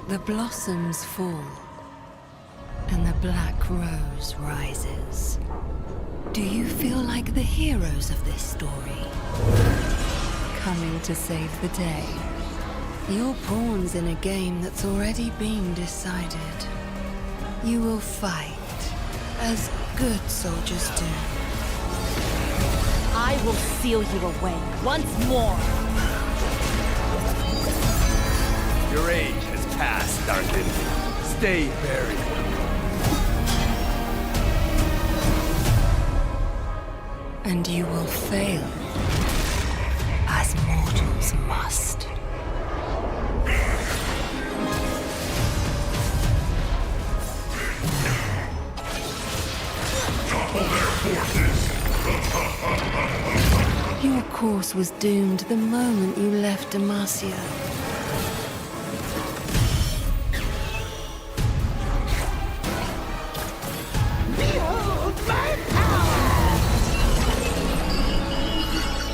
The blossoms fall, and the black rose rises. Do you feel like the heroes of this story? Coming to save the day. You're pawns in a game that's already been decided. You will fight, as good soldiers do. I will seal you away once more. Your age has passed, Dark Enemy. Stay buried. And you will fail, as mortals must. Your course was doomed the moment you left Demacia.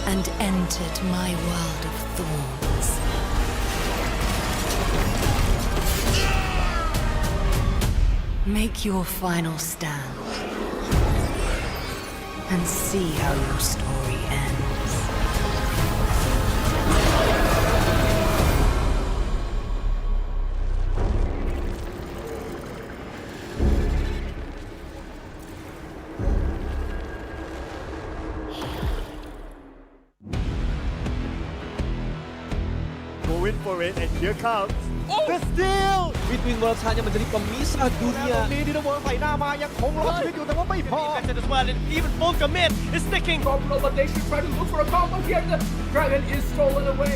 And entered my world of thorns. Make your final stand. And see how your story ends. Go in for it, and here comes the steal between World Champ yang menjadi pemisah ตรง dunia. นี้ที่เวิร์กไฟหน้ามายังคงรอดชีวิตอยู่แต่ว่าไม่พอ Defense as well, and even full commit is sticking. Problem, but they should try to look for a combo here. The dragon is stolen away.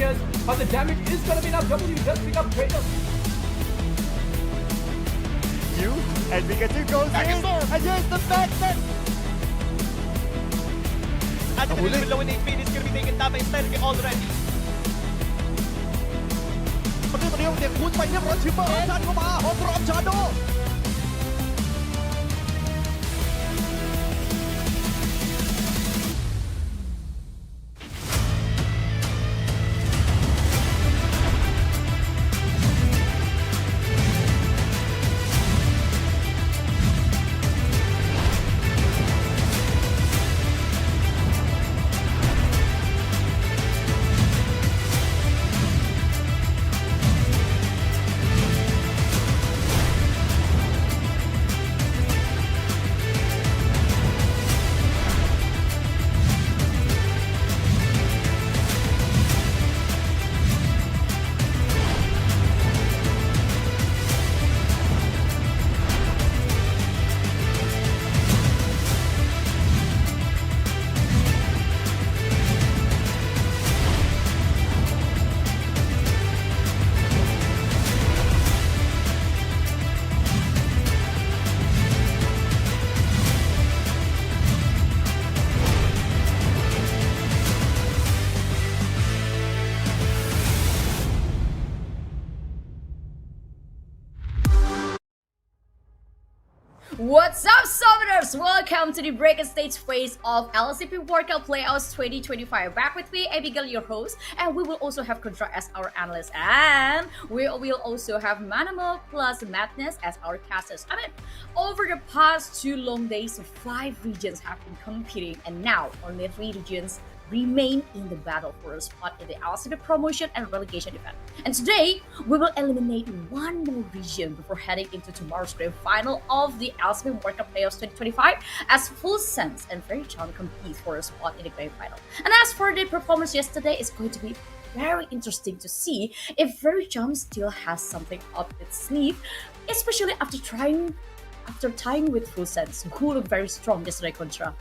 Yes, but the damage is gonna be enough. W does pick up Kratos. You and Pikachu goes in, and here's the back set. At the below in HP, is going to be taken down by Sterling already. มันได้มาเรียกว่าเด็กคุ้นไปเรียบร้อยชิปเปอร์ชันเข้ามาพร้อมชาโด What's up, Summoners? Welcome to the break and stage phase of LCP Wild Card Playoffs 2025. Back with me, Abigail, your host, and we will also have Contra as our analyst, and we will also have Manamo plus Madness as our casters. I mean, over the past 2 long days, 5 regions have been competing, and now only 3 regions remain in the battle for a spot in the LCP promotion and relegation event. And today, we will eliminate 1 more region before heading into tomorrow's grand final of the LCP Wild Card Playoffs 2025 as Full Sense and Faerie Charm compete for a spot in the grand final. And as for the performance yesterday, it's going to be very interesting to see if Faerie Charm still has something up its sleeve, especially after tying with Full Sense, who looked very strong yesterday, Contra.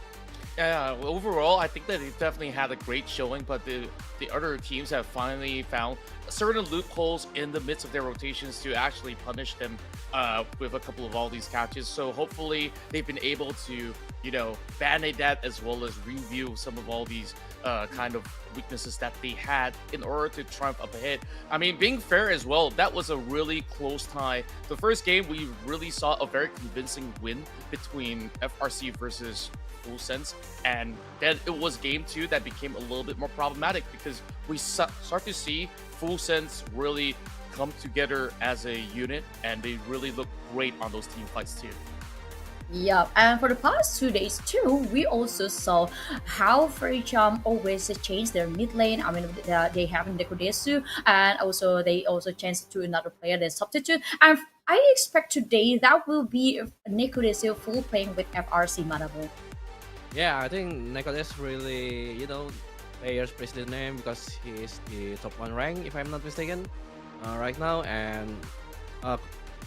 Yeah, overall, I think that they definitely had a great showing, but the other teams have finally found certain loopholes in the midst of their rotations to actually punish them with a couple of all these catches. So hopefully they've been able to, band-aid that as well as review some of all these kind of weaknesses that they had in order to triumph up ahead. I mean, being fair as well, that was a really close tie. The first game, we really saw a very convincing win between FRC versus Full Sense, and then it was game 2 that became a little bit more problematic because we start to see Full Sense really come together as a unit, and they really look great on those team fights too. Yeah, and for the past 2 days too, we also saw how Faerie Charm always change their mid lane. I mean, they have Nekodesu, and also they also changed to another player, their substitute. And I expect today that will be Nekodesu full playing with FRC Manabo. Yeah, I think Nicholas really, players praise the name because he is the top 1 rank, if I'm not mistaken, right now. And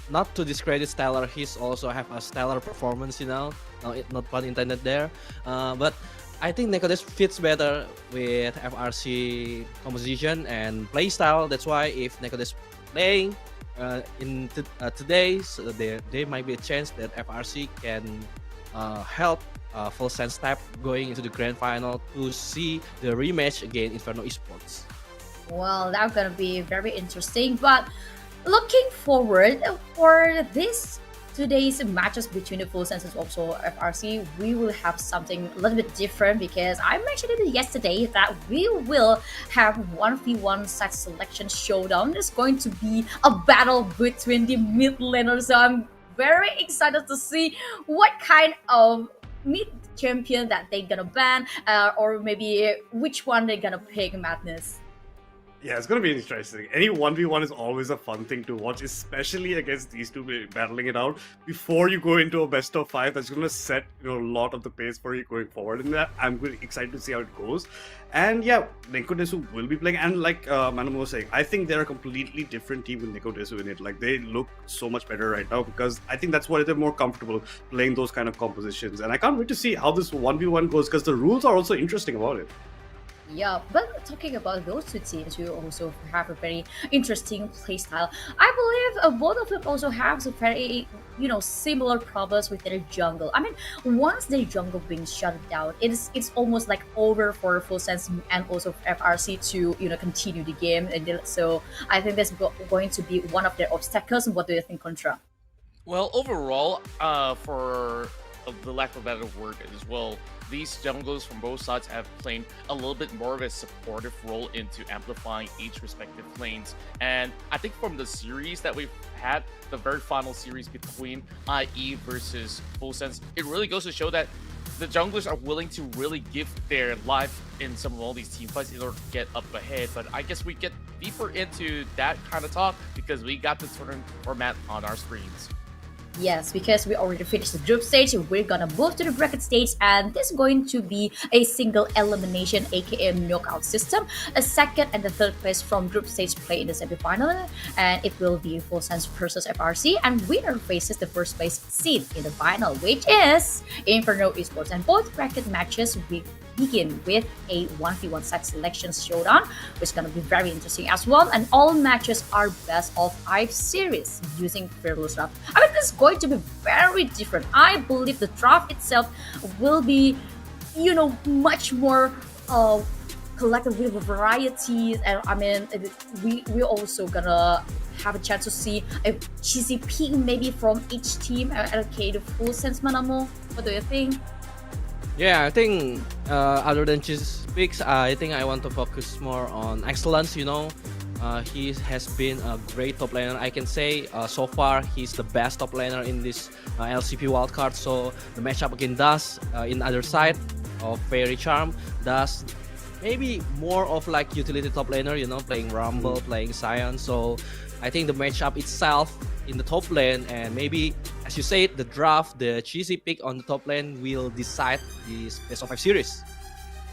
not to discredit Stellar, he's also have a stellar performance, not pun intended there. But I think Nicholas fits better with FRC composition and play style. That's why if Nicholas playing today, so there might be a chance that FRC can help Full Sense Step going into the grand final to see the rematch against Inferno Esports. Well, that's gonna be very interesting. But looking forward for this today's matches between the Full Sense and also FRC, we will have something a little bit different because I mentioned it yesterday that we will have 1v1 set selection showdown. It's going to be a battle between the mid laners. So I'm very excited to see what kind of mid champion that they're gonna ban, or maybe which one they're gonna pick, Madness. Yeah, it's going to be interesting. Any 1v1 is always a fun thing to watch, especially against these two battling it out. Before you go into a best of 5, that's going to set a lot of the pace for you going forward. And I'm really excited to see how it goes. And yeah, Nekodesu will be playing. And like Manamo was saying, I think they're a completely different team with Nekodesu in it. Like, they look so much better right now because I think that's why they're more comfortable playing those kind of compositions. And I can't wait to see how this 1v1 goes because the rules are also interesting about it. Yeah, but talking about those two teams, you also have a very interesting playstyle. I believe both of them also have some very, similar problems with their jungle. I mean, once their jungle being shut down, it's almost like over for Full Sense and also FRC to continue the game. And so I think that's going to be one of their obstacles. What do you think, Contra? Well, overall, for the lack of a better word as well, these junglers from both sides have played a little bit more of a supportive role into amplifying each respective lanes. And I think from the series that we've had, the very final series between IE versus Full Sense, it really goes to show that the junglers are willing to really give their life in some of all these team fights in order to get up ahead. But I guess we get deeper into that kind of talk because we got the tournament format on our screens. Yes, because we already finished the group stage, we're gonna move to the bracket stage, and this is going to be a single elimination, aka knockout system. A second and the third place from group stage play in the semifinal, and it will be Full Sense versus FRC, and winner faces the first place seed in the final, which is Inferno Esports. And both bracket matches we begin with a 1v1 set selection showdown, which is going to be very interesting as well. And all matches are best of 5 series using fearless draft. I mean, this is going to be very different. I believe the draft itself will be, much more collected with varieties. And I mean, we also gonna have a chance to see a cheesy pick maybe from each team. Okay, the Full Sense, Manamo, what do you think? Yeah, I think other than cheese picks, I think I want to focus more on excellence. He has been a great top laner. I can say so far he's the best top laner in this LCP Wild Card. So the matchup against Das in other side of Faerie Charm, Das maybe more of like utility top laner, playing Rumble, playing Sion. So I think the matchup itself in the top lane, and maybe, as you said, the draft, the cheesy pick on the top lane will decide this best of 5 series.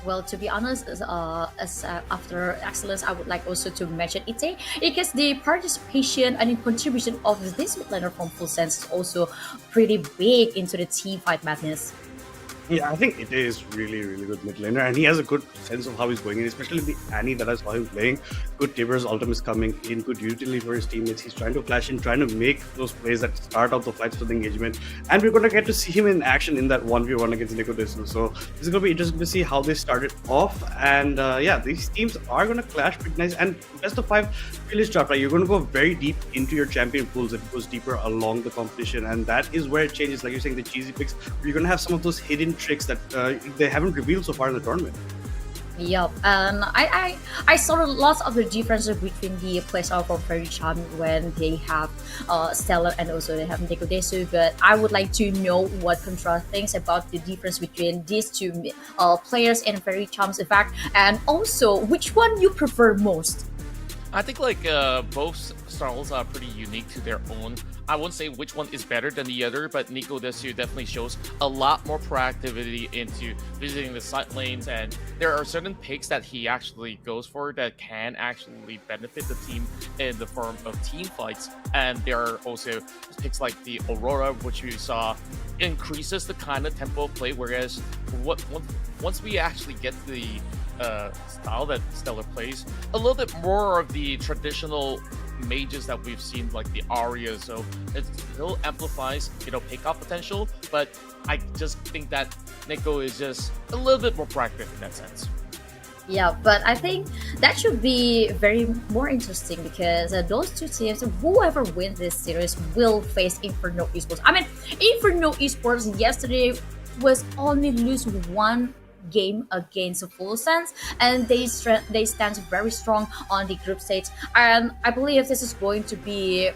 Well, to be honest, after excellence, I would like also to mention Ite, because the participation and contribution of this mid laner from Full Sense is also pretty big into the team fight, Madness. Yeah, I think it is really, really good mid laner, and he has a good sense of how he's going in, especially the Annie that I saw him playing. Good Tiber's ultimate is coming in, good utility for his teammates. He's trying to flash in, trying to make those plays that start out the fights for the engagement, and we're going to get to see him in action in that 1v1 against Nico Disney. So this is going to be interesting to see how they started off, and yeah, these teams are going to clash pretty nice. And best of 5 village draft, right? You're going to go very deep into your champion pools. It goes deeper along the competition, and that is where it changes. Like you're saying, the cheesy picks, you're going to have some of those hidden tricks that they haven't revealed so far in the tournament. Yep, and I saw lots of the differences between the playstyle from Faerie Charm when they have Stellar and also they have Nico Desu, but I would like to know what Contra thinks about the difference between these two players in Faerie Charm's effect, and also which one you prefer most. I think like both styles are pretty unique to their own. I wouldn't say which one is better than the other, but Nico Desu definitely shows a lot more proactivity into visiting the side lanes, and there are certain picks that he actually goes for that can actually benefit the team in the form of team fights. And there are also picks like the Aurora, which you saw increases the kind of tempo of play, whereas once we actually get the style that Stellar plays, a little bit more of the traditional mages that we've seen, like the Aria, so it still amplifies, pick-up potential, but I just think that Nico is just a little bit more proactive in that sense. Yeah, but I think that should be very more interesting because those two teams, whoever wins this series, will face Inferno Esports. I mean, Inferno Esports yesterday was only lose one game against Full Sense, and they stand very strong on the group stage, and I believe this is going to be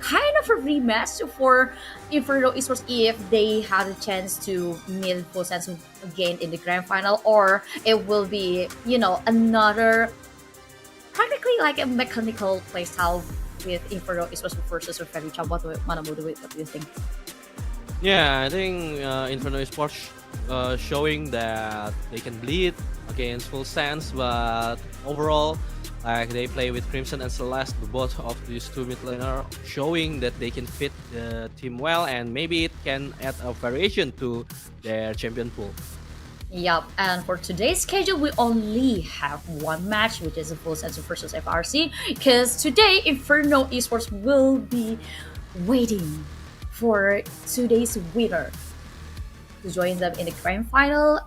kind of a rematch for Inferno Esports if they have a chance to meet Full Sense again in the grand final, or it will be another practically like a mechanical playstyle with Inferno Esports versus Faerie Charm. What do you think? Yeah, I think Inferno Esports showing that they can bleed against Full Sense, but overall, like they play with Crimson and Celeste, both of these two mid laner, showing that they can fit the team well, and maybe it can add a variation to their champion pool. Yep, and for today's schedule, we only have one match, which is a Full Sense versus FRC, because today Inferno Esports will be waiting for today's winner to join them in the grand final.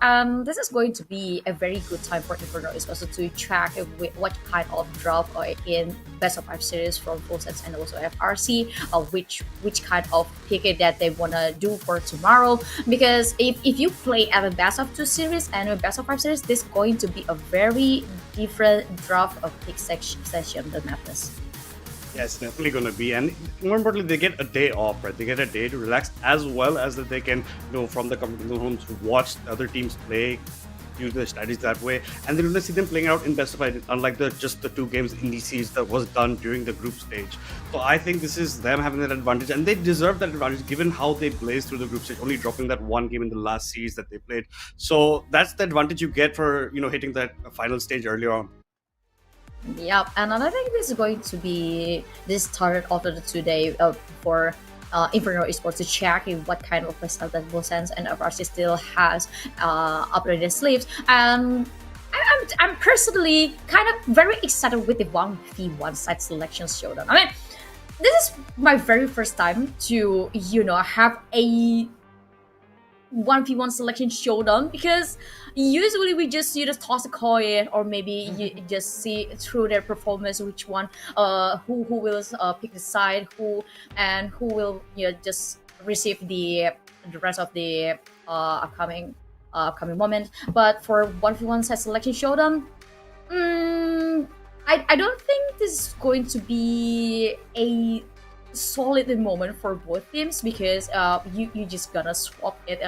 This is going to be a very good time for Inferno Esports to track what kind of drop in best of 5 series from Full Sense and also FRC, which kind of pick that they want to do for tomorrow. Because if you play at a best of 2 series and a best of 5 series, this is going to be a very different draft of pick session, the madness. Yeah, it's definitely going to be, and more importantly, they get a day off, right? They get a day to relax, as well as that they can, from the comfortable homes, watch other teams play, use their strategies that way, and then we're going to see them playing out in best of 5, unlike just the 2 games in the series that was done during the group stage. So I think this is them having that advantage, and they deserve that advantage given how they blazed through the group stage, only dropping that 1 game in the last series that they played. So that's the advantage you get for hitting that final stage earlier on. Yep, and I think this is going to be this start of the today for Inferno Esports to check what kind of playstyle that Full Sense and FRC still has up their sleeves. And I'm personally kind of very excited with the 1v1 side selection showdown. I mean, this is my very first time to have a 1v1 selection showdown, because usually we just toss a coin, or maybe you just see through their performance which one who will pick the side, who will just receive the rest of the upcoming moment. But for 1v1 side selection showdown, I don't think this is going to be a solid moment for both teams, because you just gonna swap it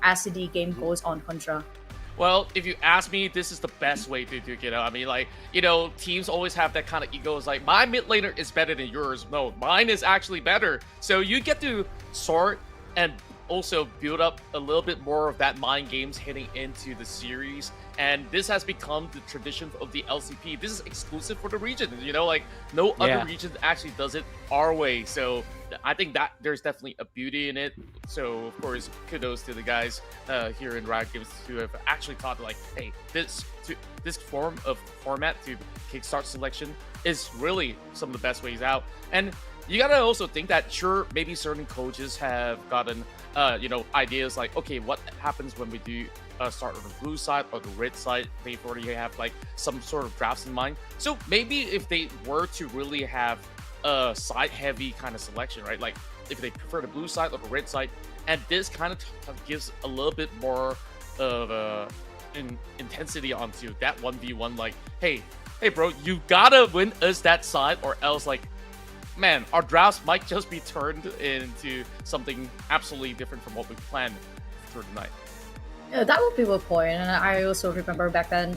as the game goes on, Contra. Well, if you ask me, this is the best way to do it. I mean, teams always have that kind of ego. It's like, my mid laner is better than yours. No, mine is actually better. So you get to sort and also build up a little bit more of that mind games heading into the series. And this has become the tradition of the LCP. This is exclusive for the region. You know, like no other region actually does it our way. So I think that there's definitely a beauty in it. So of course, kudos to the guys here in Riot Games who have actually thought like, hey, this format to kickstart selection is really some of the best ways out. And you gotta also think that sure, maybe certain coaches have gotten ideas like, okay, what happens when we do start on the blue side or the red side? They've already have like some sort of drafts in mind. So maybe if they were to really have a side heavy kind of selection, right? Like if they prefer the blue side or the red side, and this kind of gives a little bit more of intensity onto that 1v1, like, hey bro, you gotta win us that side or else, like, man, our drafts might just be turned into something absolutely different from what we planned for tonight. That would be a point. And I also remember back then,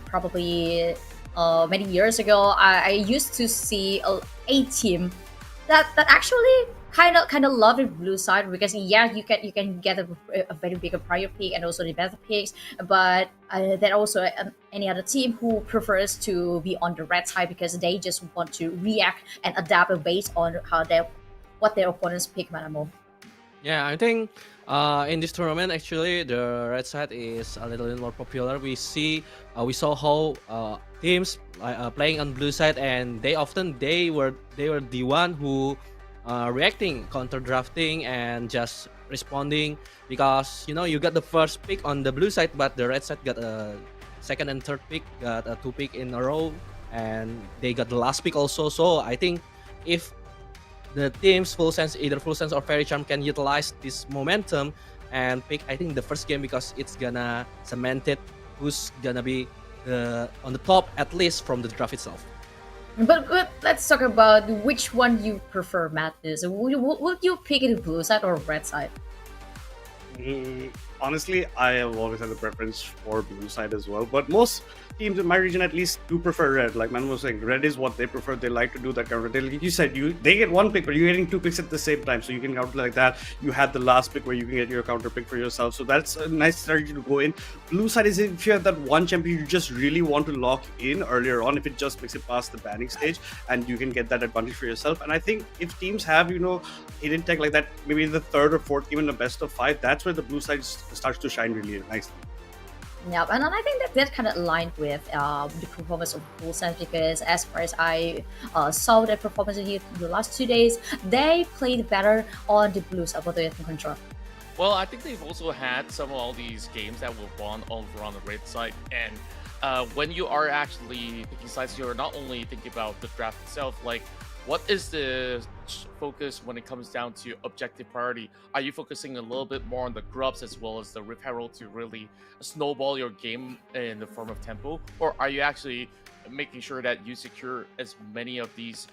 probably many years ago, I used to see a team that actually kind of love the blue side, because yeah, you can get a very big prior pick and also the better picks, but there also any other team who prefers to be on the red side because they just want to react and adapt based on what their opponents pick Manamo. Yeah, I think in this tournament, actually, the red side is a little bit more popular. We saw how teams playing on blue side, and they were the one who reacting, counter drafting, and just responding, because you got the first pick on the blue side, but the red side got a second and third pick, got a 2 pick in a row, and they got the last pick also. So I think if the teams either Full Sense or Faerie Charm can utilize this momentum and pick, I think, the first game, because it's gonna cement it who's gonna be on the top, at least from the draft itself. But let's talk about which one you prefer, Madness. Would you pick the blue side or red side? Honestly, I have always had a preference for blue side as well, but most teams in my region at least do prefer red. Like Man was saying, red is what they prefer. They like to do that counter. You said they get 1 pick, but you're getting 2 picks at the same time, so you can counter like that. You had the last pick where you can get your counter pick for yourself, so that's a nice strategy to go in. Blue side is if you have that one champion you just really want to lock in earlier on, if it just makes it past the banning stage, and you can get that advantage for yourself. And I think if teams have hidden tech like that, maybe in the third or fourth, even the best of 5, that's where the blue side starts to shine really nicely. Yeah, and I think that kind of aligned with the performance of Full Sense, because as far as I saw their performance in the last 2 days, they played better on the blue side. What do you think, Control? Well, I think they've also had some of all these games that were won over on the red side, and when you are actually picking sides, you're not only thinking about the draft itself, like what is the focus when it comes down to objective priority? Are you focusing a little bit more on the grubs as well as the Rift Herald to really snowball your game in the form of tempo? Or are you actually making sure that you secure as many of these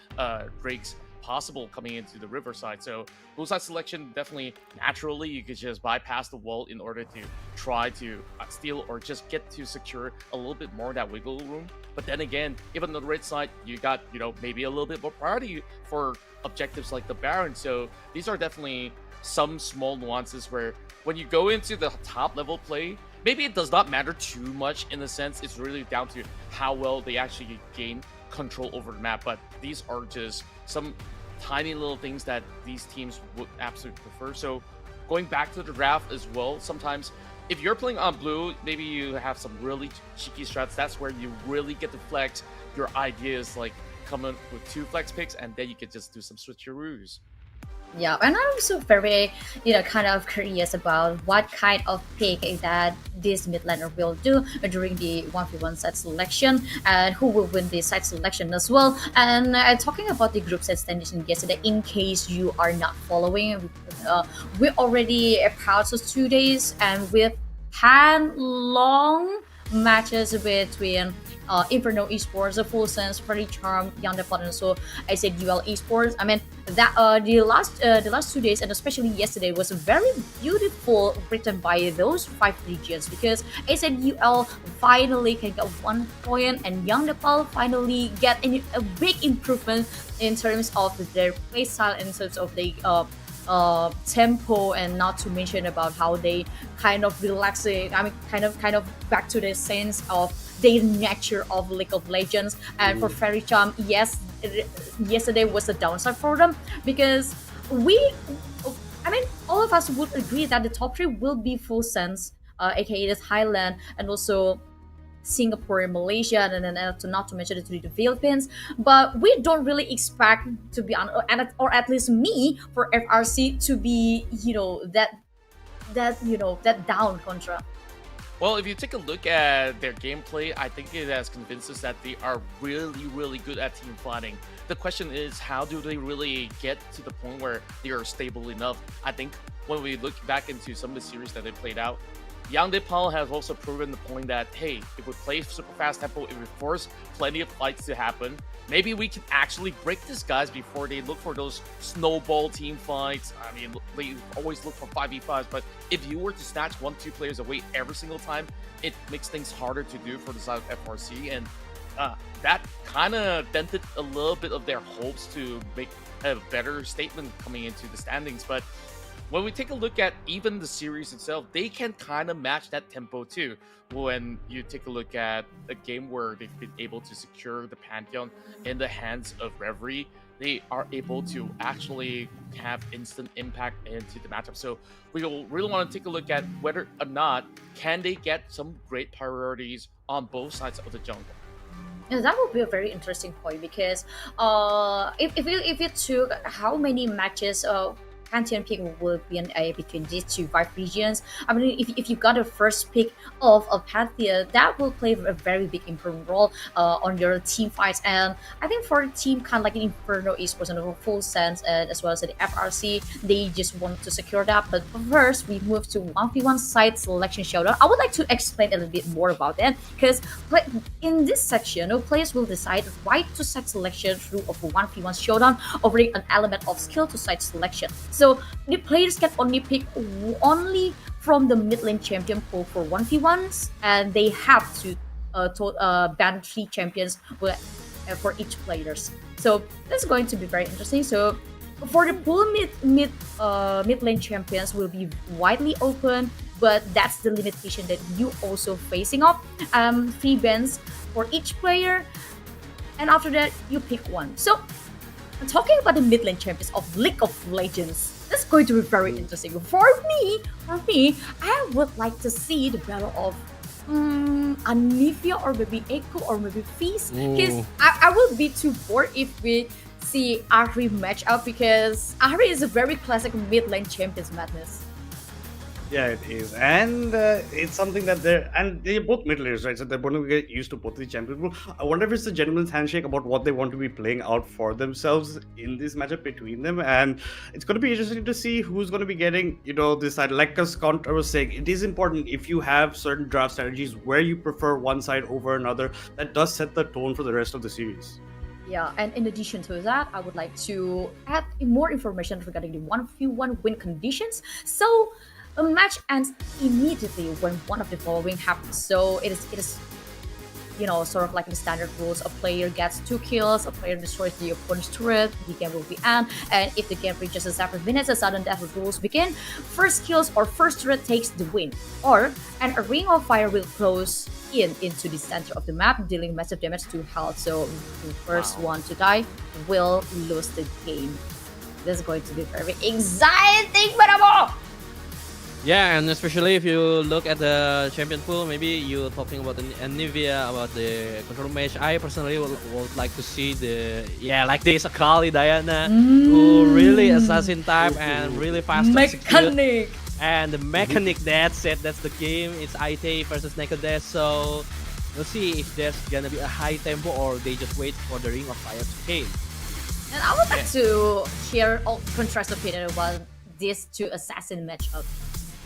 drakes possible coming into the riverside? So blue side selection, definitely naturally you could just bypass the wall in order to try to steal or just get to secure a little bit more of that wiggle room. But then again, even on the red side, you got maybe a little bit more priority for objectives like the Baron. So these are definitely some small nuances where when you go into the top level play, maybe it does not matter too much in the sense it's really down to how well they actually gain control over the map. But these are just some tiny little things that these teams would absolutely prefer. So going back to the draft as well, sometimes if you're playing on blue, maybe you have some really cheeky strats. That's where you really get to flex your ideas, like coming with 2 flex picks, and then you can just do some switcheroos. Yeah, and I'm also very, kind of curious about what kind of pick that this mid laner will do during the 1v1 set selection, and who will win the site selection as well. And talking about the group set standings yesterday, in case you are not following, we already passed 2 days, and we've had long matches between Inferno Esports, Full Sense, Faerie Charm, Yandapod, and so I said UL Esports. I mean that the last 2 days, and especially yesterday, was very beautiful, written by those 5 regions, because I said UL finally can get 1 point, and Yandapod finally get a big improvement in terms of their play style, in terms of the tempo, and not to mention about how they kind of relaxing. I mean, kind of back to the sense of their nature of League of Legends. And for Faerie Charm, yes, yesterday was a downside for them because all of us would agree that the top three will be full sense, aka the Thailand and also Singapore and Malaysia, and then not to mention the Philippines. But we don't really expect to be on, or at least me, for FRC to be, that down contra. Well, if you take a look at their gameplay, I think it has convinced us that they are really, really good at team fighting. The question is, how do they really get to the point where they are stable enough? I think when we look back into some of the series that they played out, Yang Depal has also proven the point that, hey, if we play super fast tempo, if we force plenty of fights to happen, maybe we can actually break these guys before they look for those snowball team fights. I mean, they always look for 5v5s, but if you were to snatch 1-2 players away every single time, it makes things harder to do for the side of FRC, and that kind of dented a little bit of their hopes to make a better statement coming into the standings. But when we take a look at even the series itself, they can kind of match that tempo too. When you take a look at a game where they've been able to secure the Pantheon in the hands of Reverie, they are able to actually have instant impact into the matchup. So we will really want to take a look at whether or not can they get some great priorities on both sides of the jungle. Yeah, that would be a very interesting point because if you took how many matches Pantheon pick will be between these two five regions. I mean, if you got a first pick of a Pantheon, that will play a very big important role on your team fights. And I think for a team kind of like Inferno Esports in a full sense, and as well as the FRC, they just want to secure that. But first, we move to 1v1 site selection showdown. I would like to explain a little bit more about that because in this section, players will decide right to site selection through a 1v1 showdown, offering an element of skill to site selection. So the players can only pick only from the mid lane champion pool for 1v1s, and they have to ban 3 champions for each players. So that's going to be very interesting. So for the pool mid lane champions will be widely open, but that's the limitation that you also facing up. 3 bans for each player, and after that you pick one. So talking about the mid lane champions of League of Legends, that's going to be very interesting. For me, I would like to see the battle of Anivia or maybe Echo or maybe Feast. Because I will be too bored if we see Ahri match up, because Ahri is a very classic mid lane champions madness. Yeah, it is, and it's something that they're both mid laners, right? So they're going to get used to both the champions pool. I wonder if it's a gentleman's handshake about what they want to be playing out for themselves in this matchup between them, and it's going to be interesting to see who's going to be getting, this side. Like as Contra was saying, it is important if you have certain draft strategies where you prefer one side over another. That does set the tone for the rest of the series. Yeah, and in addition to that, I would like to add more information regarding the 1v1 win conditions. So a match ends immediately when one of the following happens. So it is sort of like the standard rules. A player gets 2 kills, a player destroys the opponent's turret, the game will be end, and if the game reaches 7 minutes, a sudden death rules begin. First kills or first turret takes the win, and a ring of fire will close into the center of the map, dealing massive damage to health. So the first one to die will lose the game. This is going to be very exciting, but Yeah, and especially if you look at the champion pool, maybe you're talking about Anivia, about the control mage. I personally would like to see like this Akali Diana, who really assassin type and really fast to execute. And the mechanic, that's the game. It's IT versus Naked Death, so we'll see if there's gonna be a high tempo or they just wait for the Ring of Fire to came. And I would like to hear contrast opinion about these 2 assassin matchup.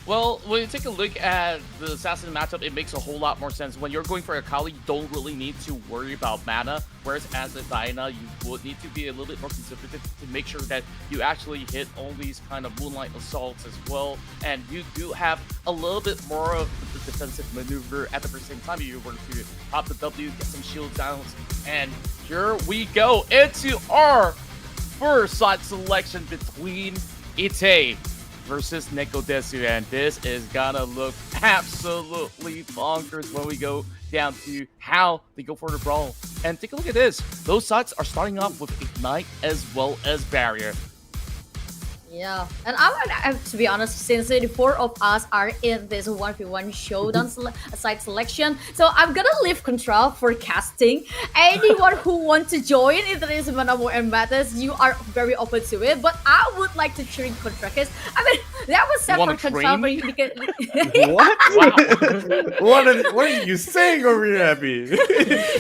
Well, when you take a look at the Assassin matchup, it makes a whole lot more sense. When you're going for Akali, you don't really need to worry about mana, whereas as a Diana, you would need to be a little bit more conservative to make sure that you actually hit all these kind of Moonlight Assaults as well, and you do have a little bit more of the defensive maneuver at the same time. You were to pop the W, get some shield downs, and here we go into our first side selection between Ite versus Nekodesu, and this is gonna look absolutely bonkers when we go down to how they go for the brawl. And take a look at this. Those sides are starting off with Ignite as well as Barrier. Yeah, and I would, to be honest, since the four of us are in this 1v1 showdown site selection, so I'm gonna leave control for casting. Anyone who wants to join, if there is Manamo and Matters, you are very open to it. But I would like to train Contra, because I mean that was set for control. What? What are you saying over here, Abby?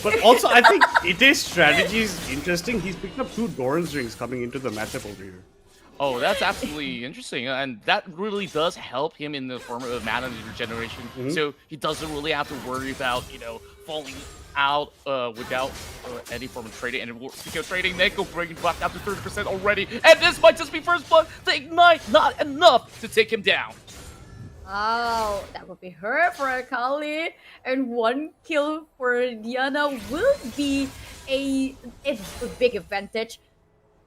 But also, I think Ite's strategy is interesting. He's picked up 2 Doran's rings coming into the matchup over here. Oh, that's absolutely interesting, and that really does help him in the form of mana regeneration. So he doesn't really have to worry about, you know, falling out without any form of trading. And speaking of trading, Neko bringing back down to 30% already, and this might just be first blood. The Ignite not enough to take him down. Oh, that would be hurt for Akali, and 1 kill for Diana will be a big advantage.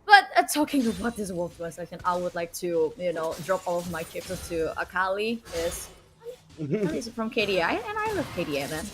But talking about this Wolf Blast section, I would like to, you know, drop all of my chips to Akali. Is from KDA, and I love KDA, man.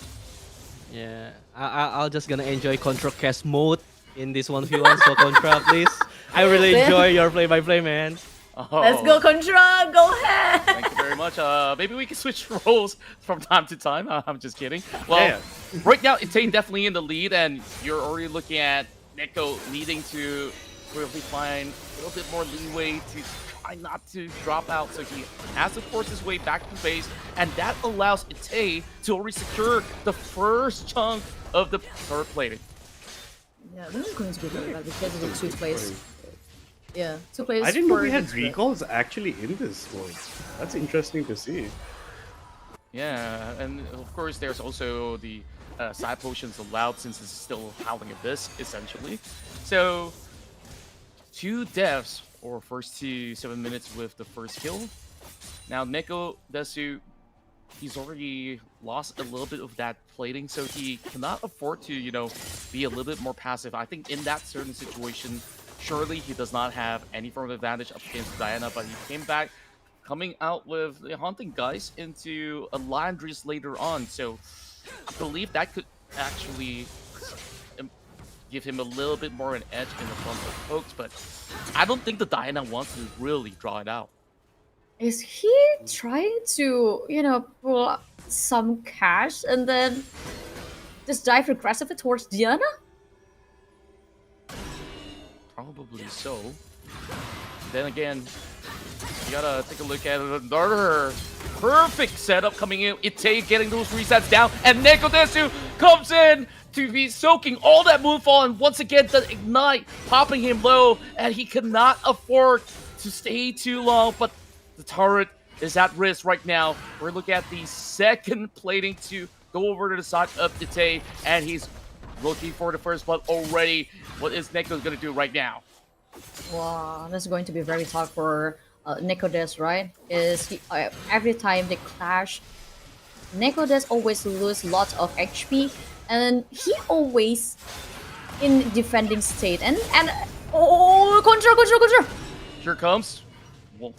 Yeah, I'll just gonna enjoy Contra cast mode in this 1v1. So Contra, please. I really enjoy your play-by-play, man. Oh. Let's go, Contra. Go ahead. Thank you very much. Maybe we can switch roles from time to time. I'm just kidding. Well, right now, Ite definitely in the lead, and you're already looking at Neko needing to really find a little bit more leeway to try not to drop out. So he has to force his way back to base, and that allows Ite to already secure the first chunk of the turret plating. Yeah, this is going to be very bad because of the 2 plays. Yeah, 2 plays. I didn't know we had recalls actually in this mode. That's interesting to see. Yeah, and of course there's also the side potions allowed since it's still Howling Abyss, essentially. So 2 deaths for first 7 minutes with the first kill. Now Nekodesu, he's already lost a little bit of that plating, so he cannot afford to, you know, be a little bit more passive. I think in that certain situation, surely he does not have any form of advantage up against Diana, but he came back coming out with the Haunting Geist into a Landry's later on, so I believe that could actually give him a little bit more an edge in the front of folks, but I don't think the Diana wants to really draw it out. Is he trying to, you know, pull some cash and then just dive aggressively towards Diana? Probably so. Then again, you gotta take a look at another perfect setup coming in. Ite getting those resets down, and Nekodesu comes in to be soaking all that moonfall, and once again the Ignite popping him low, and he cannot afford to stay too long, but the turret is at risk right now. We're looking at the second plating to go over to the side of Ite, and he's looking for the first blood already. What is Neko gonna do right now? Wow, this is going to be very tough for Nekodes, right? Is he, every time they clash, Nekodes always lose lots of HP, and he always in defending state. And oh, control! Here comes. Well,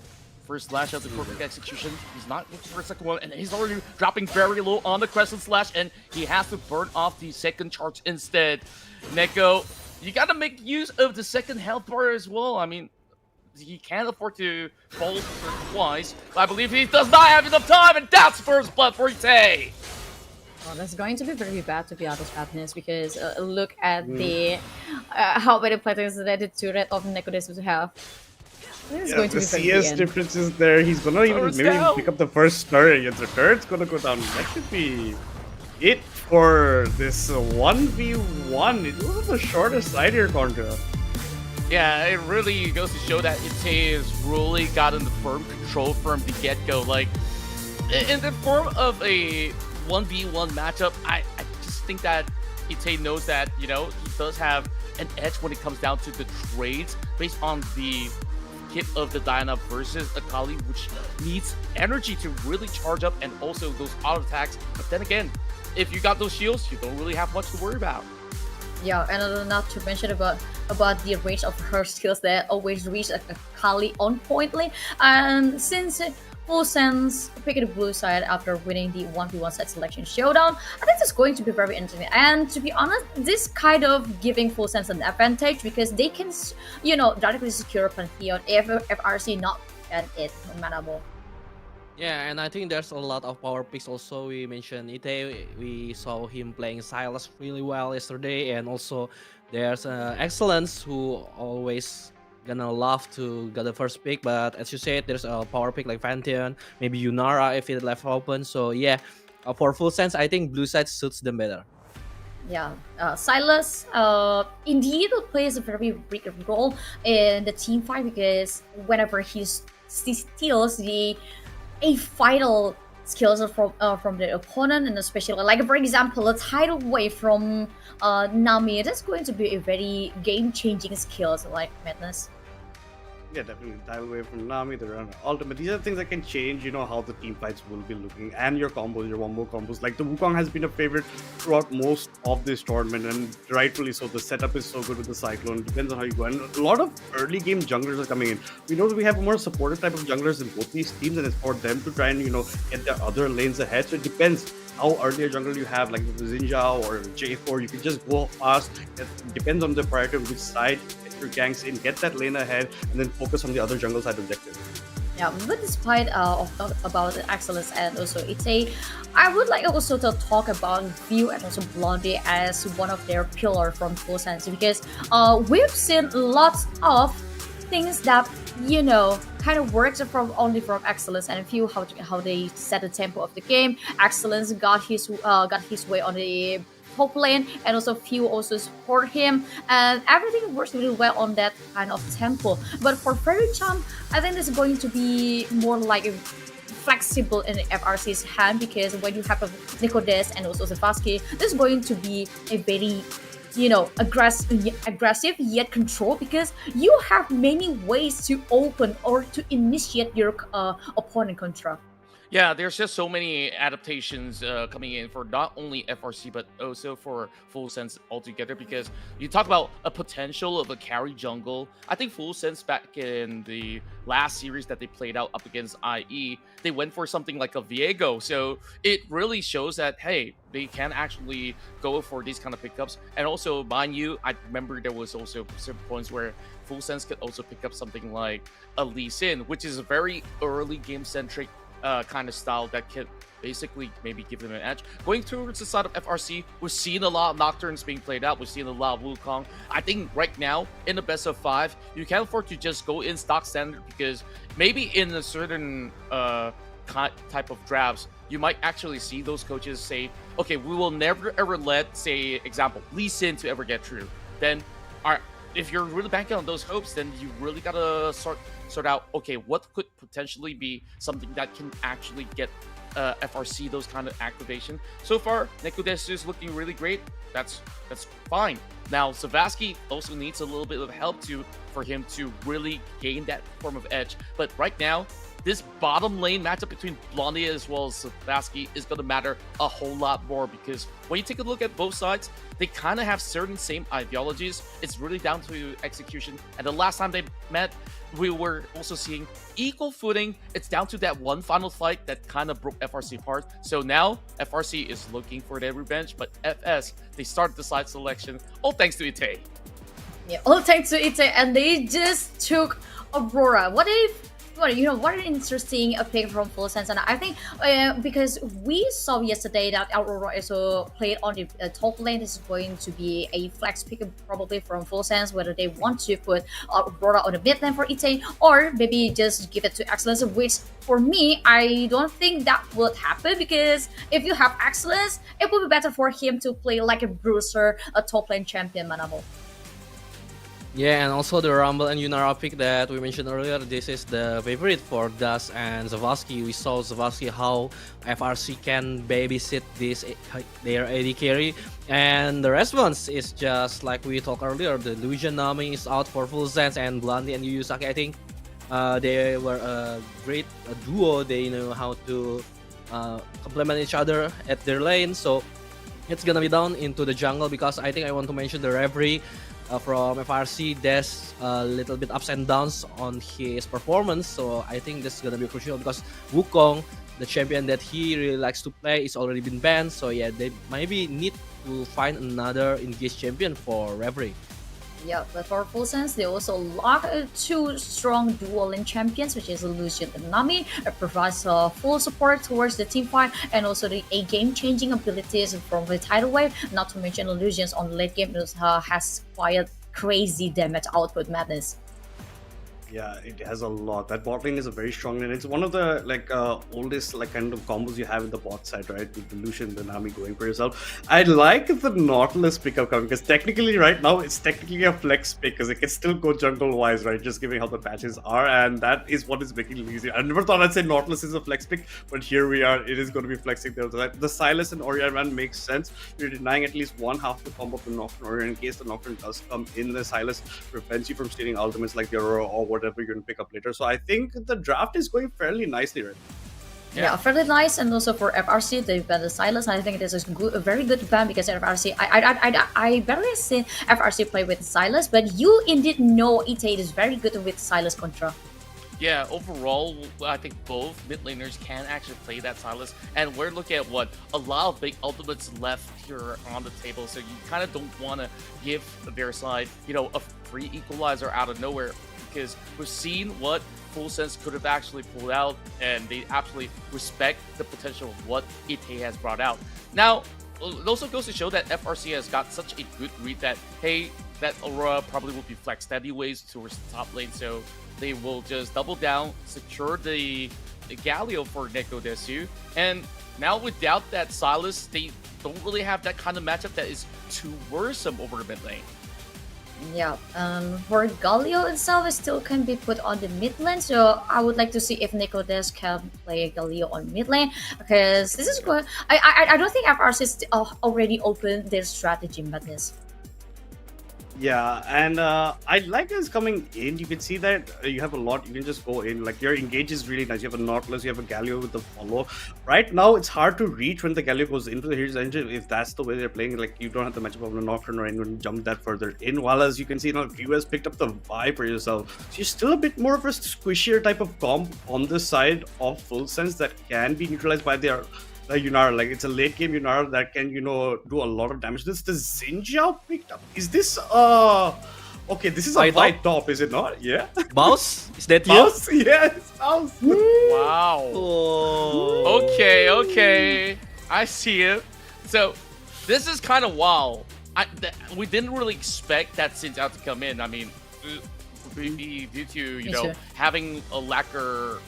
first slash of the perfect execution. He's not looking for a second one, and he's already dropping very low on the Crescent Slash, and he has to burn off the second charge instead. Neko, you gotta make use of the second health bar as well. I mean, he can't afford to fall twice, but I believe he does not have enough time, and that's first blood for Ite. Well, that's going to be very bad, to be honest, Fatness, because look at the how many platings that the turret of Nekodes would have. This is going to the be CS differences there. He's gonna even maybe pick up the first turret against the turret's gonna go down. That should be it for this 1v1. It was the shortest side here, Contra. Yeah, it really goes to show that Ite has really gotten the firm control from the get-go. Like, in the form of a 1v1 matchup, I just think that Ite knows that, you know, he does have an edge when it comes down to the trades based on the kit of the Diana versus Akali, which needs energy to really charge up, and also those auto attacks. But then again, if you got those shields, you don't really have much to worry about. Yeah, and not to mention about the range of her skills that always reach a Kali on pointly. And since Full Sense picked the blue side after winning the 1v1 set selection showdown, I think it's going to be very interesting. And to be honest, this kind of giving Full Sense an advantage because they can, directly secure Pantheon if FRC not at it, manable. Yeah, and I think there's a lot of power picks also. We mentioned Ite, we saw him playing Silas really well yesterday, and also there's Excellence who always gonna love to get the first pick, but as you said, there's a power pick like Pantheon, maybe Yunara if it left open. So yeah, for Full Sense, I think blue side suits them better. Yeah, Silas indeed plays a very big role in the team fight because whenever he steals a vital skills from the opponent, and especially like for example a tidal wave from Nami, it is going to be a very game-changing skills like Madness. Yeah, definitely. Dial away from Nami, the run ultimate. These are things that can change, how the team fights will be looking, and your combos, your wombo combos. Like the Wukong has been a favorite throughout most of this tournament, and rightfully so. The setup is so good with the Cyclone. Depends on how you go. And a lot of early game junglers are coming in. We know that we have a more supportive type of junglers in both these teams, and it's for them to try and get their other lanes ahead. So it depends how early a jungle you have, like the Zinjao or J4. You can just go fast. It depends on the priority of which side. Your ganks in, get that lane ahead, and then focus on the other jungle side objective. Yeah, but despite about the Excellence and also Ite, I would like also to talk about View and also Blondie as one of their pillar from Full Sense because we've seen lots of things that kind of works only from Excellence and View how they set the tempo of the game. Excellence got his way on the top lane, and also Few also support him, and everything works really well on that kind of tempo. But for Faerie Charm, I think this is going to be more like flexible in FRC's hand because when you have a Nicodes and also Zavasky, this is going to be a very aggressive yet controlled because you have many ways to open or to initiate your opponent control. Yeah, there's just so many adaptations coming in for not only FRC but also for Full Sense altogether. Because you talk about a potential of a carry jungle. I think Full Sense back in the last series that they played out up against IE, they went for something like a Viego. So it really shows that hey, they can actually go for these kind of pickups. And also, mind you, I remember there was also some points where Full Sense could also pick up something like a Lee Sin, which is a very early game centric kind of style that can basically maybe give them an edge. Going towards the side of FRC, we've seen a lot of Nocturnes being played out. We've seen a lot of Wukong. I think right now, in the best of 5, you can't afford to just go in stock standard because maybe in a certain type of drafts, you might actually see those coaches say, okay, we will never ever let, say, example, Lee Sin to ever get through. Then, if you're really banking on those hopes, then you really gotta sort out, okay, what could potentially be something that can actually get FRC those kind of activation. So far, Nicodes is looking really great. That's fine. Now, Zavasky also needs a little bit of help for him to really gain that form of edge. But right now, this bottom lane matchup between Blondie as well as Zavasky is going to matter a whole lot more because when you take a look at both sides, they kind of have certain same ideologies. It's really down to execution. And the last time they met, we were also seeing equal footing. It's down to that one final fight that kind of broke FRC apart. So now FRC is looking for their revenge, but FS, they started the side selection, all thanks to Ite. Yeah, all thanks to Ite, and they just took Aurora. What an interesting pick from Full Sense, and I think because we saw yesterday that Aurora also played on the top lane, this is going to be a flex pick probably from Full Sense, whether they want to put Aurora on the mid lane for Ite or maybe just give it to Excellence, which for me, I don't think that would happen because if you have Excellence, it would be better for him to play like a Bruiser, a top lane champion, Manabo. Yeah, and also the Rumble and Yunara pick that we mentioned earlier, this is the favorite for Dust and Zavasky. We saw Zavasky how FRC can babysit their AD carry, and the response is just like we talked earlier. The Illusion Nami is out for Full Sense, and Blondie and Yuyusaki, I think they were a great duo. They know how to complement each other at their lane. So it's gonna be down into the jungle because I think I want to mention the referee from FRC. There's a little bit ups and downs on his performance, so I think this is gonna be crucial because Wukong, the champion that he really likes to play, is already been banned. So yeah, they maybe need to find another engaged champion for referee. Yeah, but for full sense, they also lock two strong dual lane champions, which is Lucian and Nami. It provides full support towards the team fight and also the game-changing abilities from the tidal wave. Not to mention Lucian's on late game has quite crazy damage output madness. Yeah, it has a lot. That bot lane is a very strong lane. It's one of the oldest kind of combos you have in the bot side, right? With the Lucian, the Nami going for yourself. I like the Nautilus pickup coming because technically right now it's technically a flex pick because it can still go jungle wise, right? Just giving how the patches are, and that is what is making it easy. I never thought I'd say Nautilus is a flex pick, but here we are. It is going to be flexing there. The Silas and Orion run makes sense. You're denying at least one half the combo of the Nocturne Orion in case the Nocturne does come in. The Silas prevents you from stealing ultimates like the Aurora or whatever you're going to pick up later. So I think the draft is going fairly nicely, right? Yeah, fairly nice. And also for FRC, they've banned the Silas. I think this is a very good ban because FRC, I barely seen FRC play with Silas, but you indeed know Ite is very good with Silas contra. Yeah, overall, I think both mid laners can actually play that Silas, and we're looking at a lot of big ultimates left here on the table, so you kind of don't want to give their side, a free equalizer out of nowhere, because we've seen what Full Sense could have actually pulled out, and they absolutely respect the potential of what Ite has brought out. Now, it also goes to show that FRC has got such a good read that, hey, that Aurora probably will be flexed anyways towards the top lane, so they will just double down, secure the Galio for Neko Desu, and now without that Silas, they don't really have that kind of matchup that is too worrisome over the mid lane. Yeah, for Galio itself, it still can be put on the mid lane, so I would like to see if Neko Des can play Galio on mid lane, because this is good. I don't think FRC already opened their strategy madness. Yeah, and I like this coming in. You can see that you have a lot. You can just go in. Like, your engage is really nice. You have a Nautilus, you have a Galio with the follow. Right now, it's hard to reach when the Galio goes into the Hero's Engine if that's the way they're playing. Like, you don't have the matchup of the Nocturne or anyone jump that further in. While as you can see, you has picked up the vibe for yourself. So you're still a bit more of a squishier type of comp on the side of Full Sense that can be neutralized by their Yunara. Like, it's a late game Yunara that can, do a lot of damage. This the Xinjiao picked up. Is this okay, this is a white top, is it not? Yeah. Mouse? Is that you? Mouse? Yes, Mouse. Wow. Oh. Okay. I see it. So, this is kind of wild. We didn't really expect that Xinjiao to come in. I mean, due to, having a lacquer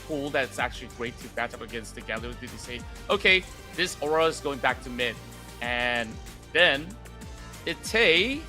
pool that's actually great to match up against the Galio, did they say, okay, this Aurora is going back to mid, and then Ite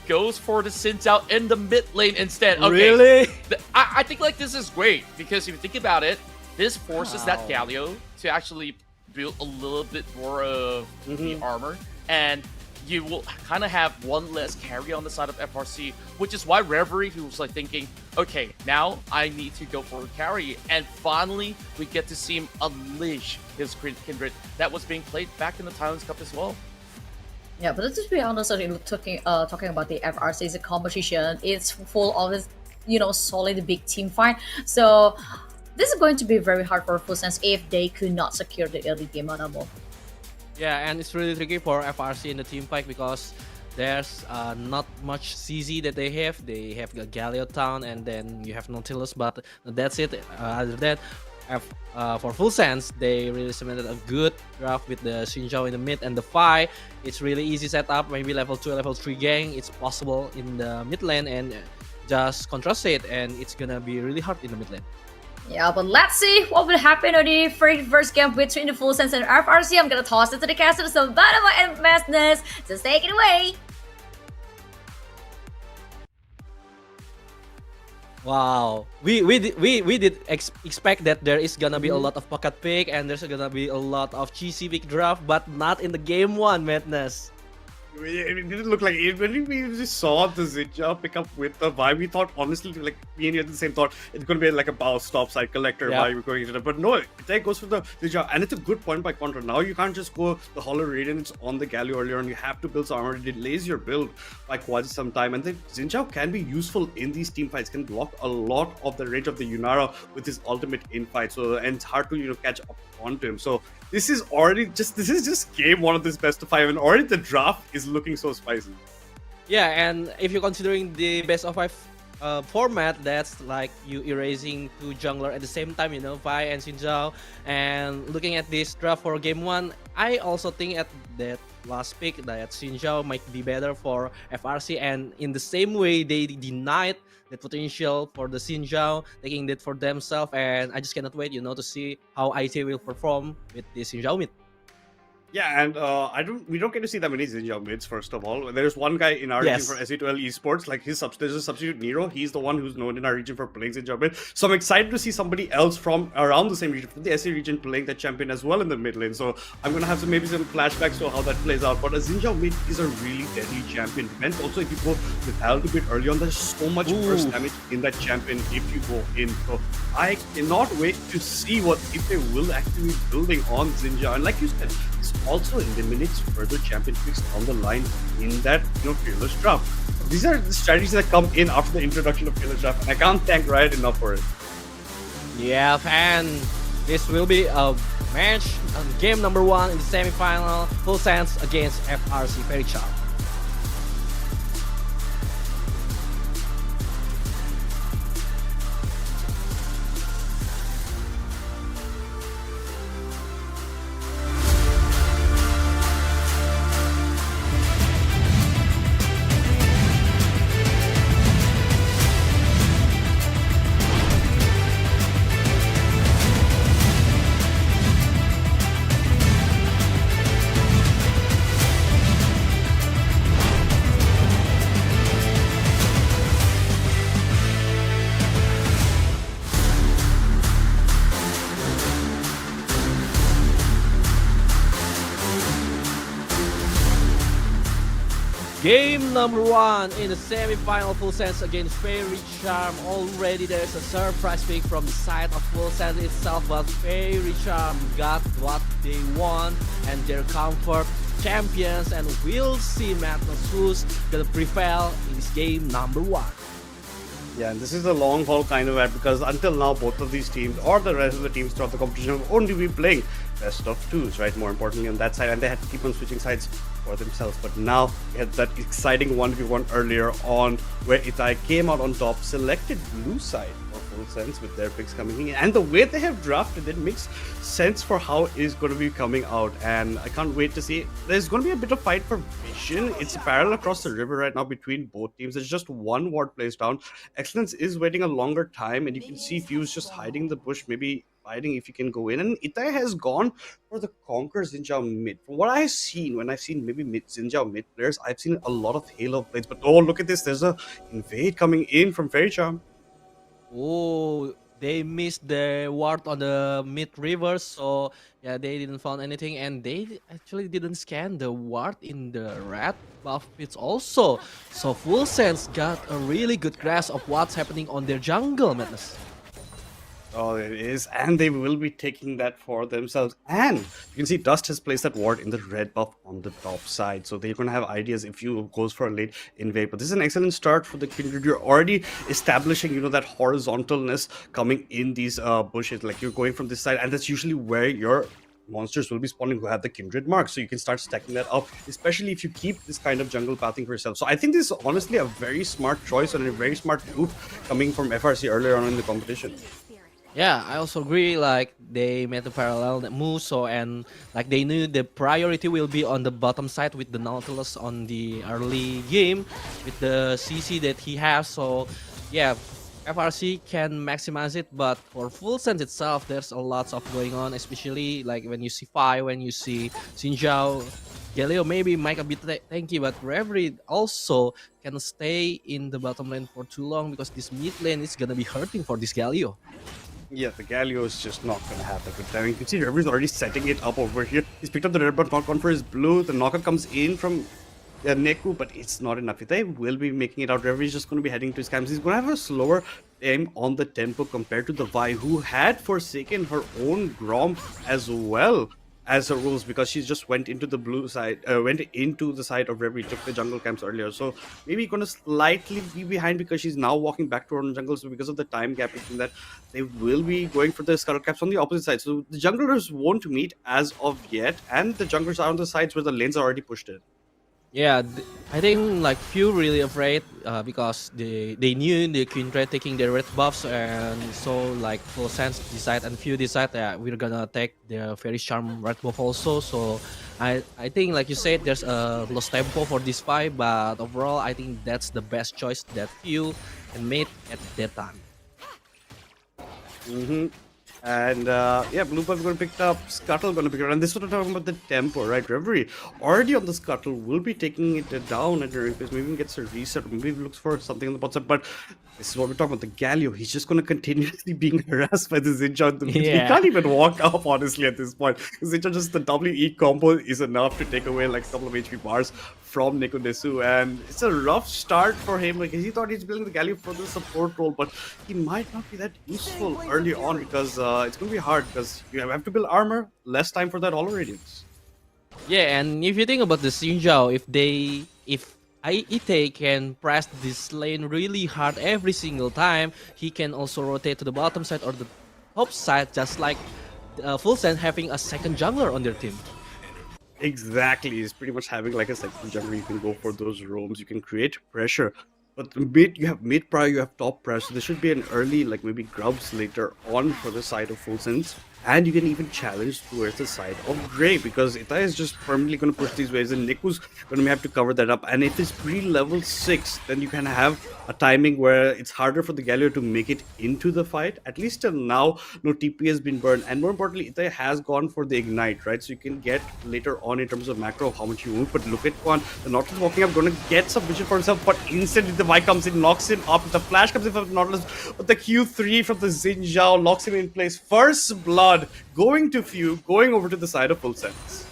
goes for the Xinjiao in the mid lane instead. Okay. Really? I think this is great, because if you think about it, this forces that Galio to actually build a little bit more of the armor, and you will kind of have one less carry on the side of FRC, which is why Reverie, he was thinking, okay, now I need to go for a carry, and finally we get to see him unleash his Kindred that was being played back in the Thailand's Cup as well. Yeah, but let's just be honest, talking about the FRC's competition, it's full of this, solid big team fight. So this is going to be very hard for Full Sense if they could not secure the early game model. Yeah, and it's really tricky for FRC in the team fight because there's not much CZ that they have. They have the Galio Town, and then you have Nautilus, but that's it. Other than that, for Full Sense, they really cemented a good draft with the Xinjiao in the mid and the Fi. It's really easy setup, maybe level 2, level 3 gang. It's possible in the mid lane, and just contrast it, and it's gonna be really hard in the mid lane. Yeah, but let's see what will happen on the first game between the Full Sense and FRC. I'm gonna toss it to the caster, so Banama and Madness, just take it away. Wow, we did expect that there is gonna be a lot of pocket pick and there's gonna be a lot of cheesy pick draft, but not in the game one, Madness. It didn't look like it. When we just saw the Zinja pick up with the Vi, we thought, honestly, like, me and you had the same thought, it's going to be like a bow stop side collector Vi we're going into that. But no, it goes for the Zinja. And it's a good point by Contra. Now you can't just go the Hollow Radiance on the Galio earlier on. You have to build some armor. It delays your build by quite some time. And the Zinja can be useful in these team fights, can block a lot of the range of the Yunara with his ultimate in fight. So, and it's hard to, catch up onto him. So this is just game one of this best of 5, and already the draft is looking so spicy. Yeah, and if you're considering the best of 5 format, that's like you erasing 2 jungler at the same time, Vi and Xin Zhao. And looking at this draft for game 1, I also think at that last pick that Xin Zhao might be better for FRC, and in the same way they denied the potential for the Xin Zhao, taking that for themselves. And I just cannot wait, to see how IT will perform with the Xin Zhao mid. Yeah, and we don't get to see that many Zinja mids, first of all. There's one guy in our region for SE2L Esports, like there's a substitute Nero. He's the one who's known in our region for playing Zinja mid. So I'm excited to see somebody else from around the same region, from the SE region, playing that champion as well in the mid lane. So I'm gonna have maybe some flashbacks to how that plays out. But a Zinja mid is a really deadly champion. And also, if you go with Hal a bit early on, there's so much burst damage in that champion if you go in. So I cannot wait to see if they will actually be building on Zinja. And like you said, this also eliminates further champion picks down the line in that Fearless draft. These are the strategies that come in after the introduction of Fearless draft, and I can't thank Riot enough for it. Yeah, and this will be a match on game number 1 in the semi-final. Full Sense against FRC Faerie Charm. Game number 1 in the semi-final. Full Sense against Faerie Charm. Already there's a surprise pick from the side of Full Sense itself, but Faerie Charm got what they want and their comfort champions, and we'll see Madness who's gonna prevail in this game number 1. Yeah, and this is a long haul kind of ad, because until now both of these teams or the rest of the teams throughout the competition have only been playing best of 2s, right? More importantly on that side, and they had to keep on switching sides for themselves. But now we had that exciting 1v1 earlier on where Itai came out on top, selected blue side for Full Sense with their picks coming in, and the way they have drafted it makes sense for how it is going to be coming out, and I can't wait to see it. There's going to be a bit of fight for vision. It's parallel across the river right now between both teams. There's just one ward placed down. Excellence is waiting a longer time, and you can see Fuse just hiding in the bush, maybe fighting if you can go in. And Itai has gone for the Conquer Zinjao mid. From what I've seen, when I've seen maybe Zinjao mid players, I've seen a lot of Halo plays. But oh, look at this. There's a invade coming in from Faerie Charm. Oh, they missed the ward on the mid river, so yeah, they didn't find anything, and they actually didn't scan the ward in the red buff pits also. So Full Sense got a really good grasp of what's happening on their jungle, Madness. Oh, it is, and they will be taking that for themselves. And you can see Dust has placed that ward in the red buff on the top side, so they're going to have ideas if you goes for a late invade. But this is an excellent start for the Kindred. You're already establishing, that horizontalness coming in these bushes. Like, you're going from this side, and that's usually where your monsters will be spawning who have the Kindred mark, so you can start stacking that up, especially if you keep this kind of jungle pathing for yourself. So I think this is honestly a very smart choice and a very smart move coming from FRC earlier on in the competition. Yeah, I also agree, like, they made the parallel move, so, and like they knew the priority will be on the bottom side with the Nautilus on the early game with the CC that he has. So yeah, FRC can maximize it, but for Full Sense itself, there's a lot of going on, especially like when you see Fi, when you see Xinjiao, Galio maybe might a bit tanky, but Reverie also can stay in the bottom lane for too long, because this mid lane is gonna be hurting for this Galio. Yeah, the Galio is just not going to have a good time. You can see Reverie's already setting it up over here. He's picked up the red, but not gone for his blue. The knocker comes in from Neku, but it's not enough. Itai will be making it out. Reverie is just going to be heading to his camps. He's going to have a slower aim on the tempo compared to the Vi, who had forsaken her own Grom as well as her rules, because she just went into the blue side, went into the side of Reverie, took the jungle camps earlier. So maybe going to slightly be behind because she's now walking back to her own jungle. So because of the time gap between that, they will be going for the scuttle caps on the opposite side. So the junglers won't meet as of yet, and the junglers are on the sides where the lanes are already pushed in. Yeah, I think like few really afraid because they knew the Queen Red taking their red buffs, and so like Full Sense decide and few decide that we're gonna take the Faerie Charm red buff also. So I think like you said, there's a lost tempo for this fight, but overall I think that's the best choice that few and made at that time. And yeah, Blue Buff's going to pick it up, Scuttle going to pick it up, and this is what I'm talking about, the tempo, right? Reverie already on the Scuttle will be taking it down at the ring phase, maybe even gets a reset, maybe looks for something on the bot side, but this is what we're talking about, the Galio, he's just going to continuously being harassed by the Xinjiang. He can't even walk up, honestly, at this point. Xinjiang, just the WE combo is enough to take away like a couple of HP bars from Nekodesu, and it's a rough start for him. Like, he thought he's building the Galio for the support role, but he might not be that useful early on because it's going to be hard because you have to build armor, less time for that Hollow Radiance. Yeah, and if you think about the Xinjiao, if Ite can press this lane really hard every single time, he can also rotate to the bottom side or the top side, just like Full Send having a second jungler on their team. Exactly, he's pretty much having like a second jungler. You can go for those roams, you can create pressure. But mid, you have mid prior, you have top prior, so there should be an early, like maybe grubs later on for the side of Full Sense. And you can even challenge towards the side of Grey, because Itai is just permanently going to push these waves, and Niku's going to have to cover that up. And if it's pre-level 6, then you can have a timing where it's harder for the Galio to make it into the fight. At least till now, no TP has been burned. And more importantly, Itai has gone for the Ignite, right? So you can get later on in terms of macro how much you move. But look at Quan, the Nautilus walking up, going to get some vision for himself, but instantly the Vi comes in, knocks him up. The flash comes in from the Nautilus, but the Q3 from the Xinjiao locks him in place. First blood going to Few, going over to the side of Full Sense.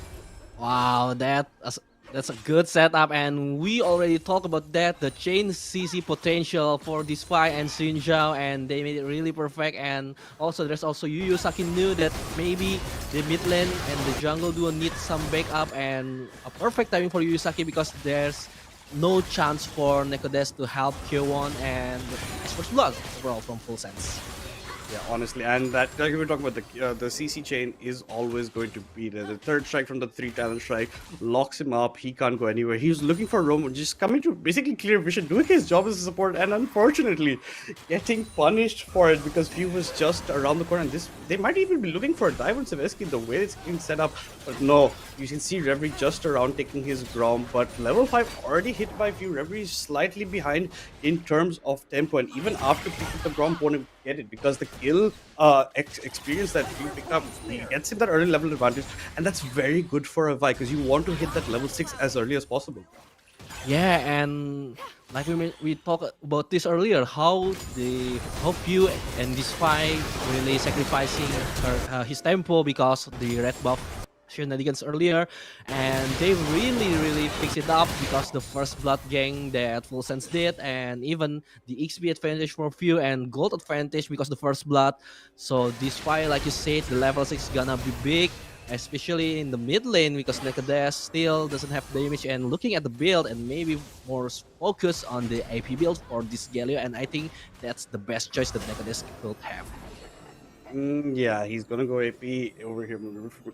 Wow, that's a good setup, and we already talked about that, the chain CC potential for this fight and Xinjiao, and they made it really perfect. And also there's also Yu Saki knew that maybe the mid lane and the jungle duo need some backup, and a perfect timing for Yu Saki because there's no chance for Nekodes to help Q1 and First Blood overall from Full Sense. Yeah, honestly, and that, like we were talking about, the CC chain is always going to be there. The third strike from the 3 talent strike locks him up. He can't go anywhere. He was looking for roam, just coming to basically clear vision, doing his job as a support, and unfortunately getting punished for it because Few was just around the corner. And this, they might even be looking for a dive on Seveski the way it's been set up, but no. You can see Reverie just around taking his Grom, but level 5 already hit by Few. Reverie is slightly behind in terms of tempo, and even after picking the Grom, won't get it because the kill experience that you pick up gets him that early level advantage, and that's very good for a Vi because you want to hit that level 6 as early as possible. Yeah, and like we talked about this earlier, how Few and this fight really sacrificing his tempo because of the red buff shenanigans earlier, and they really fix it up because the first blood gang that Full Sense did, and even the XP advantage for Few and gold advantage because the first blood. So this fight, like you said, the level 6 is gonna be big, especially in the mid lane because Nekodes still doesn't have damage, and looking at the build and maybe more focus on the AP build for this Galio, and I think that's the best choice that Nekodes could have. Yeah, he's gonna go AP over here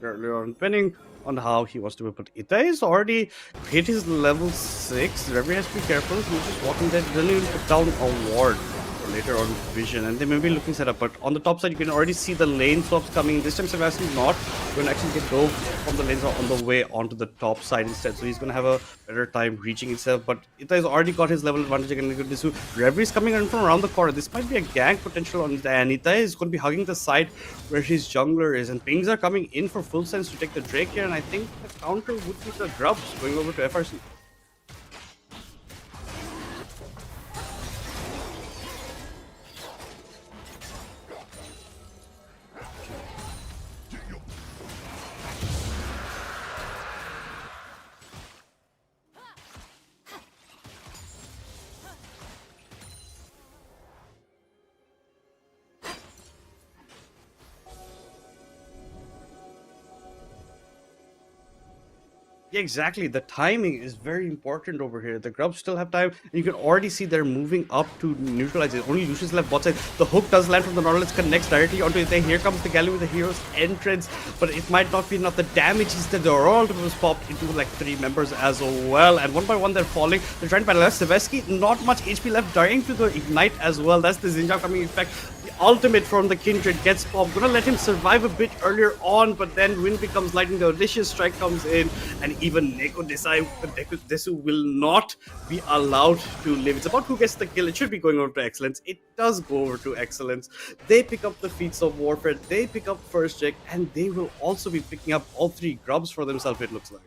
earlier on, depending on how he wants to be. But Itai is already hit his level 6. Reverie has to be careful. He's just walking there. Then he'll put down a ward for later on vision, and they may be looking set up. But on the top side, you can already see the lane swaps coming. This time, Sebastian not going to actually get go from the lanes on the way onto the top side instead. So he's going to have a better time reaching himself. But Itai's already got his level advantage again. Reverie is coming in from around the corner. This might be a gank potential on Itai, and Itai is going to be hugging the side where his jungler is. And pings are coming in for Full Sense to take the Drake here, and I think the counter would be the grubs going over to FRC. Yeah, exactly. The timing is very important over here. The Grubs still have time, and you can already see they're moving up to neutralize it. Only Lucius left bot side. The hook does land from the Nautilus, connects directly onto it. Here comes the Galleon with the hero's entrance, but it might not be enough. The damage is that the ultimate was popped into like 3 members as well, and one by one they're falling. They're trying to battle left. Seveski, not much HP left, dying to the Ignite as well. That's the Xinjiang coming in fact. The ultimate from the Kindred gets popped. Gonna let him survive a bit earlier on, but then wind becomes lightning. The Odysseus strike comes in, and even Neko Desu will not be allowed to live. It's about who gets the kill. It should be going over to Excellence. It does go over to Excellence. They pick up the feats of warfare. They pick up first check, and they will also be picking up all 3 Grubs for themselves, it looks like.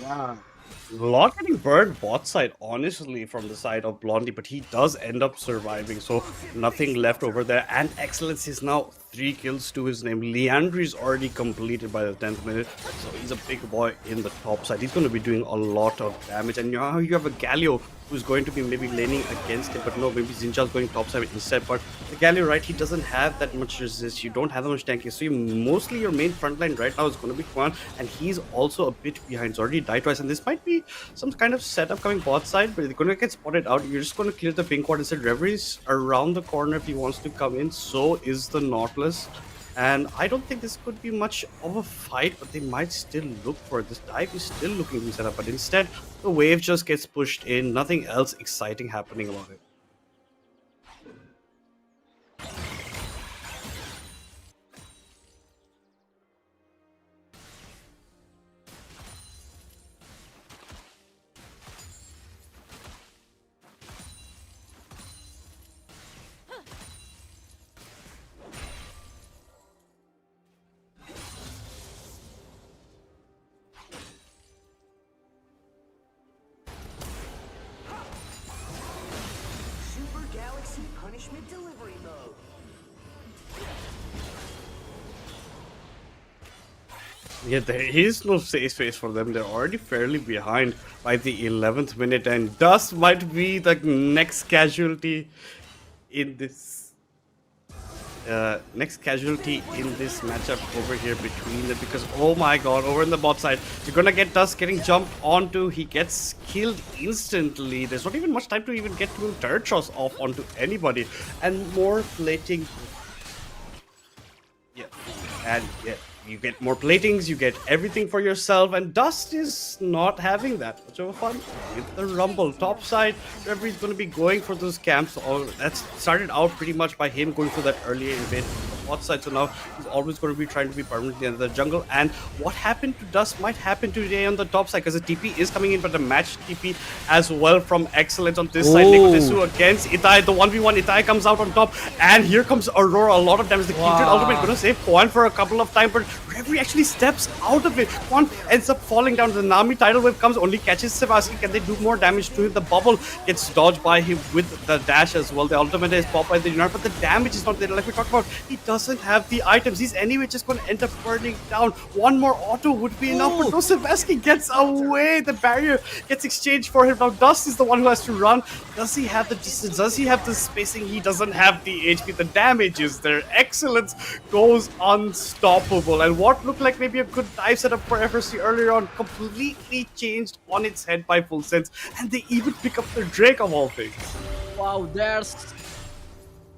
Yeah. Lot getting burned bot side, honestly, from the side of Blondie, but he does end up surviving, so nothing left over there. And Excellence is now 3 kills to his name. Leandri is already completed by the 10th minute, so he's a big boy in the top side. He's going to be doing a lot of damage, and now you have a Galio who's going to be maybe laning against it, but no, maybe Xinjiang's going top side instead. But the Galio, right, he doesn't have that much resist. You don't have that much tanking, so mostly your main front line right now is going to be Quan, and he's also a bit behind. He's already died twice, and this might be some kind of setup coming bot side, but they're going to get spotted out. You're just going to clear the pink ward instead. Reverie's around the corner if he wants to come in. So is the Nautilus. And I don't think this could be much of a fight, but they might still look for it. This dive is still looking to be set up, but instead, the wave just gets pushed in. Nothing else exciting happening about it. Yeah, there is no safe space for them. They're already fairly behind by the 11th minute, and Dust might be the next casualty in this matchup over here between them, because oh my god, over in the bot side, you're gonna get Dust getting jumped onto. He gets killed instantly. There's not even much time to even get to turret shots off onto anybody, and more plating. Yeah, and yeah. You get more platings, you get everything for yourself, and Dust is not having that much of a fun with the Rumble. Top side, Referee's going to be going for those camps. That started out pretty much by him going for that earlier invade bot side, so now he's always going to be trying to be permanently in the jungle. And what happened to Dust might happen today on the top side, because the TP is coming in, but the match TP as well from Excellence on this side. Nekodesu against Itai, the 1v1, Itai comes out on top, and here comes Aurora, a lot of damage. The Kindred ultimate going to save Quan for a couple of times, but Reverie actually steps out of it. Quan ends up falling down. The Nami tidal wave comes, only catches Sevaski. Can they do more damage to him? The bubble gets dodged by him with the dash as well. The ultimate is popped by the Dinar, but the damage is not there. Like we talked about, he does doesn't have the items. He's anyway just going to end up burning down. One more auto would be enough, but no, Sebastian gets away. The barrier gets exchanged for him. Now Dust is the one who has to run. Does he have the distance? Does he have the spacing? He doesn't have the HP. The damage is there. Excellence goes unstoppable. And what looked like maybe a good dive setup for FRC earlier on completely changed on its head by Full Sense. And they even pick up their Drake of all things. Wow,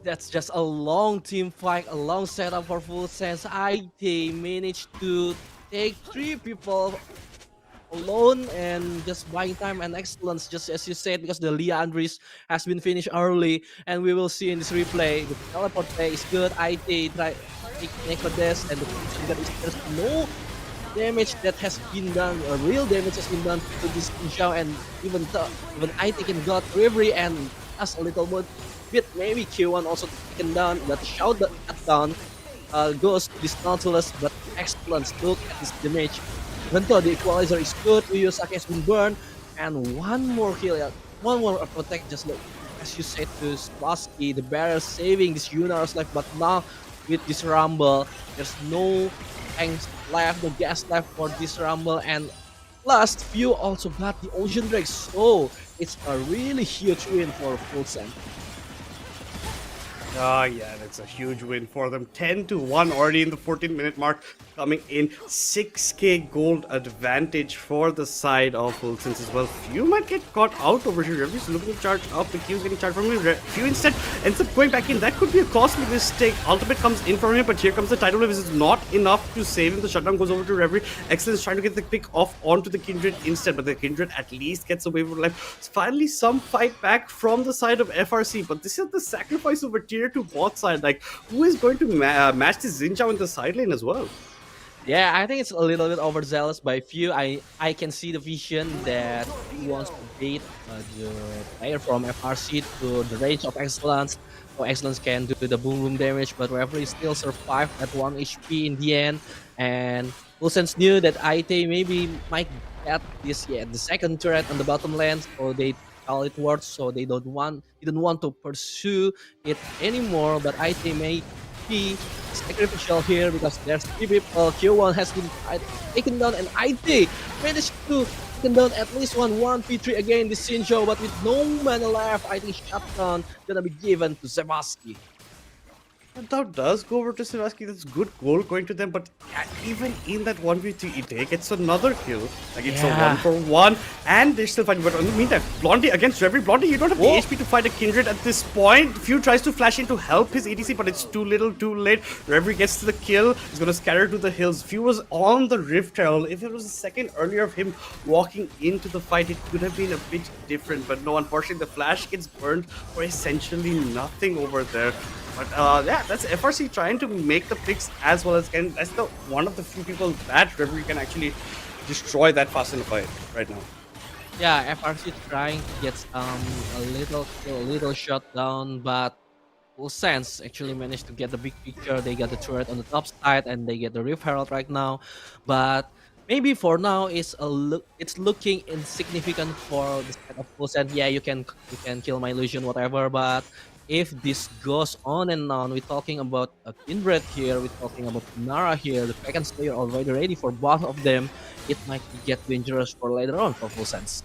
that's just a long team fight, a long setup for Full Sense. IT managed to take 3 people alone and just buying time and excellence, just as you said, because the Leah Andres has been finished early, and we will see in this replay the teleport play is good. IT try take Nekodes, and the question that is there's no damage that has been done, real damage has been done to this Xiao, and even IT can got Reverie and us a little bit maybe Q1 also taken down, but shutdown goes to this Nautilus, but excellence. Look at this damage. Even though the equalizer is good, Uyosaki has been burned, and one more kill, one more protect, just like as you said to Splasky, the barrier saving this Yunar's life, but now with this Rumble, there's no tanks left, no gas left for this Rumble, and last few also got the Ocean Drake, so it's a really huge win for Full Sense. Yeah, that's a huge win for them. 10-1 already in the 14-minute mark, coming in 6k gold advantage for the side of Full Sense as well. Few might get caught out over here. Revere's looking to charge up. The Q's getting charged from him. Few instead ends up going back in. That could be a costly mistake. Ultimate comes in from him, but here comes the tidal wave. This is not enough to save him. The shutdown goes over to Reverie. Excellence trying to get the pick off onto the Kindred instead, but the Kindred at least gets away with life. It's finally some fight back from the side of FRC, but this is the sacrifice over tier to bot side. Like, who is going to match this Xin Zhao in the side lane as well? Yeah, I think it's a little bit overzealous by few. I can see the vision that he wants to bait the player from FRC to the range of Excellence, so Excellence can do the boom damage, but Reverie still survived at 1 HP in the end, and Full Sense knew that IT maybe might get this, the second turret on the bottom lane, so they call it worth, so they didn't want to pursue it anymore, but IT may be sacrificial here because there's 3 people. Q1 has been taken down, and IT managed to take down at least 1v3 again this Shinjo, but with no mana left, I think shutdown gonna be given to Sebastian. And that does go over to Sebastian. That's good goal going to them, but even in that 1v3, they gets another kill. Like, it's a 1-for-1, and they're still fighting. But in the meantime, Blondie against Reverie. Blondie, you don't have the HP to fight a Kindred at this point. Few tries to flash in to help his ADC, but it's too little, too late. Reverie gets to the kill. He's going to scatter to the hills. Few was on the Rift Trail. If it was a second earlier of him walking into the fight, it could have been a bit different. But no, unfortunately, the flash gets burned for essentially nothing over there. But yeah, that's FRC trying to make the picks as well as can. That's the one of the few people that Reverie can actually destroy that fast in the fight right now. Yeah, FRC trying to get a little shot down, but Full Sense actually managed to get the big picture. They got the turret on the top side, and they get the Rift Herald right now. But maybe for now it's looking insignificant for the side of Full Sense. Yeah, you can kill my illusion, whatever, but if this goes on and on, we're talking about a Kindred here, we're talking about Nara here, the Kraken Slayer already ready for both of them, it might get dangerous for later on for Full Sense.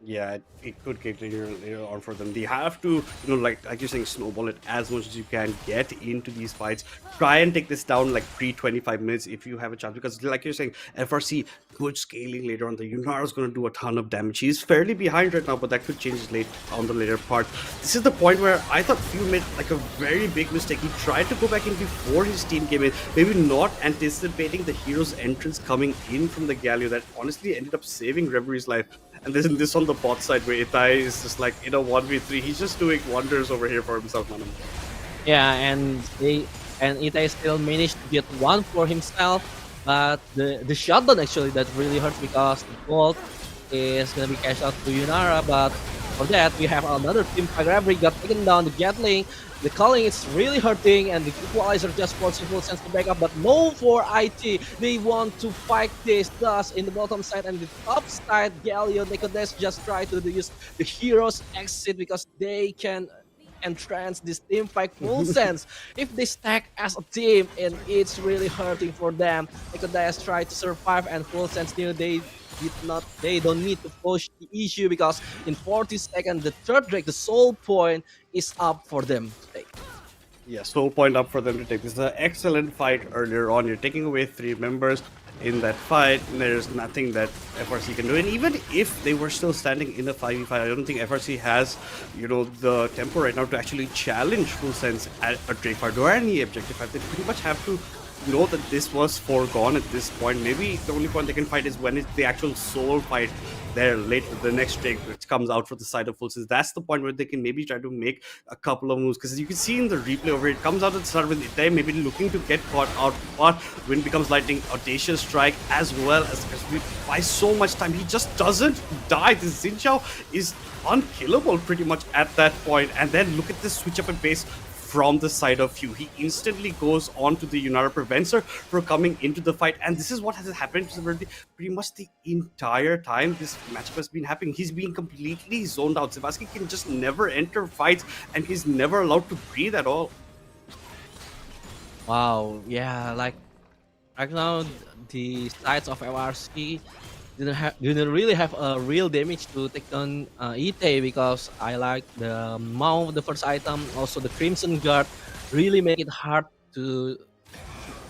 Yeah, it could get later on for them. They have to, like you're saying, snowball it as much as you can, get into these fights, try and take this down like pre-25 minutes if you have a chance, because like you're saying, FRC, good scaling later on. The Yunara's going to do a ton of damage. He's fairly behind right now, but that could change late on the later part. This is the point where I thought Few made like a very big mistake. He tried to go back in before his team came in, maybe not anticipating the hero's entrance coming in from the Galio. That honestly ended up saving Reverie's life. And then this on the bot side where Itai is just like, 1v3, he's just doing wonders over here for himself, man. Yeah, and Itai still managed to get one for himself, but the shotgun actually that really hurt because the gold is gonna be cashed out to Yunara, but for that we have another team. Reverie got taken down, the Gatling, the calling is really hurting, and the equalizer just forces Full Sense to back up, but no for IT. They want to fight this, thus in the bottom side and the top side, Galio, Nekodes just try to use the hero's exit because they can entrance this team fight full sense. If they stack as a team, and it's really hurting for them. Ecodias try to survive, and full sense knew they don't need to push the issue because in 40 seconds the third Drake, the soul point, is up for them to take. Yeah, soul point up for them to take. This is an excellent fight earlier on. You're taking away 3 members in that fight. There's nothing that FRC can do. And even if they were still standing in a 5v5, I don't think FRC has, the tempo right now to actually challenge Full Sense at a Drake fight or any objective fight. They pretty much have to know that this was foregone at this point. Maybe the only point they can fight is when it's the actual soul fight there later, the next Drake which comes out for the side of Full Sense. That's the point where they can maybe try to make a couple of moves, because you can see in the replay over it comes out at the start with Itay maybe looking to get caught out, but when becomes lightning, audacious strike as well as we buy so much time. He just doesn't die. This Xin Zhao is unkillable pretty much at that point. And then look at this switch up in pace from the side of Hugh. He instantly goes on to the Yunara, prevents her from coming into the fight, and this is what has happened to pretty much the entire time this matchup has been happening. He's been completely zoned out. Sebastian can just never enter fights, and he's never allowed to breathe at all. Wow, yeah, like right now the sides of FRC didn't really have a real damage to take down Ite, because I like the Mount, the first item, also the Crimson Guard, really make it hard to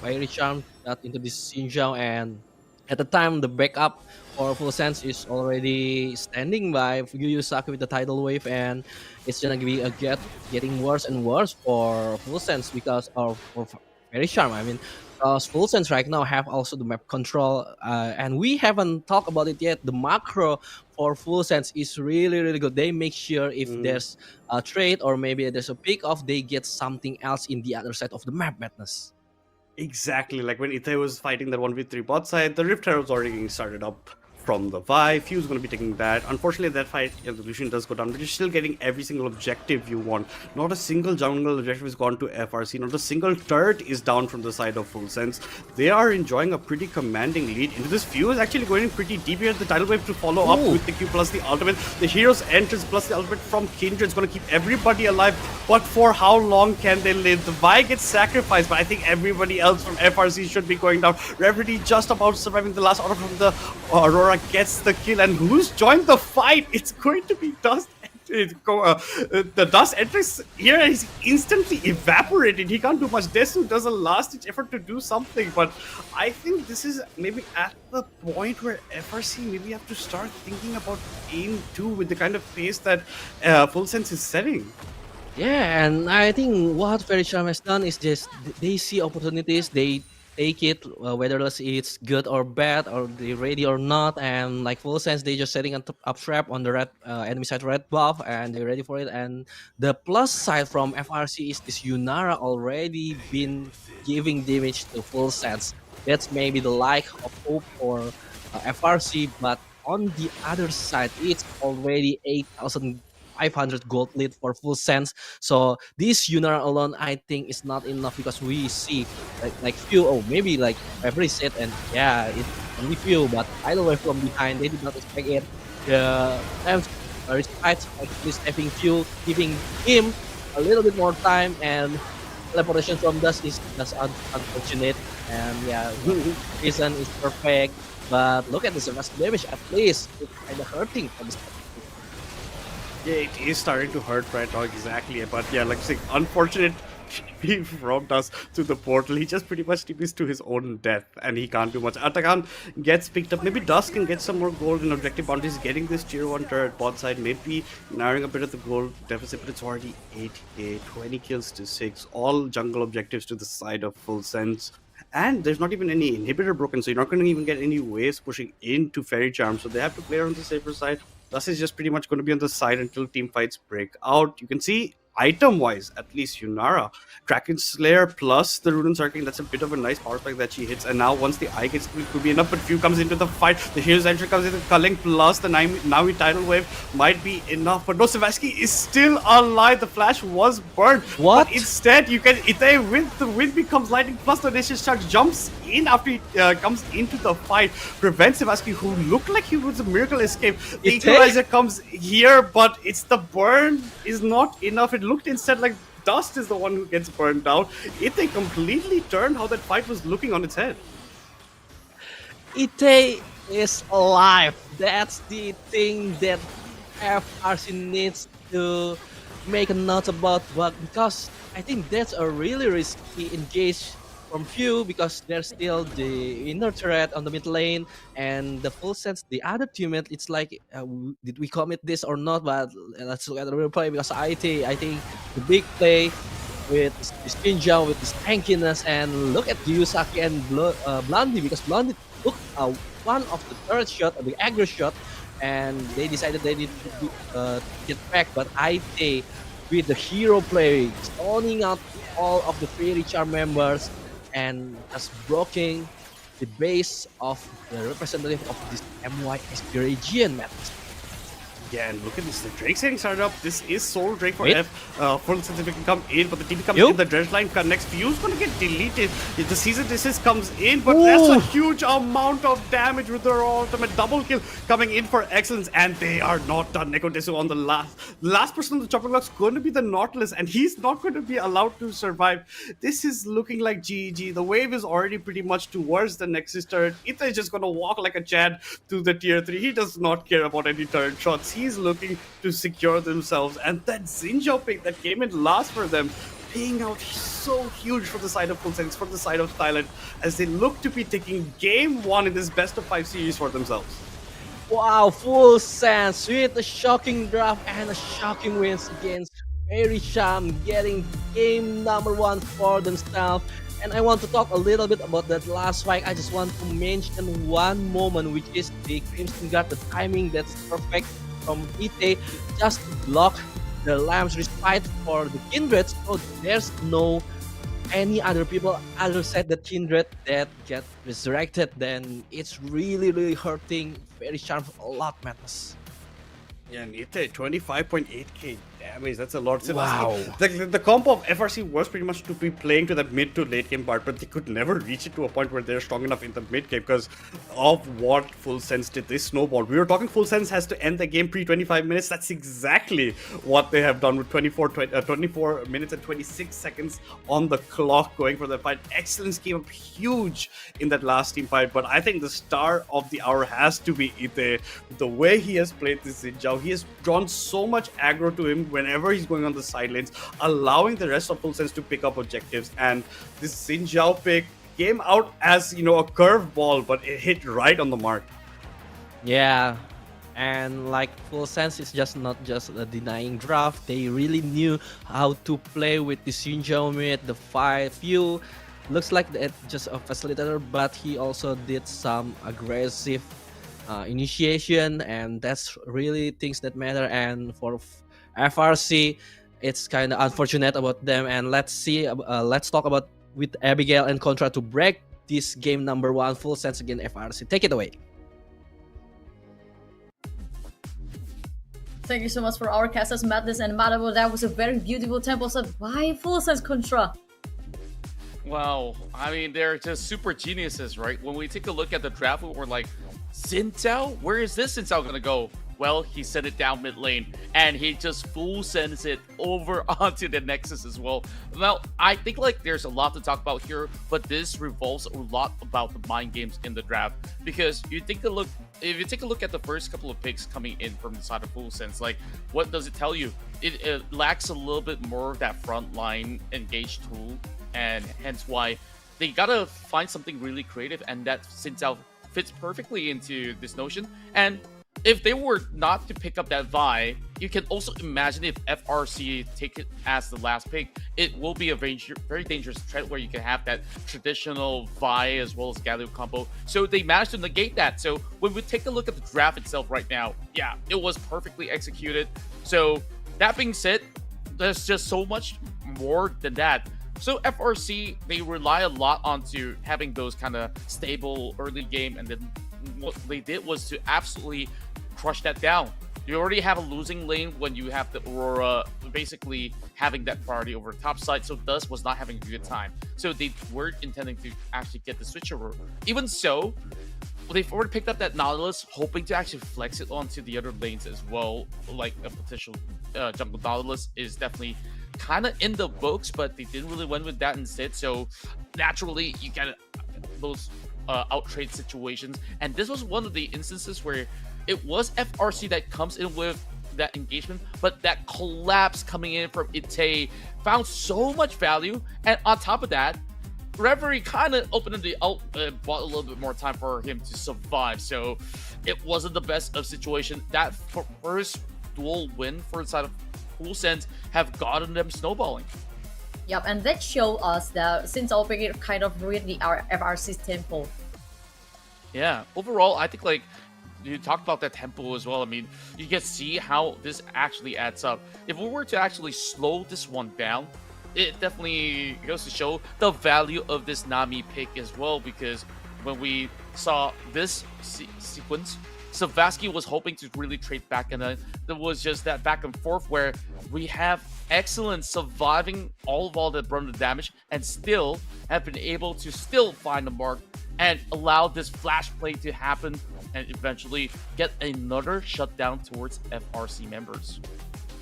Faerie Charm that into this Xin Zhao. And at the time the backup for Full Sense is already standing by Yu Saki with the tidal wave, and it's gonna be getting worse and worse for Full Sense because of Faerie Charm. I mean, because Full Sense right now have also the map control, and we haven't talked about it yet. The macro for Full Sense is really good. They make sure if there's a trade or maybe there's a pick off, they get something else in the other side of the map, Madness. Exactly, like when Itay was fighting that 1v3 bot side, the Rift Herald was already getting started up from the Vi. Few's going to be taking that. Unfortunately, that fight, the Lucian does go down, but you're still getting every single objective you want. Not a single jungle objective has gone to FRC. Not a single turret is down from the side of Full Sense. They are enjoying a pretty commanding lead into this. Few is actually going in pretty deep here. The tidal wave to follow up with the Q plus the ultimate. The hero's entrance plus the ultimate from Kindred is going to keep everybody alive. But for how long can they live? The Vi gets sacrificed, but I think everybody else from FRC should be going down. Reverity just about surviving. The last order from the Aurora gets the kill, and who's joined the fight? It's going to be Dust. The Dust enters here and he's instantly evaporated. He can't do much. Desu does a last-ditch effort to do something, but I think this is maybe at the point where FRC maybe have to start thinking about Aim 2 with the kind of pace that Full Sense is setting. Yeah, and I think what Faerie Charm has done is just they see opportunities, they take it, whether it's good or bad, or they ready or not. And like Full Sense, they just setting up trap on the red enemy side red buff, and they're ready for it. And the plus side from FRC is this Yunara already been giving damage to Full Sense. That's maybe the lack of hope for FRC, but on the other side, it's already 8,500 gold lead for Full Sense. So this Yunara alone, I think, is not enough, because we see like few, maybe like every set, and yeah, it's only few, but either way from behind, they did not expect it. The respect actually stepping few, giving him a little bit more time, and teleportation from Dust is just unfortunate. And yeah, reason is perfect, but look at the surface damage. At least it's kind of hurting for this. Yeah, it is starting to hurt right now, exactly. But yeah, like I say, unfortunate TP from Dust to the portal. He just pretty much TPs to his own death, and he can't do much. Atakan gets picked up. Maybe Dust can get some more gold in objective bounties, getting this tier 1 turret bot side, maybe narrowing a bit of the gold deficit, but it's already 8k, 20 kills to 6, all jungle objectives to the side of Full Sense. And there's not even any inhibitor broken, so you're not going to even get any waves pushing into Faerie Charm, so they have to play on the safer side. Thus is just pretty much going to be on the side until team fights break out. You can see item-wise, at least Yunara, Kraken Slayer plus the Rune Circling, that's a bit of a nice power spike that she hits. And now once the eye gets it could be enough, but Few comes into the fight. The hero's entry comes into Culling plus the Navi tidal wave might be enough. But no, Savasky is still alive. The flash was burned. What? But instead, you can Itay with the wind becomes lightning plus the Audacious Charge jumps in after he comes into the fight. Prevents Savasky, who looked like he was a miracle escape. The Equalizer comes here, but it's the burn is not enough. It looked instead like Dust is the one who gets burned down. They completely turned how that fight was looking on its head. Ite is alive. That's the thing that FRC needs to make a note about, but because I think that's a really risky engage from few because there's still the inner threat on the mid lane and the full sense the other teammate. It's like did we commit this or not? But let's look at the real play because I think the big play with this Ninja with this tankiness and look at Yusaki and Blondie because Blondie took one of the third shot, the aggro shot, and they decided they need to get back. But IT with the hero play, stoning out all of the Faerie Charm members and just blocking the base of the representative of this MYSP region, man. Yeah, and look at this. The Drake setting started up. This is Soul Drake for Wait. F. Full Sensitive can come in, but the TP comes You? in. The Dredge line connects. Fuse gonna get deleted. The Season Desist comes in, but that's a huge amount of damage with their ultimate double kill coming in for Excellence, and they are not done. Neko Desu on the last person on the chopping block is going to be the Nautilus, and he's not going to be allowed to survive. This is looking like GG. The wave is already pretty much towards the Nexus turret. Ita is just gonna walk like a Chad to the tier 3. He does not care about any turret shots. He's looking to secure themselves, and that Xinjiao pick that came in last for them, paying out so huge for the side of Full Sense, for the side of Thailand, as they look to be taking game 1 in this best of 5 series for themselves. Wow, Full Sense with a shocking draft and a shocking wins against Faerie Charm, getting game number 1 for themselves. And I want to talk a little bit about that last fight. I just want to mention one moment, which is the Crimson Guard, the timing that's perfect from Ite, just to block the Lamb's respite for the Kindred, so there's no any other people other side the Kindred that get resurrected. Then it's really hurting Faerie Charm a lot, Madness. Yeah, and Ite, 25.8k damage. That's a lot. So Wow. The comp of FRC was pretty much to be playing to that mid to late game part, but they could never reach it to a point where they're strong enough in the mid game because of what Full Sense did. This snowball. We were talking Full Sense has to end the game pre 25 minutes. That's exactly what they have done with 24 minutes and 26 seconds on the clock going for the fight. Excellence came up huge in that last team fight, but I think the star of the hour has to be Ite. The way he has played this Xinjiao, he has drawn so much aggro to him whenever he's going on the side lanes, allowing the rest of Full Sense to pick up objectives. And this Xinjiao pick came out as, you know, a curveball, but it hit right on the mark. Yeah, and like Full Sense is just not just a denying draft. They really knew how to play with the Xinjiao mid, the 5U. Looks like that just a facilitator, but he also did some aggressive initiation, and that's really things that matter. And for FRC, it's kind of unfortunate about them. And let's talk about with Abigail and Contra to break this game number 1 Full Sense against FRC. Take it away. Thank you so much for our casters, Madness and Madabo. That was a very beautiful tempo set by Full Sense Contra. Wow, I mean, they're just super geniuses, right? When we take a look at the draft, we're like, Xinjiao? Where is this Xinjiao gonna go? Well, he sent it down mid lane, and he just full sends it over onto the Nexus as well. Well, I think like there's a lot to talk about here, but this revolves a lot about the mind games in the draft, because if you take a look at the first couple of picks coming in from the side of Full Sense, like what does it tell you? It lacks a little bit more of that frontline engage tool, and hence why they gotta find something really creative, and that Xinjiao fits perfectly into this notion. And if they were not to pick up that Vi, you can also imagine if FRC take it as the last pick, it will be a very dangerous threat where you can have that traditional Vi as well as Galio combo. So they managed to negate that. So when we take a look at the draft itself right now, yeah, it was perfectly executed. So that being said, there's just so much more than that. So FRC, they rely a lot onto having those kind of stable early game, and then what they did was to absolutely crush that down. You already have a losing lane when you have the Aurora basically having that priority over top side, so Dust was not having a good time. So they weren't intending to actually get the switchover. Even so, they've already picked up that Nautilus, hoping to actually flex it onto the other lanes as well. Like a potential jungle Nautilus is definitely kind of in the books, but they didn't really win with that instead. So naturally, you get those out trade situations, and this was one of the instances where it was FRC that comes in with that engagement, but that collapse coming in from Ite found so much value, and on top of that, Reverie kind of opened the out, bought a little bit more time for him to survive. So it wasn't the best of situation. That first dual win for the side of Full Sense have gotten them snowballing. Yep, and that showed us that since opening kind of ruined our FRC's tempo. Yeah, overall, I think like you talked about that tempo as well. I mean, you can see how this actually adds up. If we were to actually slow this one down, it definitely goes to show the value of this Nami pick as well, because when we saw this sequence, Savasky was hoping to really trade back, and then there was just that back and forth where we have Excellence surviving all the brunt of damage and still have been able to still find the mark and allow this flash play to happen and eventually get another shutdown towards FRC members.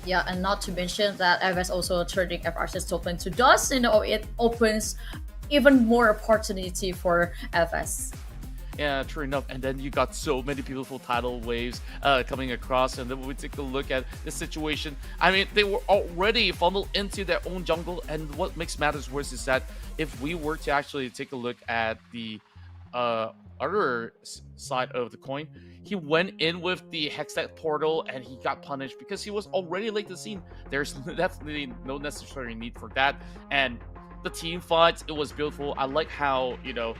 Yeah, and not to mention that FS also turning FRC's token to dust, it opens even more opportunity for FS. Yeah, true enough. And then you got so many beautiful tidal waves coming across. And then when we take a look at the situation, I mean, they were already funneled into their own jungle. And what makes matters worse is that if we were to actually take a look at the other side of the coin, he went in with the Hextech portal and he got punished because he was already late to the scene. There's definitely no necessary need for that. And the team fights, it was beautiful. I like how, you know,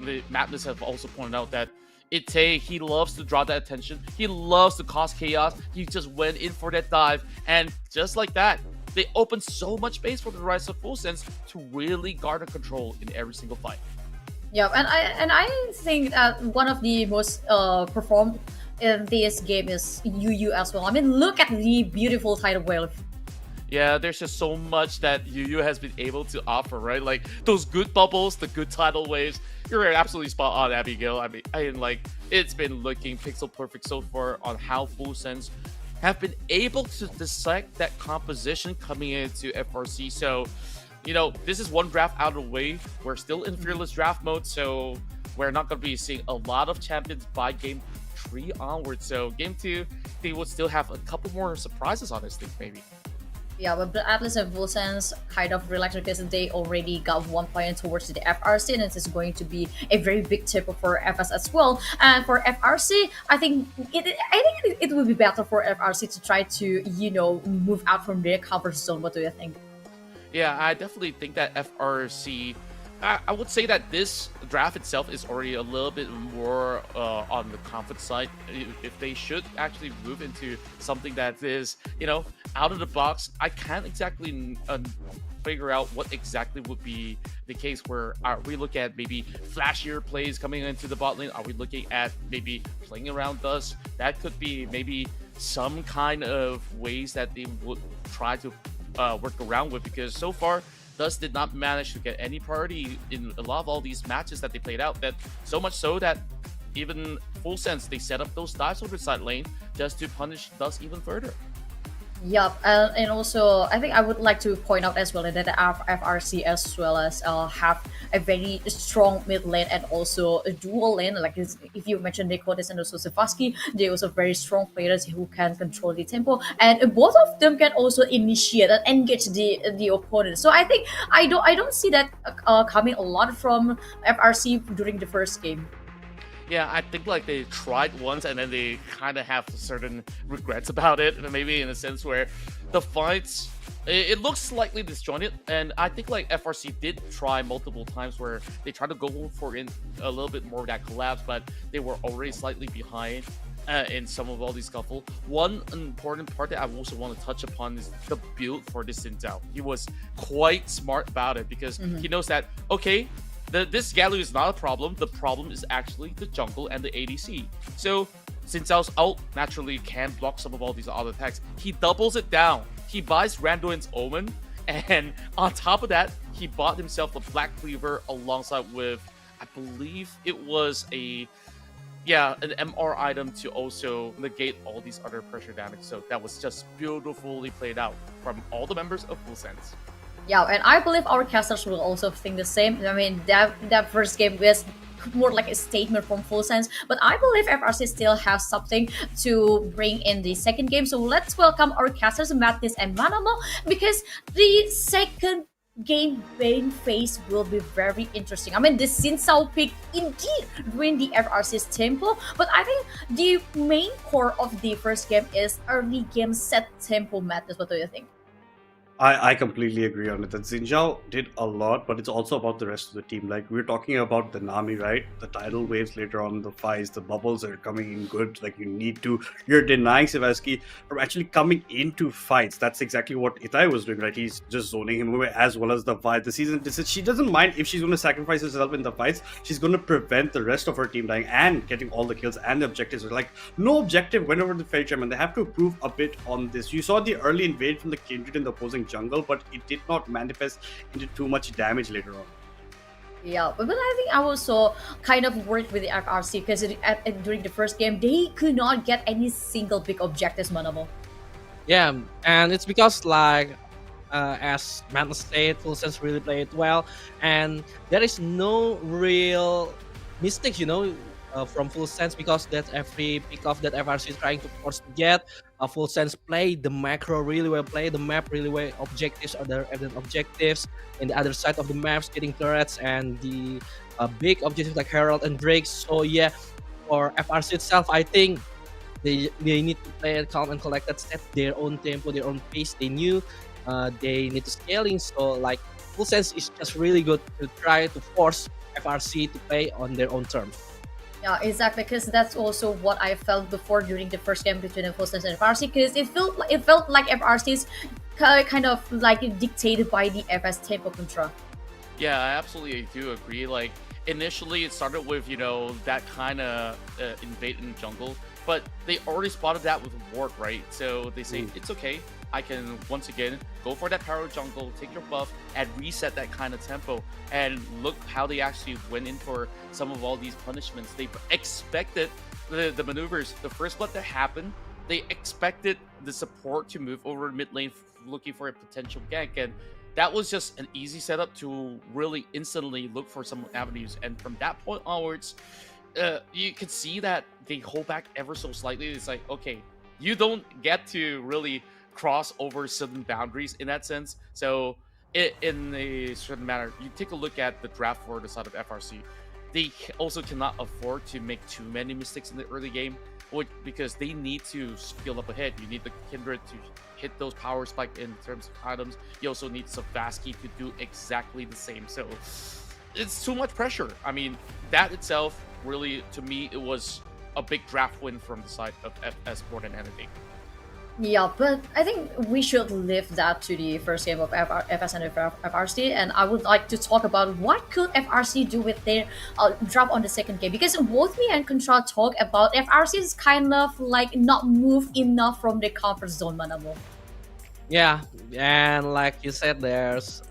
the Madness have also pointed out that Ite, he loves to draw that attention. He loves to cause chaos. He just went in for that dive. And just like that, they opened so much space for the Rise of Full Sense to really garner control in every single fight. Yeah, and I think that one of the most performed in this game is UU as well. I mean, look at the beautiful tidal wave. Yeah, there's just so much that UU has been able to offer, right? Like those good bubbles, the good tidal waves. You're absolutely spot on, Abigail. I mean, like it's been looking pixel perfect so far on how Full Sense have been able to dissect that composition coming into FRC. So, you know, this is one draft out of the way. We're still in fearless draft mode, so we're not going to be seeing a lot of champions by game 3 onwards. So game 2, they would still have a couple more surprises on this thing, maybe. Yeah, but the Atlas and Full Sense kind of relaxed because they already got 1 point towards the FRC, and it is going to be a very big tip for FS as well. And for FRC, I think it would be better for FRC to try to, you know, move out from their comfort zone. What do you think? Yeah, I definitely think that FRC, I would say that this draft itself is already a little bit more on the confident side. If they should actually move into something that is, you know, out of the box, I can't exactly figure out what exactly would be the case. Where are we looking at maybe flashier plays coming into the bot lane? Are we looking at maybe playing around us? That could be maybe some kind of ways that they would try to work around with, because so far Dust did not manage to get any priority in a lot of all these matches that they played out. That so much so that even Full Sense, they set up those dives over the side lane just to punish Dust even further. Yup, and also I think I would like to point out as well that the FRC as well as have a very strong mid lane and also a dual lane. Like if you mentioned Nicotis and also Savasky, they also very strong players who can control the tempo, and both of them can also initiate and engage the opponent. So I think I don't see that coming a lot from FRC during the first game. Yeah, I think like they tried once and then they kind of have certain regrets about it. Maybe in a sense where the fights, it looks slightly disjointed. And I think like FRC did try multiple times where they tried to go for a little bit more of that collapse, but they were already slightly behind in some of all these scuffle. One important part that I also want to touch upon is the build for this Xin Zhao. He was quite smart about it because he knows that, okay, this Gallery is not a problem. The problem is actually the jungle and the ADC. So Xin Zhao's ult naturally can block some of all these other attacks. He doubles it down. He buys Randuin's Omen, and on top of that, he bought himself a Black Cleaver alongside with, I believe it was a yeah, an MR item to also negate all these other pressure damage. So that was just beautifully played out from all the members of Full Sense. Yeah, and I believe our casters will also think the same. I mean, that first game was more like a statement from Full Sense, but I believe FRC still has something to bring in the second game. So let's welcome our casters, Madness and Manamo, because the second game main phase will be very interesting. I mean, the Xin Sao pick indeed ruined the FRC's tempo, but I think the main core of the first game is early game set tempo. Madness, what do you think? I completely agree on it. That Xinjiao did a lot, but it's also about the rest of the team. Like, we're talking about the Nami, right? The tidal waves later on, the fights, the bubbles are coming in good. Like, you're denying Sivaski from actually coming into fights. That's exactly what Itai was doing, right? He's just zoning him away, as well as the fight. The season, she doesn't mind if she's going to sacrifice herself in the fights. She's going to prevent the rest of her team dying and getting all the kills and the objectives. Like, no objective went over the Faerie Charm, and they have to improve a bit on this. You saw the early invade from the Kindred in the opposing jungle, but it did not manifest into too much damage later on. Yeah, but I think I also kind of worked with the FRC because during the first game they could not get any single big objectives, Manamo. Yeah, and it's because like as Madness said, Full Sense really played well, and there is no real mistakes, from Full Sense, because that's every pick off that FRC is trying to force to get. Full Sense play the macro really well, play the map really well. Objectives are there, evident objectives in the other side of the maps, getting turrets and the big objectives like Herald and Drake. So yeah, for FRC itself, I think they need to play it calm and collected, set their own tempo, their own pace. They knew they need to scaling. So like Full Sense is just really good to try to force FRC to play on their own terms. Yeah, exactly, because that's also what I felt before during the first game between Full Sense and FRC, because it felt like FRC's kind of like dictated by the FS tempo control. Yeah, I absolutely do agree. Like, initially it started with, that kind of invade in the jungle, but they already spotted that with Ward, right? So they say, it's okay. I can, once again, go for that power jungle, take your buff, and reset that kind of tempo. And look how they actually went in for some of all these punishments. They expected the maneuvers. The first blood that happened, they expected the support to move over mid lane looking for a potential gank. And that was just an easy setup to really instantly look for some avenues. And from that point onwards, you could see that they hold back ever so slightly. It's like, okay, you don't get to really cross over certain boundaries in that sense. So in a certain manner, you take a look at the draft for the side of FRC. They also cannot afford to make too many mistakes in the early game, because they need to skill up ahead. You need the Kindred to hit those power spike in terms of items. You also need Savaski to do exactly the same. So it's too much pressure. I mean, that itself really, to me, it was a big draft win from the side of FS more than anything. Yeah, but I think we should leave that to the first game of FS and FRC, and I would like to talk about what could FRC do with their drop on the second game, because both me and Control talk about FRC is kind of like not move enough from the comfort zone, Manamo. Yeah, and like you said, there's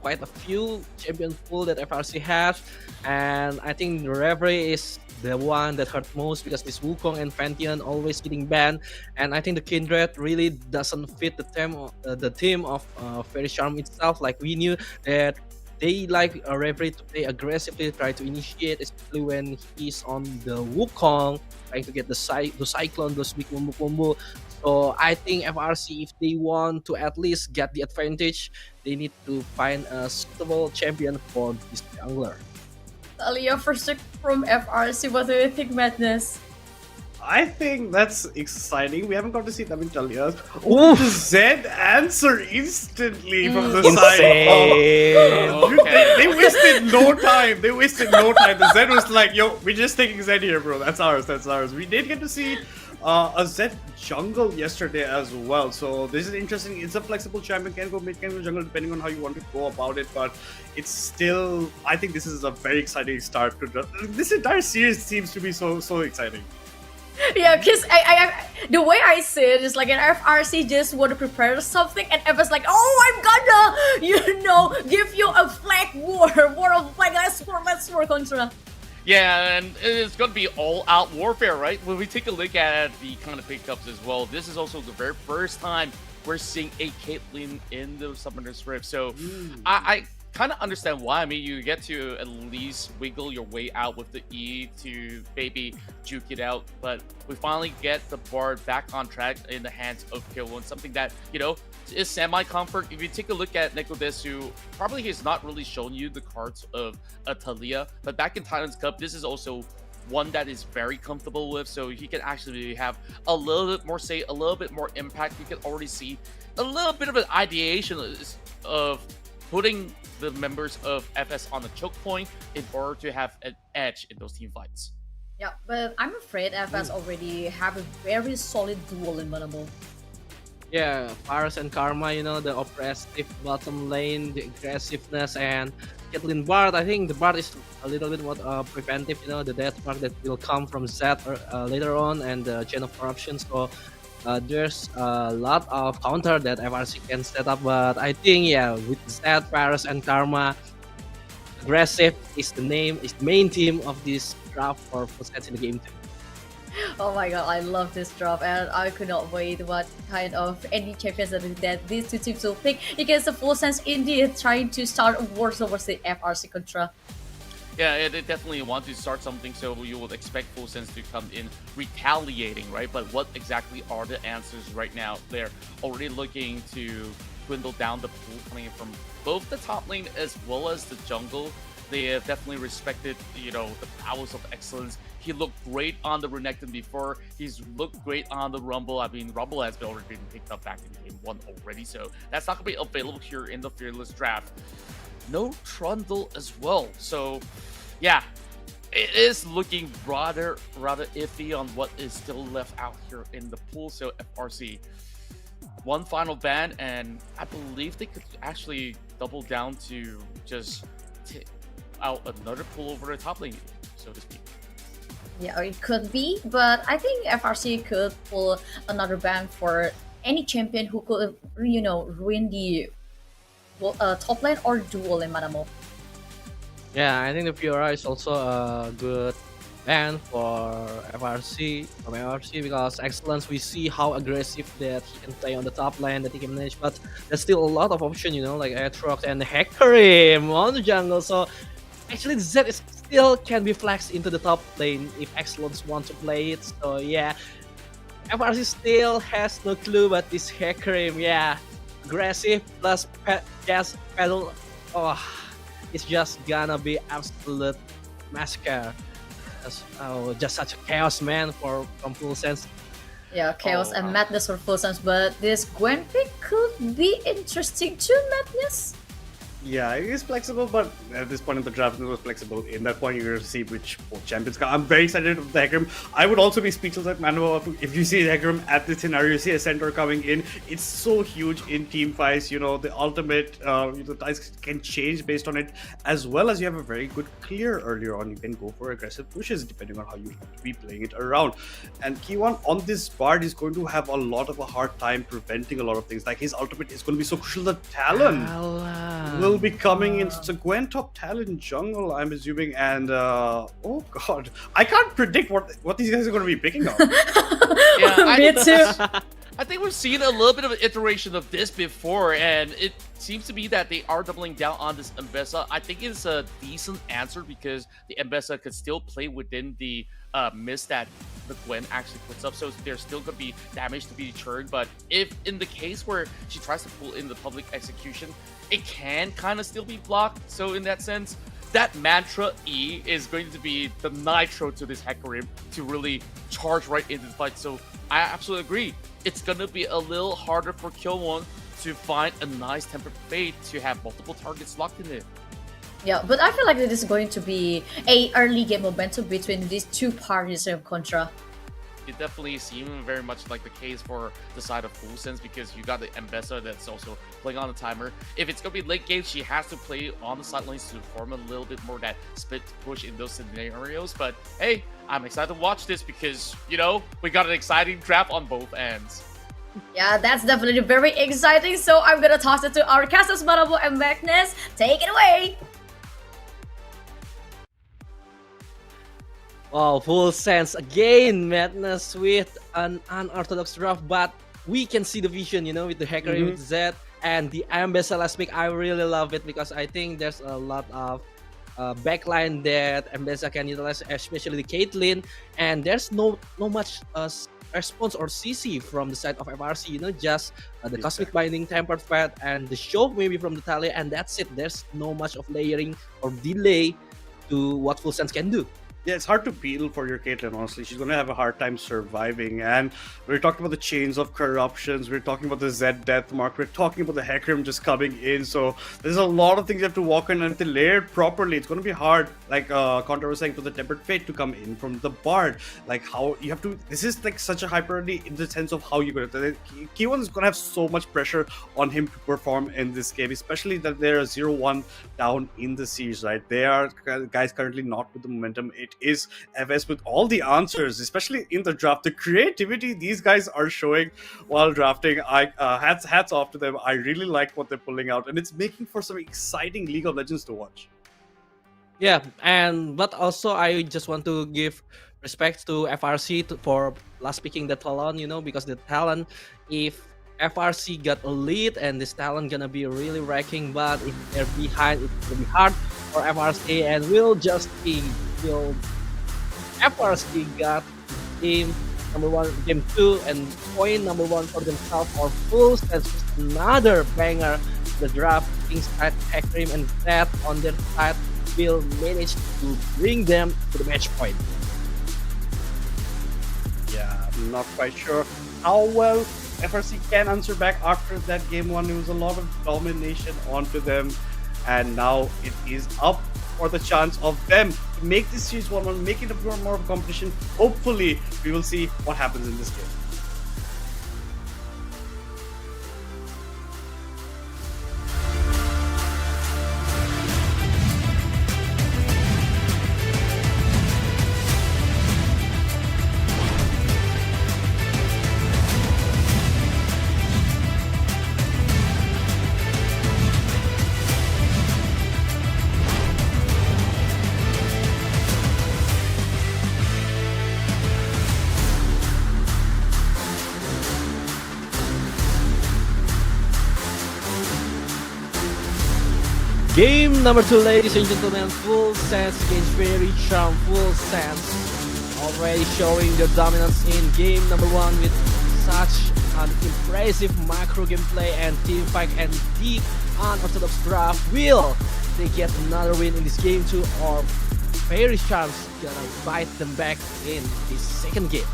quite a few champion pool that FRC has, and I think Reverie is the one that hurt most, because this Wukong and Pantheon always getting banned, and I think the Kindred really doesn't fit the team of Faerie Charm itself. Like, we knew that they like Reverie to play aggressively, try to initiate, especially when he's on the Wukong, trying to get the Cyclone, those big combo. So I think FRC, if they want to at least get the advantage, they need to find a suitable champion for this jungler. Talia first from FRC, what do you think, Madness? I think that's exciting. We haven't got to see them in Talia's. Oh, the Zed answer instantly from the side. They wasted no time. The Zed was like, yo, we're just taking Zed here, bro. That's ours. We did get to see a Zed jungle yesterday as well. So this is interesting. It's a flexible champion. Can go mid, can go jungle, depending on how you want to go about it. But it's still, I think this is a very exciting start to this entire series. Seems to be so exciting. Yeah, because I the way I see it is like an FRC just want to prepare something, and FS like, oh, I'm gonna, give you a flag war of flag. Let's war contra. Yeah, and it's going to be all-out warfare, right? When we take a look at the kind of pickups as well, this is also the very first time we're seeing a Caitlyn in the Summoner's Rift. So I kind of understand why. I mean, you get to at least wiggle your way out with the E to maybe juke it out. But we finally get the Bard back on track in the hands of Killone, something that, you know, is semi-comfort. If you take a look at Nekodesu, probably has not really shown you the cards of a Talia, but back in Thailand's Cup, this is also one that is very comfortable with, so he can actually have a little bit more say, a little bit more impact. You can already see a little bit of an ideation of putting the members of FS on the choke point in order to have an edge in those team fights. Yeah, but I'm afraid FS already have a very solid duel in Manamo. Yeah, Faris and Karma, you know, the oppressive bottom lane, the aggressiveness, and Caitlyn Bard. I think the Bard is a little bit more preventive, you know, the death mark that will come from Zed later on, and the Chain of Corruption. So there's a lot of counter that FRC can set up, but I think, yeah, with Zed, Faris, and Karma, aggressive is the main theme of this draft for full sets in the game too. Oh my god, I love this drop, and I could not wait what kind of any champions that these two teams will pick against the Full Sense India trying to start a war towards the FRC Contra. Yeah, they definitely want to start something, so you would expect Full Sense to come in retaliating, right? But what exactly are the answers right now? They're already looking to dwindle down the pool coming from both the top lane as well as the jungle. They have definitely respected, you know, the powers of excellence. He looked great on the Renekton before. He's looked great on the Rumble. I mean, Rumble has already been picked up back in Game 1 already, so that's not going to be available here in the Fearless Draft. No Trundle as well. So, yeah, it is looking rather iffy on what is still left out here in the pool. So, FRC, one final ban, and I believe they could actually double down to just take out another pull over the top lane, so to speak. Yeah, it could be, but I think FRC could pull another ban for any champion who could, you know, ruin the top lane or duel in Manamo. Yeah, I think the Fiora is also a good ban for FRC, from FRC, because Excellence, we see how aggressive that he can play on the top lane, that he can manage, but there's still a lot of options, you know, like Aatrox and Hecarim on the jungle, so actually Zed is still can be flexed into the top lane if Excellence want to play it. So yeah, FRC still has no clue about this Hecarim. Yeah, aggressive plus just pedal. Oh, it's just gonna be absolute massacre. Just such a chaos, man, from Full Sense. Yeah, chaos and madness for Full Sense, but this Gwen pick could be interesting too, madness. Yeah, it is flexible, but at this point in the draft, it was flexible. In that point, you're going to see which both champions come. I'm very excited with the Hecarim. I would also be speechless at Manuel if you see Hecarim at this scenario. You see a center coming in. It's so huge in team fights. You know, the ultimate, the dice can change based on it, as well as you have a very good clear earlier on. You can go for aggressive pushes depending on how you want to be playing it around. And Kiwan on this Bard is going to have a lot of a hard time preventing a lot of things. Like his ultimate is going to be so crucial. The Talon will be coming in. It's a Gwen top Talon jungle, I'm assuming, and oh god, I can't predict what these guys are going to be picking up. Yeah, Me too. I think we've seen a little bit of an iteration of this before, and it seems to be that they are doubling down on this Mbessa. I think it's a decent answer because the Mbessa could still play within the miss that the Gwen actually puts up, so there's still going to be damage to be deterred. But if in the case where she tries to pull in the public execution, it can kind of still be blocked. So in that sense, that Mantra E is going to be the nitro to this Hecarim to really charge right into the fight. So I absolutely agree. It's going to be a little harder for Killone to find a nice tempered fate to have multiple targets locked in it. Yeah, but I feel like this is going to be a early game momentum between these two parties of Contra. It definitely seems very much like the case for the side of Full Sense because you got the Mbessa that's also playing on the timer. If it's going to be late game, she has to play on the sidelines to form a little bit more that split push in those scenarios. But hey, I'm excited to watch this because, you know, we got an exciting draft on both ends. Yeah, that's definitely very exciting. So I'm going to toss it to our casters, Marabo and Magnus. Take it away! Wow, full sense again, madness with an unorthodox draft, but we can see the vision, with the hacker with Z and the Ambassador last pick. I really love it because I think there's a lot of backline that Ambassador can utilize, especially the Caitlyn, and there's no much response or CC from the side of FRC, just the Cosmic Binding, Tempered Fat, and the show maybe from the Talia, and that's it. There's no much of layering or delay to what Full Sense can do. Yeah, it's hard to peel for your Caitlyn, honestly. She's going to have a hard time surviving. And we're talking about the chains of corruptions. We're talking about the Z death mark. We're talking about the Hecarim just coming in. So there's a lot of things you have to walk in. And if they layer it properly, it's going to be hard. Like Contra was saying, for the Tempered Fate to come in from the Bard. Like how you have to... This is like such a high priority in the sense of how you're going to... K1 is going to have so much pressure on him to perform in this game. Especially that they're 0-1 down in the series, right? They are guys currently not with the momentum. It is FS with all the answers, especially in the draft. The creativity these guys are showing while drafting, hats off to them. I really like what they're pulling out, and it's making for some exciting League of Legends to watch. Yeah, but also I just want to give respect to FRC for last picking the Talon, because the Talon, if FRC got a lead and this Talon gonna be really wrecking, but if they're behind, it's gonna be hard for FRC, and we'll just see. FRC got game number 1, game 2, and point number 1 for themselves, or Full Sense, another banger. The draft inside Hecarim and that on their side will manage to bring them to the match point. Yeah, I'm not quite sure how well FRC can answer back after that game 1. It was a lot of domination onto them, and now it is up for the chance of them to make this series 1-1, make it a more of a competition. Hopefully, we will see what happens in this game. Game number 2, ladies and gentlemen. Full Sense against Faerie Charm. Full Sense already showing their dominance in game number 1 with such an impressive macro gameplay and team fight and deep unorthodox draft. Will they get another win in this game 2, or Faerie Charm's gonna bite them back in this second game?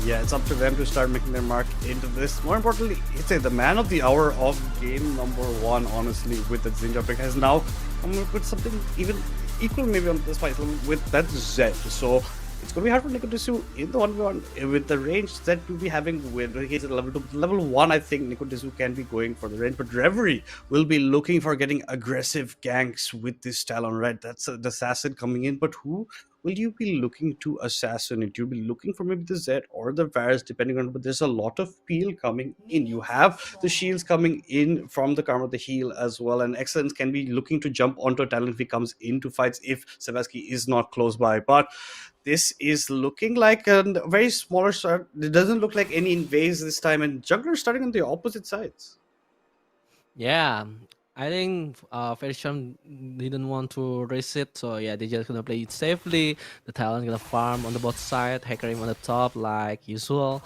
Yeah, it's up to them to start making their mark into this. More importantly, it's the man of the hour of game number 1, honestly, with the Zinja pick, has now come up with something even equal maybe on this fight with that Z. So it's going to be hard for Nikodesu in the 1v1 with the range that we'll be having with he's at level 2. Level 1, I think Nikodesu can be going for the range, but Reverie will be looking for getting aggressive ganks with this Talon, right? That's the assassin coming in, but who will you be looking to assassinate? You'll be looking for maybe the Z or the Varus, depending on, but there's a lot of peel coming in. You have the shields coming in from the Karma, the heal as well, and Excellence can be looking to jump onto a Talon if he comes into fights, if Sebaski is not close by. But this is looking like a very smaller start. It doesn't look like any invades this time, and Juggler starting on the opposite sides. Yeah, I think Faerie Charm didn't want to risk it, so yeah, they just gonna play it safely. The Talon gonna farm on the both side, Hecarim on the top like usual,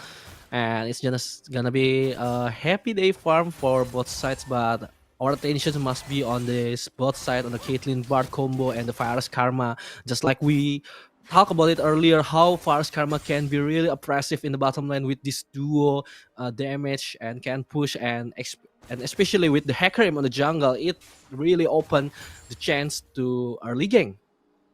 and it's just gonna be a happy day farm for both sides. But our attention must be on this both side, on the Caitlyn Bard combo and the Faerie Karma, just like we talk about it earlier, how Faerie Karma can be really oppressive in the bottom lane with this duo damage and can push, and especially with the Hecarim on the jungle, it really opened the chance to early game.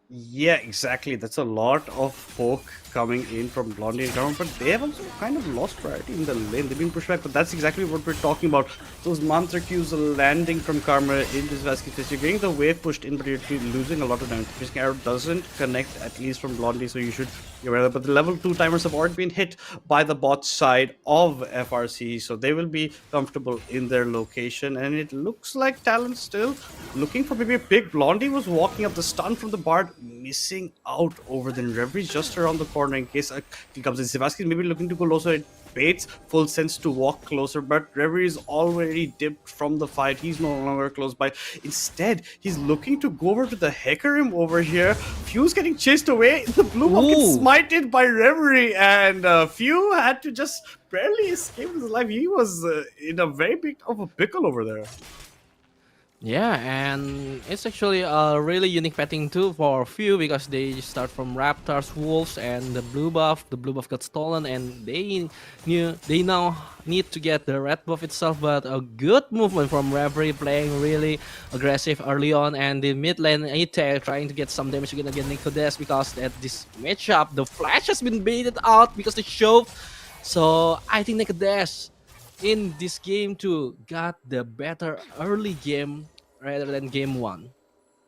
Yeah, exactly. That's a lot of poke coming in from Blondie and Karma, but they have also kind of lost priority in the lane. They've been pushed back, but that's exactly what we're talking about. Those mantra Qs landing from Karma into Vasquez space. You're getting the wave pushed in, but you're losing a lot of damage. This arrow doesn't connect, at least from Blondie, so you should be aware of that. But the level 2 timers have already been hit by the bot side of FRC, so they will be comfortable in their location. And it looks like Talon still looking for maybe a pick. Blondie was walking up, the stun from the Bard, missing out over the Reverie just around the corner in case he comes in. Sebastian maybe looking to go low, so it baits full sense to walk closer, but Reverie is already dipped from the fight. He's no longer close by. Instead, he's looking to go over to the Hecarim over here. Few's getting chased away. The blue buff gets smited by Reverie, and Few had to just barely escape his life. He was in a very big of a pickle over there. Yeah, and it's actually a really unique petting too for Few because they start from Raptors, Wolves, and the blue buff. The blue buff got stolen, and they now need to get the red buff itself. But a good movement from Reverie, playing really aggressive early on, and the mid lane Ite trying to get some damage against Nicodes because at this matchup the flash has been baited out because the show. So I think Nicodes in this game too got the better early game rather than game 1.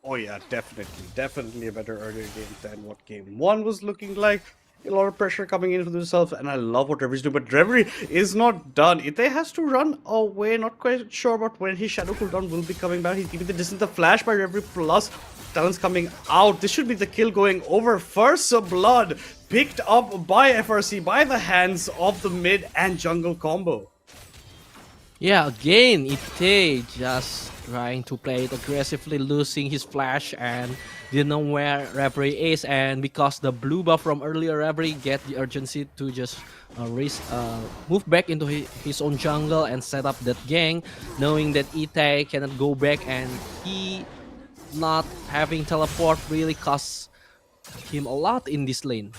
Oh yeah, definitely a better earlier game than what game 1 was looking like. A lot of pressure coming in for themselves, and I love what Reverie's doing, but Reverie is not done. Ite has to run away, not quite sure about when his shadow cooldown will be coming back. He's keeping the distance. The flash by Reverie plus Talon's coming out. This should be the kill going over. First blood picked up by FRC by the hands of the mid and jungle combo. Yeah, again, Ite just trying to play it aggressively, losing his flash and didn't know where Reverie is. And because the blue buff from earlier, Reverie get the urgency to just move back into his own jungle and set up that gang, knowing that Ite cannot go back, and he not having teleport really costs him a lot in this lane.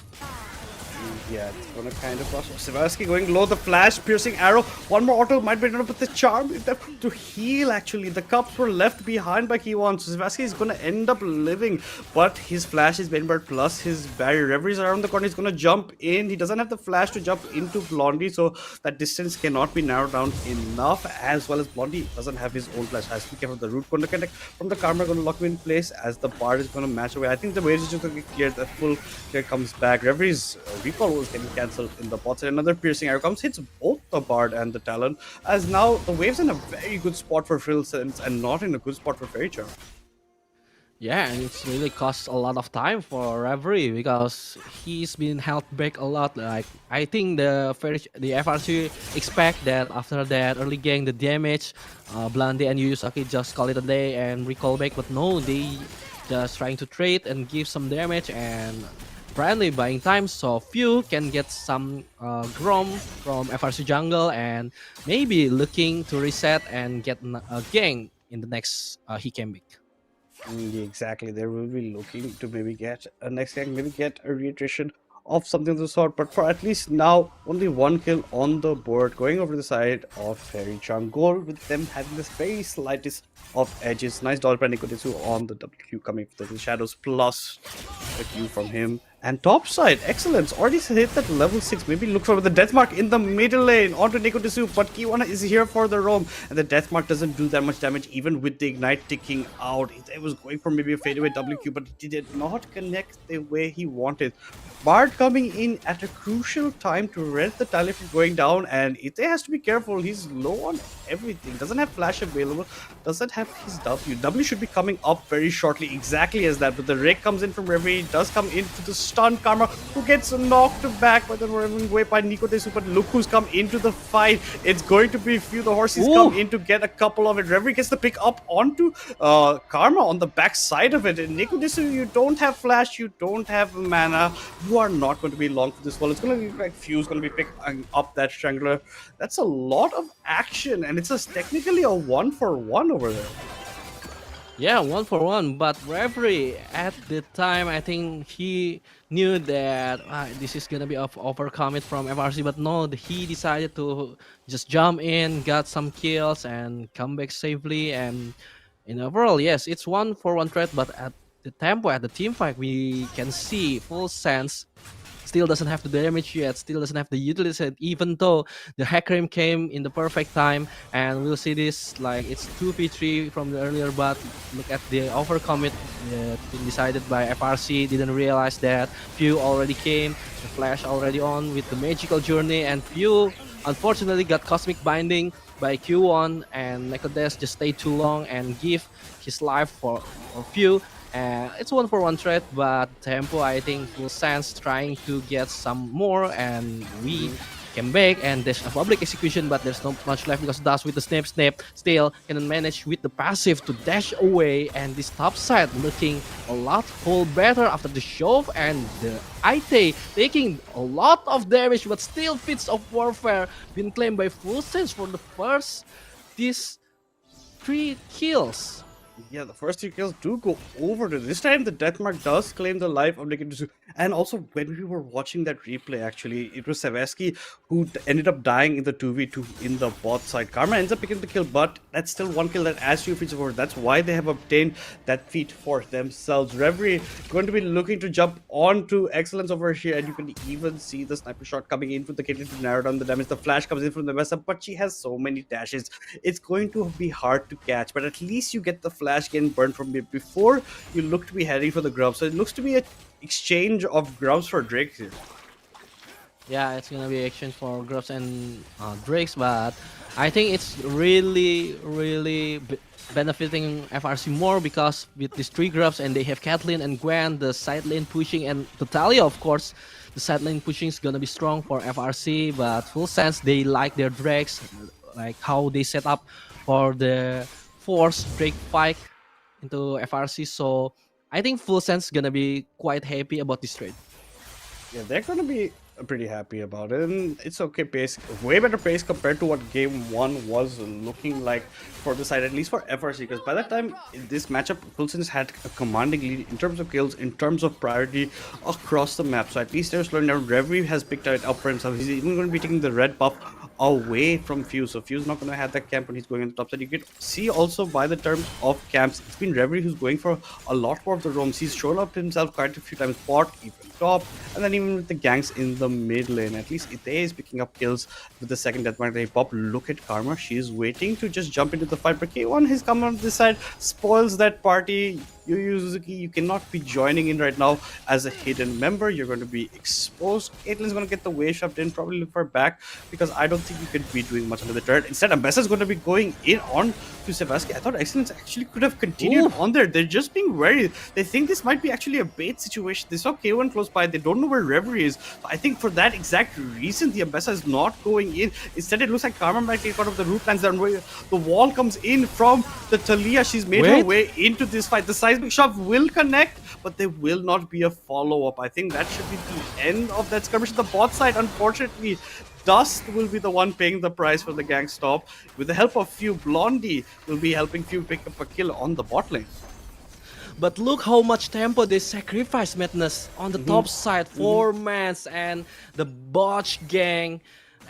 Yeah, it's gonna kind of rush. Sevarsky going low, the flash, piercing arrow. One more auto might be enough, but the charm to heal actually. The cups were left behind by Kiwan, so Sevarsky is gonna end up living. But his flash is Benbird plus his barrier. Reverie's around the corner, he's gonna jump in. He doesn't have the flash to jump into Blondie, so that distance cannot be narrowed down enough. As well as Blondie doesn't have his own flash. Has to be careful. The root gonna connect from the Karma, gonna lock him in place as the Bard is gonna match away. I think the wave is just gonna get cleared. The full clear comes back. Reverie's recall was getting cancelled in the bots, and another piercing arrow comes, hits both the Bard and the Talon, as now the wave's in a very good spot for Frill Sense and not in a good spot for Faerie Charm. Yeah, and it's really cost a lot of time for Reverie because he's been held back a lot. Like, I think the FRC expect that after that early gang, the damage, Blondie and Yuyusaki just call it a day and recall back, but no, they just trying to trade and give some damage and apparently buying time, so Few can get some Grom from FRC jungle and maybe looking to reset and get a gang in the next he came back. Exactly, they will be looking to maybe get a next gang, maybe get a reiteration of something of the sort, but for at least now, only one kill on the board, going over the side of Faerie Charm. Goal with them having this very slightest of edges. Nice dodge by Nicodesu on the WQ coming for the shadows plus the Q from him. And top side, excellence, already hit that level 6, maybe look for the death mark in the middle lane onto Nicodesu, but Kiwana is here for the roam, and the death mark doesn't do that much damage even with the ignite ticking out. It was going for maybe a fadeaway WQ, but it did not connect the way he wanted. Bard coming in at a crucial time to rent the tally from going down, and Ite has to be careful. He's low on everything, doesn't have flash available, doesn't have his W. W should be coming up very shortly, exactly as that, but the rake comes in from Reverie, does come into the stun. Karma, who gets knocked back by the running way by Nicodesu, but look who's come into the fight. It's going to be Few. The horses come in to get a couple of it. Reverie gets the pick up onto Karma on the back side of it. And Nicodesu, you don't have flash, you don't have mana, you are not going to be long for this wall. It's going to be like Few's going to be picking up that Strangler. That's a lot of action, and it's technically a 1-for-1 over there. Yeah, 1-for-1, but Reverie at the time, I think he knew that this is gonna be overcome it from FRC, but no, he decided to just jump in, got some kills, and come back safely. And in overall, yes, it's 1-for-1 threat, but at the tempo, at the team fight, we can see full sense still doesn't have the damage yet, still doesn't have the utility yet, even though the Hecarim came in the perfect time. And we'll see this, like, it's 2v3 from the earlier, but look at the overcommit been decided by FRC. Didn't realize that Few already came, the Flash already on with the magical journey, and Few unfortunately got cosmic binding by Q1, and Nekodes just stayed too long and give his life for Few. It's 1-for-1 trade, but Tempo, I think, full sense trying to get some more, and we came back, and there's a public execution, but there's not much left because Dash with the snap still can manage with the passive to dash away, and this top side looking a lot whole better after the shove, and the IT taking a lot of damage, but still Fits of Warfare been claimed by Full Sense for the first these 3 kills. Yeah, the first 3 kills do go over to this time. The Deathmark does claim the life of Nikitu. And also, when we were watching that replay, actually, it was Savasky who ended up dying in the 2v2 in the bot side. Karma ends up picking the kill, but that's still 1 kill that adds 2 feats of war. That's why they have obtained that feat for themselves. Reverie going to be looking to jump onto Excellence over here, and you can even see the sniper shot coming in with the Caitlyn to narrow down the damage. The flash comes in from the west, but she has so many dashes. It's going to be hard to catch, but at least you get the flash getting burned from it before you look to be heading for the grub. So it looks to be an exchange of grubs for Drakes here. Yeah, it's gonna be exchange for grubs and Drakes, but I think it's really benefiting FRC more, because with these 3 grubs and they have Caitlyn and Gwen, the side lane pushing, and Talia, of course, the side lane pushing is gonna be strong for FRC. But Full Sense, they like their Drakes, like how they set up for the force Drake fight into FRC, so I think Full Sense gonna be quite happy about this trade. Yeah, they're gonna be pretty happy about it, and it's okay pace, way better pace compared to what game 1 was looking like for the side, at least for FRC, because by that time in this matchup, Full Sense had a commanding lead in terms of kills, in terms of priority across the map. So at least they're slowing down. Reverie has picked it up for himself. He's even going to be taking the red buff away from Fuse, so Fuse not going to have that camp when he's going on the top side. You can see also by the terms of camps, it's been Reverie who's going for a lot more of the roams. He's shown up himself quite a few times, bot, even top, and then even with the ganks in the mid lane. At least Ite is picking up kills with the second deathmark they pop. Look at Karma, she's waiting to just jump into the fight, but K1 has come on this side, spoils that party. Yuzuki, you cannot be joining in right now as a hidden member. You're going to be exposed. Caitlyn's going to get the wave shoved in, probably look for back, because I don't think you could be doing much under the turret. Instead, Ambassador's going to be going in on to Savasky. I thought Excellence actually could have continued on there. They're just being wary. They think this might be actually a bait situation. They saw K1 close by. They don't know where Reverie is. So I think for that exact reason, the Ambassador is not going in. Instead, it looks like Karma might get out of the root lands. The wall comes in from the Talia. She's made her way into this fight. The seismic shove will connect, but there will not be a follow-up. I think that should be the end of that skirmish. The bot side, unfortunately, Dust will be the one paying the price for the gang stop. With the help of Few, Blondie will be helping Few pick up a kill on the bot lane. But look how much tempo they sacrifice, Madness, on the top side. 4 mans and the botch gang.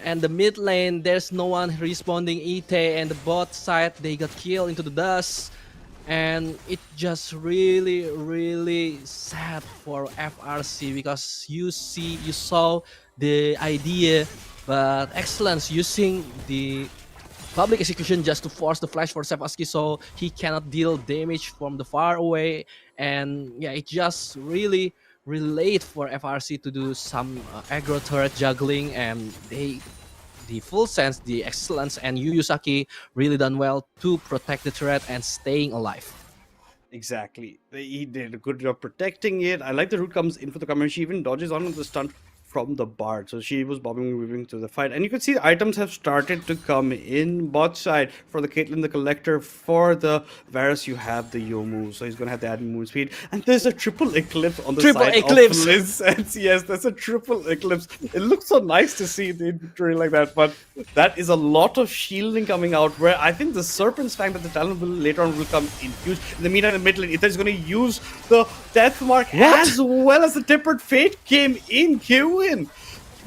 And the mid lane, there's no one responding. Ite and the bot side, they got killed into the dust. And it just really sad for FRC, because you saw the idea, but Excellence using the public execution just to force the flash for Savasky, so he cannot deal damage from the far away. And yeah, it just really late for FRC to do some aggro turret juggling, and the Full Sense, the Excellence, and Yuyusaki really done well to protect the turret and staying alive. Exactly. He did a good job protecting it. I like the root comes in for the cover. She even dodges on the stun from the Bard. So she was bobbing and weaving through the fight. And you can see the items have started to come in bot side. For the Caitlyn the Collector, for the Varus, you have the Yomu. So he's going to have the added move speed. And there's a triple eclipse on the side of Liz. And yes, there's a triple eclipse. It looks so nice to see the inventory like that. But that is a lot of shielding coming out, where I think the Serpent's Fang that the talent will later on will come in huge. In the meantime, in the mid lane, Ether is going to use the Death Mark as well as the Tempered Fate came in.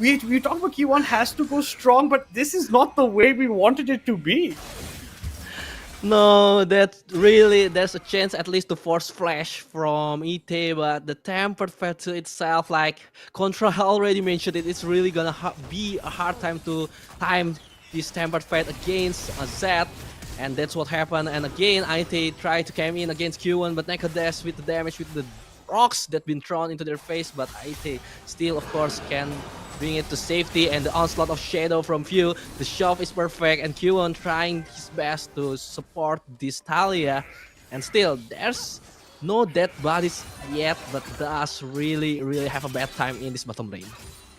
We talk about Q1 has to go strong, but this is not the way we wanted it to be. No, there's a chance at least to force flash from ET, but the tempered fate itself, like Contra already mentioned it, it's really gonna be a hard time to time this tempered fate against a Z, and that's what happened. And again, IT tried to come in against Q1, but Nekadesh with the damage with the rocks that been thrown into their face, but IT still, of course, can bring it to safety, and the onslaught of Shadow from Few. The shove is perfect, and Q1 trying his best to support this Talia. And still, there's no dead bodies yet, but does really have a bad time in this bottom lane.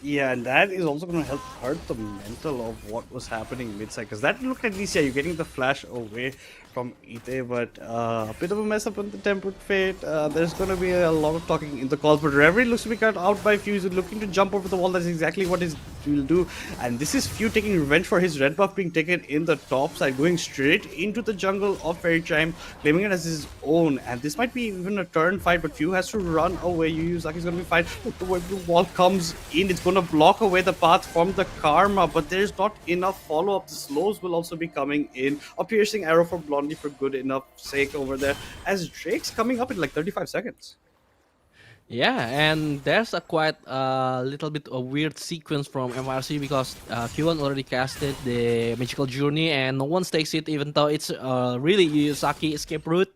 Yeah, and that is also going to help hurt the mental of what was happening mid-side. Because that looked at least, yeah, you're getting the flash away from Ite, but a bit of a mess up on the Tempered Fate. There's going to be a lot of talking in the calls, but Reverie looks to be cut out by Few. He's looking to jump over the wall. That's exactly what he'll do. And this is Few taking revenge for his red buff being taken in the top side, going straight into the jungle of Faerie Charm, claiming it as his own. And this might be even a turn fight, but Few has to run away. Yuzaki's going to be fine. Look, the way the wall comes in, it's going to block away the path from the Karma, but there's not enough follow-up. The slows will also be coming in. A piercing arrow for Blondie for good enough sake over there, as Drake's coming up in like 35 seconds. Yeah, and there's a quite little bit of weird sequence from FRC because Q1 already casted the Magical Journey and no one takes it, even though it's really Yuzaki escape route.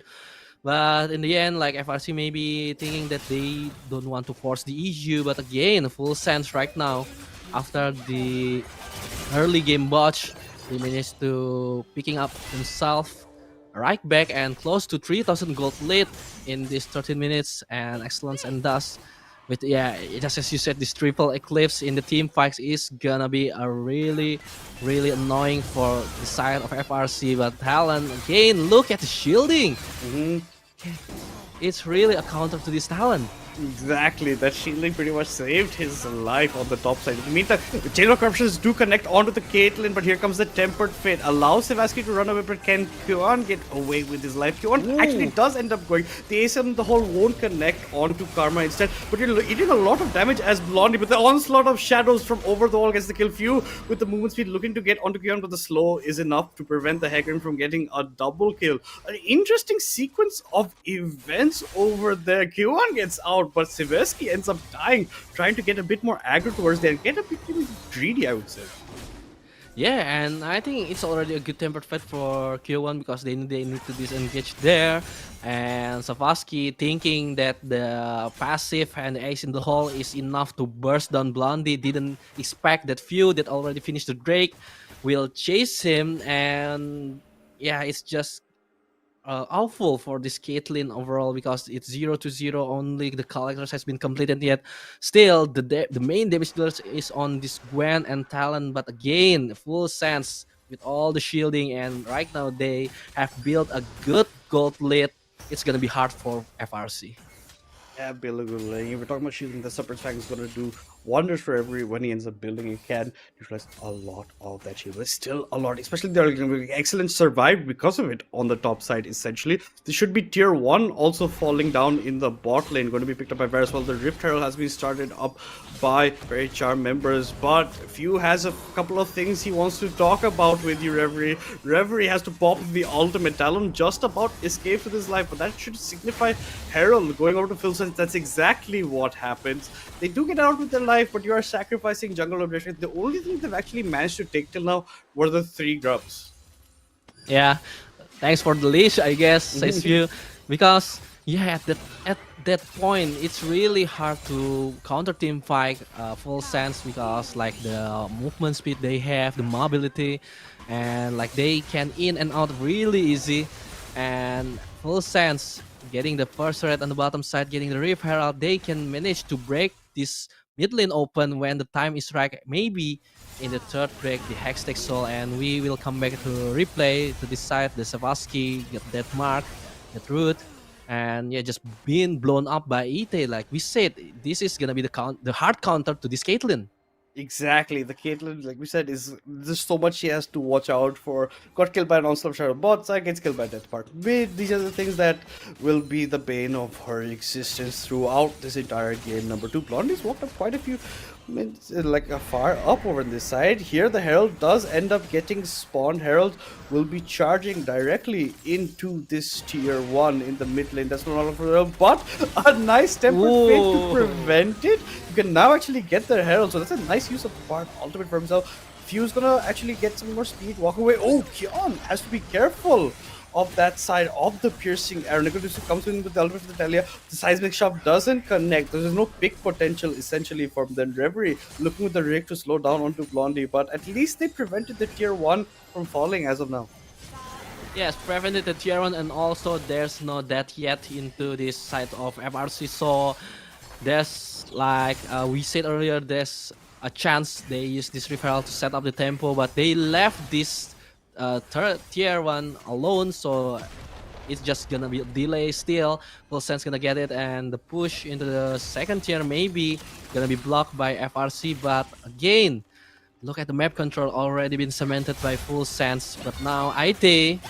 But in the end, like FRC maybe thinking that they don't want to force the issue, but again, full sense right now. After the early game botch, he managed to picking up himself right back and close to 3,000 gold lead in this 13 minutes, and excellence and dust. With just as you said, this triple eclipse in the team fights is gonna be a really annoying for the side of FRC. But Talon again, look at the shielding. It's really a counter to this Talon. Exactly, that shielding pretty much saved his life on the top side. In the meantime, the Chain of Corruptions do connect onto the Caitlyn, but here comes the Tempered Fate. Allows Sevaski to run away, but can Kyon get away with his life? Kyon actually does end up going. The Ace on the whole won't connect onto Karma instead, but you're eating a lot of damage as Blondie, but the onslaught of shadows from over the wall gets the kill. Few with the movement speed looking to get onto Kyon, but the slow is enough to prevent the Hecarim from getting a double kill. An interesting sequence of events over there. Kyon gets out, but Seversky ends up dying, trying to get a bit more aggro towards there, get a bit greedy, I would say. Yeah, and I think it's already a good tempered fight for Q1 because they need to disengage there. And Savaski thinking that the passive and the ace in the hole is enough to burst down Blondie, didn't expect that Few that already finished the Drake will chase him, and yeah, it's just awful for this Caitlyn overall because it's 0-0, only the collectors has been completed yet. Still, the main damage dealers is on this Gwen and Talon, but again, full sense with all the shielding, and right now they have built a good gold lead. It's gonna be hard for FRC. Yeah, build a good lane. If we're talking about shielding, the Suppress Fang is going to do wonders for everyone when he ends up building. He can utilize a lot of that shield. It's still a lot, especially they're going to be excellent survived because of it on the top side, essentially. This should be tier 1 also falling down in the bot lane, going to be picked up by Varus. Well, the Rift Herald has been started up by Faerie Charm members, but Few has a couple of things he wants to talk about with you, Reverie. Reverie has to pop the ultimate. Talon just about escaped with his life, but that should signify Herald going over to Philson. That's exactly what happens. They do get out with their life, but you are sacrificing jungle objectives. The only thing they've actually managed to take till now were the 3 grubs. Yeah, thanks for the leash, I guess, says Few, because yeah, at that point it's really hard to counter team fight full sense, because like the movement speed they have, the mobility, and like they can in and out really easy, and full sense getting the first red on the bottom side, getting the Rift Herald, they can manage to break this mid lane open when the time is right. Maybe in the third break, the Hex takes soul, and we will come back to replay to decide the Savaski, get that mark, that root, and yeah, just being blown up by Ite. Like we said, this is gonna be the hard counter to this Caitlyn. Exactly. The Caitlyn, like we said, is there's so much she has to watch out for. Got killed by an onslaught shadow bot side, gets killed by Death Part mid. These are the things that will be the bane of her existence throughout this entire game. Number 2, Blondie's walked up quite a few like far up over this side. Here the Herald does end up getting spawned. Herald will be charging directly into this tier 1 in the mid lane. That's not all for Herald, but a nice tempered fate to prevent it. You can now actually get the Herald, so that's a nice use of the Bard ultimate for himself. Few's gonna actually get some more speed, walk away. Oh, Kion has to be careful of that side of the piercing arrow. Nicodemus comes in with the ultimate for the Talia. The seismic shot doesn't connect. There's no big potential essentially from the Reverie looking with the rig to slow down onto Blondie, but at least they prevented the tier 1 from falling as of now. Yes, prevented the tier 1, and also there's no death yet into this side of FRC, so there's like we said earlier, there's a chance they use this referral to set up the tempo, but they left this third tier 1 alone, so it's just gonna be a delay still. Full Sense gonna get it, and the push into the second tier maybe gonna be blocked by FRC, but again, look at the map control already been cemented by Full Sense, but now IT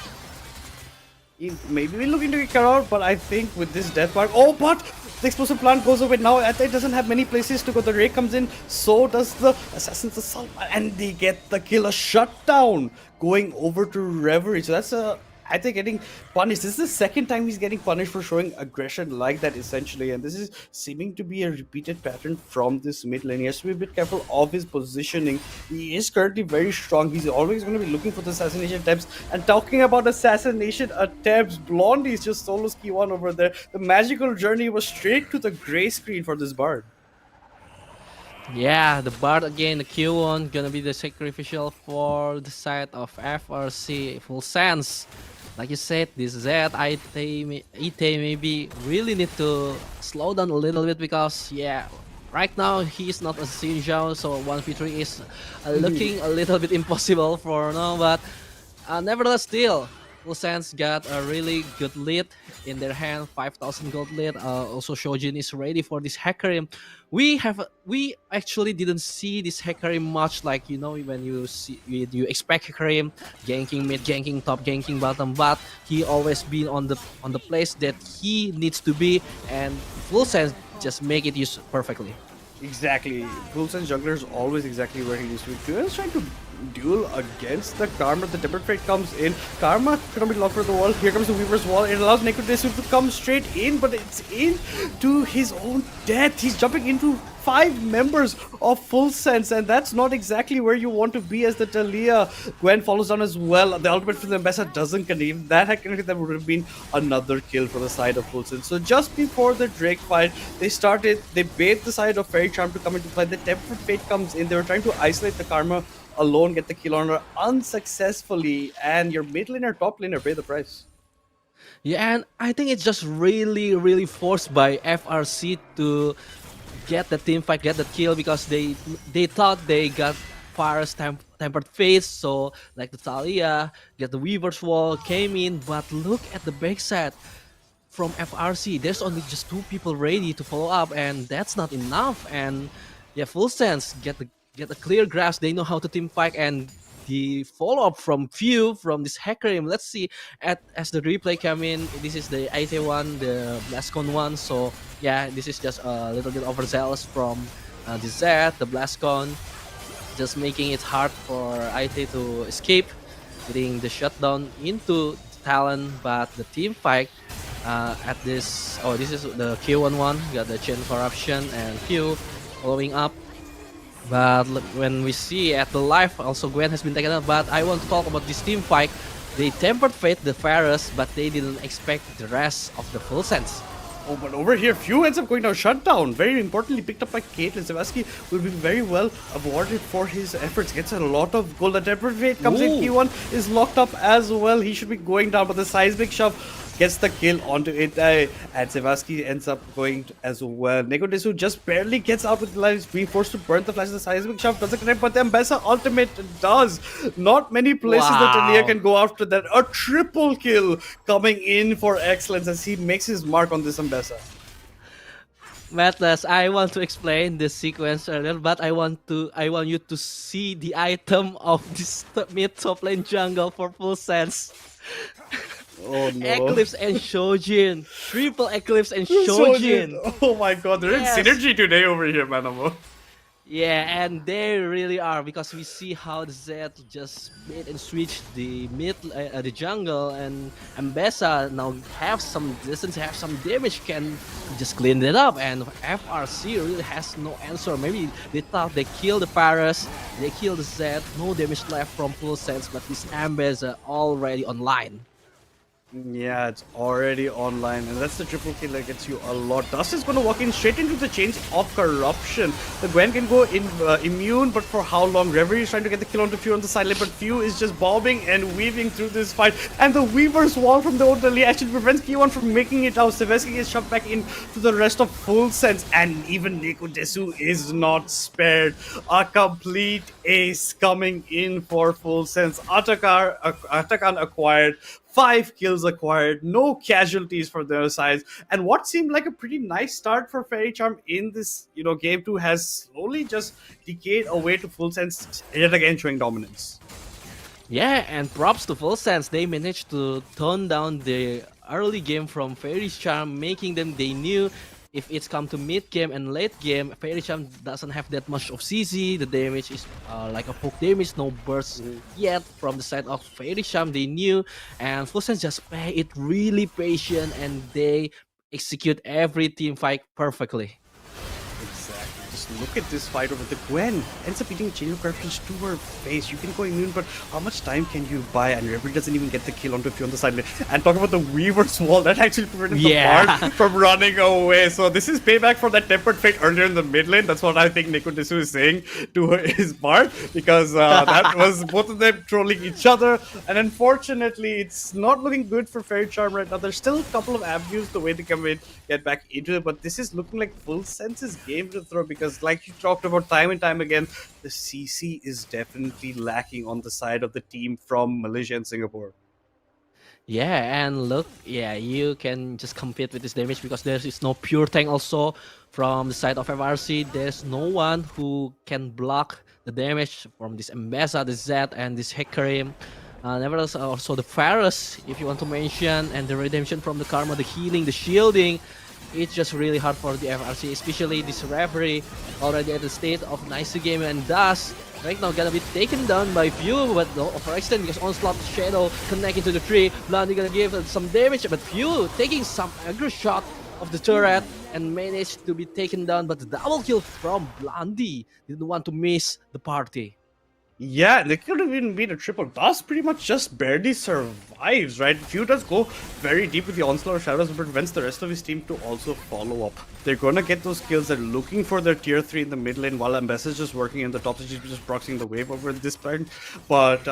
maybe looking to kick her out, but I think with this death mark, oh, but the explosive plant goes away. Now it doesn't have many places to go. The Ray comes in, so does the Assassin's Assault, and they get the kill. A shutdown going over to Reverie. So that's I think getting punished. This is the second time he's getting punished for showing aggression like that, essentially, and this is seeming to be a repeated pattern from this mid lane. He has to be a bit careful of his positioning. He is currently very strong. He's always going to be looking for the assassination attempts. And talking about assassination attempts, Blondie is just solos key 1 over there. The magical journey was straight to the gray screen for this Bard. Yeah, the Bard again, the Q1 gonna be the sacrificial for the side of FRC. Full Sense. Like you said, this Zed, IT maybe really need to slow down a little bit, because yeah, right now he's not a Xinjiao, so 1v3 is looking a little bit impossible for now, but nevertheless still, Full Sense got a really good lead in their hand, 5,000 gold lead. Also Shojin is ready for this Hecarim. We actually didn't see this Hecarim much, like, you know, when you expect Hecarim ganking mid, ganking top, ganking bottom, but he always been on the place that he needs to be, and Full Sense just make it use perfectly. Exactly. Full Sense jungler is always exactly where he used to be. Kuya is trying to duel against the Karma. The Tempered Fate comes in. Karma cannot be locked for the wall. Here comes the Weaver's Wall. It allows Nekodesu to come straight in, but it's in to his own death. He's jumping into 5 members of Full Sense, and that's not exactly where you want to be as the Talia. Gwen follows down as well. The ultimate for the Ambassador doesn't connect. If that had connected, that would have been another kill for the side of Full Sense. So just before the Drake fight, they bait the side of Faerie Charm to come into play. The Tempered Fate comes in. They were trying to isolate the Karma alone, get the kill on her unsuccessfully, and your mid laner, top laner pay the price. Yeah, and I think it's just really forced by FRC to get the team fight, get the kill, because they thought they got Farah's Tempered Fate, so like the Talia, get the Weaver's Wall, came in, but look at the backside from FRC. There's only just 2 people ready to follow up, and that's not enough. And yeah, Full Sense get a clear grasp. They know how to team fight, and the follow-up from Few from this Hecarim. Let's see as the replay come in. This is the IT one, the Blastcon one. So yeah, this is just a little bit overzealous from the Zed, the Blastcon, just making it hard for IT to escape, getting the shutdown into Talon. But the team fight at this, this is the Q1 one. Got the Chain Corruption and Few following up. But when we see at the live, also Gwen has been taken out. But I want to talk about this team fight. They Tempered Fate the Pharros, but they didn't expect the rest of the Full Sense. Oh, but over here, Few ends up going down shutdown. Very importantly picked up by Caitlyn. Sebaski will be very well awarded for his efforts. Gets a lot of gold. The Tempered Fate comes in. Q1 is locked up as well. He should be going down, but the Seismic Shove gets the kill onto it, and Sebaski ends up going as well. Nekodesu just barely gets out with the life. He's being forced to burn the flash. The Seismic Shove doesn't connect, but the Ambessa ultimate does. Not many places that Talia can go after that. A triple kill coming in for excellence as he makes his mark on this Ambessa. Matters, I want to explain this sequence earlier, but I want you to see the item of this mid top lane jungle for full sense. Oh no. Eclipse and Shojin. Triple Eclipse and Shojin. Oh my god, they're Yes. in synergy today over here, Manamo. Yeah, and they really are, because we see how the Zed just made and switched the the jungle, and Ambessa now have some distance, have some damage, can just clean it up, and FRC really has no answer. Maybe they thought they killed the Paras, they killed the Zed, no damage left from full sense, but this Ambessa already online. Yeah, it's already online, and that's the triple kill that gets you a lot. Dust is going to walk in straight into the chains of corruption. The Gwen can go in immune, but for how long? Reverie is trying to get the kill onto Few on the side lane, but Few is just bobbing and weaving through this fight. And the Weaver's wall from the Odali actually prevents P1 from making it out. Seveski gets shoved back in to the rest of full sense, and even Neko Desu is not spared. A complete ace coming in for full sense. Atakan acquired. 5 kills acquired, no casualties for their sides, and what seemed like a pretty nice start for Faerie Charm in this, game 2 has slowly just decayed away to full sense, yet again showing dominance. Yeah, and props to full sense, they managed to tone down the early game from Faerie Charm, making them, they knew if it's come to mid game and late game, Faerie Charm doesn't have that much of CC. The damage is like a poke damage, no burst yet from the side of Faerie Charm. They knew, and full sense just play it really patient, and they execute every team fight perfectly. Exactly. Just look at this fight over. The Gwen ends up eating chain of corruptions to her face. You can go immune, but how much time can you buy? And Reverie doesn't even get the kill onto Few on the side lane. And talk about the Weaver's wall, that actually prevented the Bard from running away. So this is payback for that tempered fate earlier in the mid lane. That's what I think Neko Desu is saying to his Bard, because that was both of them trolling each other. And unfortunately, it's not looking good for Faerie Charm right now. There's still a couple of avenues the way to come in, get back into it, but this is looking like full sense's game to throw, because like you talked about time and time again, the CC is definitely lacking on the side of the team from Malaysia and Singapore. Yeah, and look, yeah, you can just compete with this damage because there is no pure tank also from the side of FRC. There's no one who can block the damage from this Ambessa, the Zed, and this Hecarim. Nevertheless, also the Pharos, if you want to mention, and the redemption from the Karma, the healing, the shielding. It's just really hard for the FRC, especially this Reverie already at the state of nice game, and thus right now gonna be taken down by Few, but no overextend because Onslaught Shadow connecting to the tree. Blondie gonna give some damage, but Few taking some aggro shot of the turret and managed to be taken down, but the double kill from Blondie didn't want to miss the party. Yeah, they could have even been a triple. Dust pretty much just barely survives, right? Few does go very deep with the Onslaught of Shadows, but prevents the rest of his team to also follow up. They're gonna get those kills. They're looking for their tier 3 in the mid lane, while Ambessa is just working in the top. She's just proxying the wave over this point. But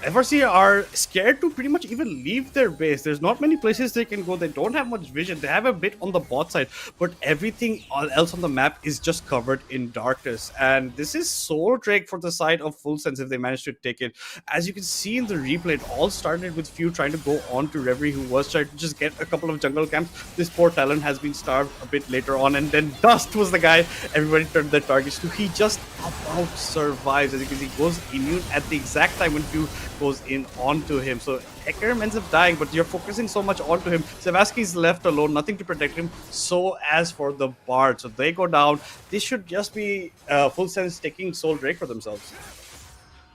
FRC are scared to pretty much even leave their base. There's not many places they can go. They don't have much vision. They have a bit on the bot side, but everything else on the map is just covered in darkness. And this is Soul Drake for the side of full sense if they manage to take it. As you can see in the replay, it all started with Few trying to go on to Reverie, who was trying to just get a couple of jungle camps. This poor talent has been starved a bit later on, and then Dust was the guy everybody turned their targets to. He just about survives. As you can see, goes immune at the exact time when Few goes in onto him. So Hecarim ends up dying, but you're focusing so much onto him. Sevaski's left alone, nothing to protect him. So as for the Bard, so they go down. This should just be full sense taking Soul Drake for themselves.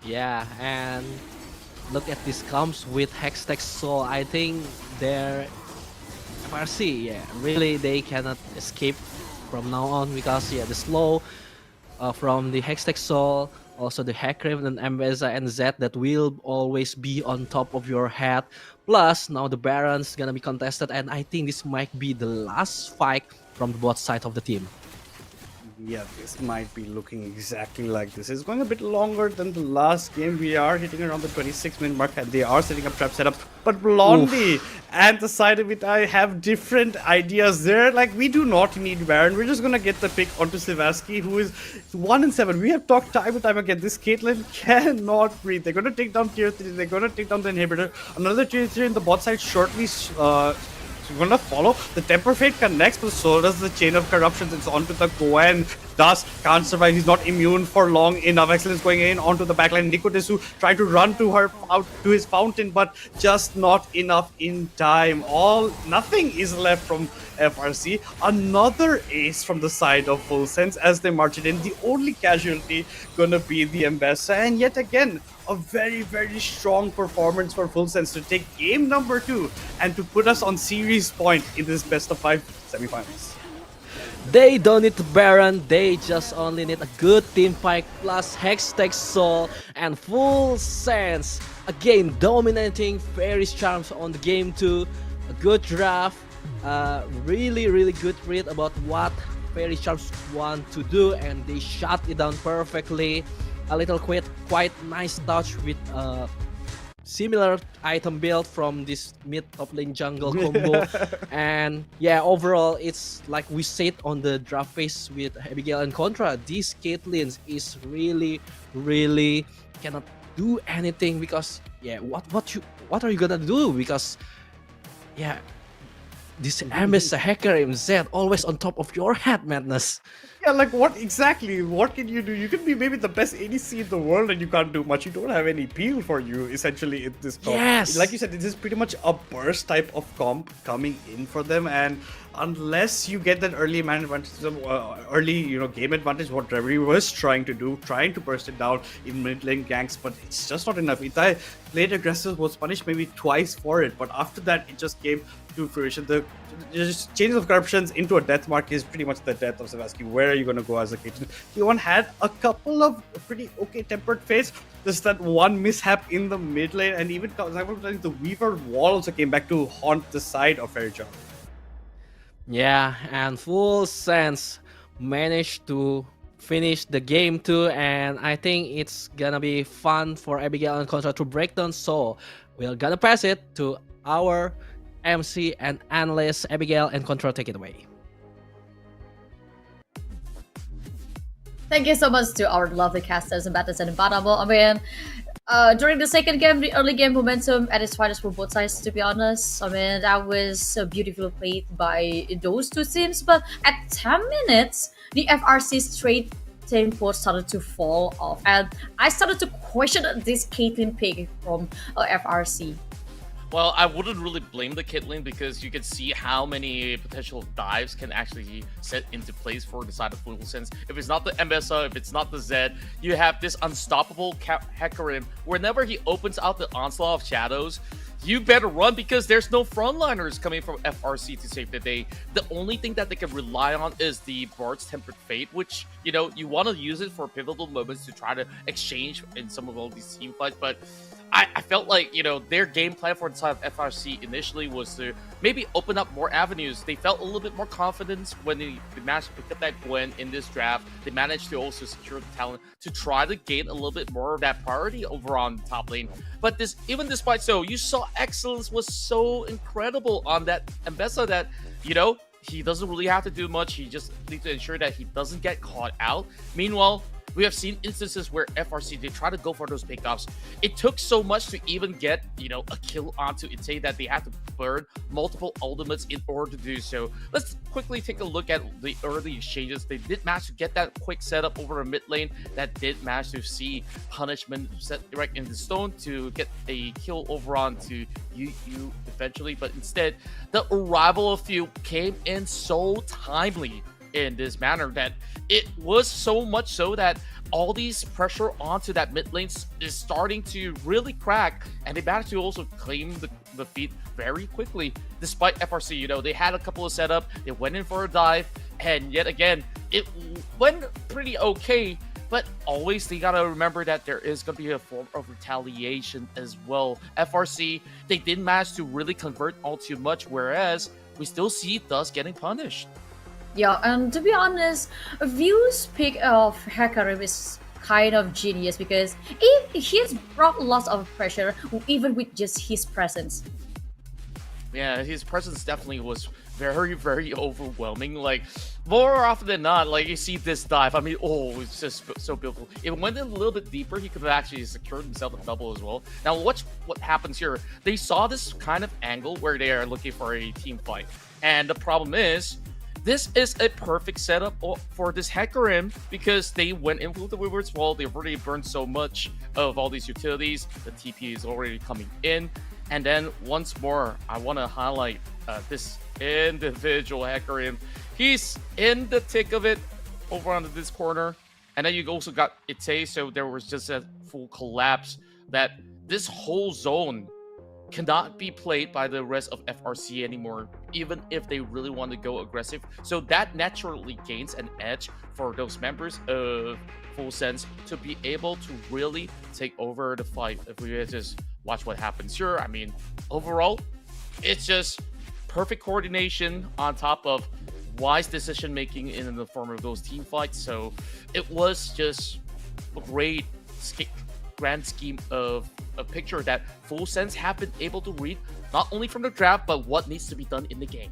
Yeah, and look at this comes with Hextech Soul. I think their FRC, yeah, really they cannot escape from now on, because yeah, the slow from the Hextech Soul, also the Hecarim and Ambessa and Zed that will always be on top of your head. Plus now the Baron's gonna be contested, and I think this might be the last fight from both sides of the team. Yeah, this might be looking exactly like this. It's going a bit longer than the last game. We are hitting around the 26-minute mark, and they are setting up trap setup. But Blondie and the side of it, I have different ideas there. Like, we do not need Baron. We're just going to get the pick onto Sevaski, who is 1-7. We have talked time and time again. This Caitlyn cannot breathe. They're going to take down tier 3. They're going to take down the inhibitor. Another tier 3 in the bot side shortly We're gonna follow. The Temper Fate connects, but so does the Chain of Corruptions. It's onto the Gwen. Dust can't survive. He's not immune for long enough. Excellence going in onto the backline. Nikodesu trying to run to her out to his fountain, but just not enough in time. Nothing is left from FRC. Another ace from the side of Full Sense as they march it in. The only casualty gonna be the Ambessa, and yet again a very, very strong performance for Full Sense to take game number 2 and to put us on series point in this best of 5 semifinals. They don't need Baron, they just only need a good team fight plus Hextech Soul and Full Sense. Again, dominating Faerie Charms on the game 2. A good draft, really good read about what Faerie Charms want to do, and they shut it down perfectly. A little quite nice touch with similar item build from this mid top lane jungle combo. And yeah, overall it's like we said on the draft phase with Abigail and Contra, these Caitlyn's is really cannot do anything, because yeah, what are you gonna do, because yeah, this MS Hecarim Z always on top of your head, Madness. Yeah, like what exactly? What can you do? You can be maybe the best ADC in the world and you can't do much. You don't have any peel for you, essentially, in this comp. Yes! Like you said, this is pretty much a burst type of comp coming in for them, and unless you get that early man advantage, early game advantage, what Reverie was trying to do, trying to burst it down in mid lane ganks, but it's just not enough. Itai played aggressive, was punished maybe twice for it, but after that it just came to fruition. The just change of corruptions into a death mark is pretty much the death of Savasky. Where are you going to go as a Caitlyn? T1 had a couple of pretty okay tempered phase. Just that one mishap in the mid lane, and even the Weaver wall also came back to haunt the side of Faerie Charm. Yeah, and Full Sense managed to finish the game 2, and I think it's gonna be fun for Abigail and Contra to break down, so we're gonna pass it to our MC and analyst. Abigail and Contra, take it away. Thank you so much to our lovely casters and batters and Batable. I mean, during the second game, the early game momentum at its finest for both sides, to be honest. I mean, that was beautifully played by those two teams. But at 10 minutes, the FRC's trade tempo started to fall off. And I started to question this Caitlyn pick from FRC. Well, I wouldn't really blame the Caitlyn, because you can see how many potential dives can actually set into place for the side of Full Sense. If it's not the Mbessa, if it's not the Zed, you have this unstoppable Hecarim. Whenever he opens out the Onslaught of Shadows, you better run, because there's no frontliners coming from FRC to save the day. The only thing that they can rely on is the Bard's Tempered Fate, which, you know, you want to use it for pivotal moments to try to exchange in some of all these team fights, but I felt like, you know, their game plan for the side of FRC initially was to maybe open up more avenues. They felt a little bit more confidence when they managed to pick up that Gwen in this draft. They managed to also secure the talent to try to gain a little bit more of that priority over on the top lane. But even despite so, you saw Excellence was so incredible on that Mbessa that, you know, he doesn't really have to do much. He just needs to ensure that he doesn't get caught out. Meanwhile, we have seen instances where FRC, they try to go for those pickoffs. It took so much to even get, you know, a kill onto Itay that they had to burn multiple ultimates in order to do so. Let's quickly take a look at the early exchanges. They did manage to get that quick setup over a mid lane that did manage to see punishment set right in the stone to get a kill over on to you eventually. But instead, the arrival of Few came in so timely in this manner that it was so much so that all these pressure onto that mid lane is starting to really crack, and they managed to also claim the feed very quickly. Despite FRC, you know, they had a couple of setup, they went in for a dive, and yet again, it went pretty okay. But always, they gotta remember that there is gonna be a form of retaliation as well. FRC, they didn't manage to really convert all too much, whereas we still see Dust getting punished. Yeah, and to be honest, View's pick of Hecarim is kind of genius, because he has brought lots of pressure even with just his presence. Yeah, his presence definitely was very, very overwhelming. Like, more often than not, like you see this dive. I mean, oh, it's just so beautiful. If it went a little bit deeper, he could have actually secured himself a double as well. Now, watch what happens here. They saw this kind of angle where they are looking for a team fight, and the problem is, this is a perfect setup for this Hecarim because they went in with the Wizard's Wall. They've already burned so much of all these utilities. The TP is already coming in. And then once more, I want to highlight this individual Hecarim. He's in the thick of it over on this corner. And then you also got Ite, so there was just a full collapse that this whole zone cannot be played by the rest of FRC anymore, even if they really want to go aggressive. So that naturally gains an edge for those members of Full Sense to be able to really take over the fight. If we just watch what happens here, I mean, overall, it's just perfect coordination on top of wise decision making in the form of those team fights. So it was just a great grand scheme of a picture that Full Sense have been able to read, not only from the draft, but what needs to be done in the game.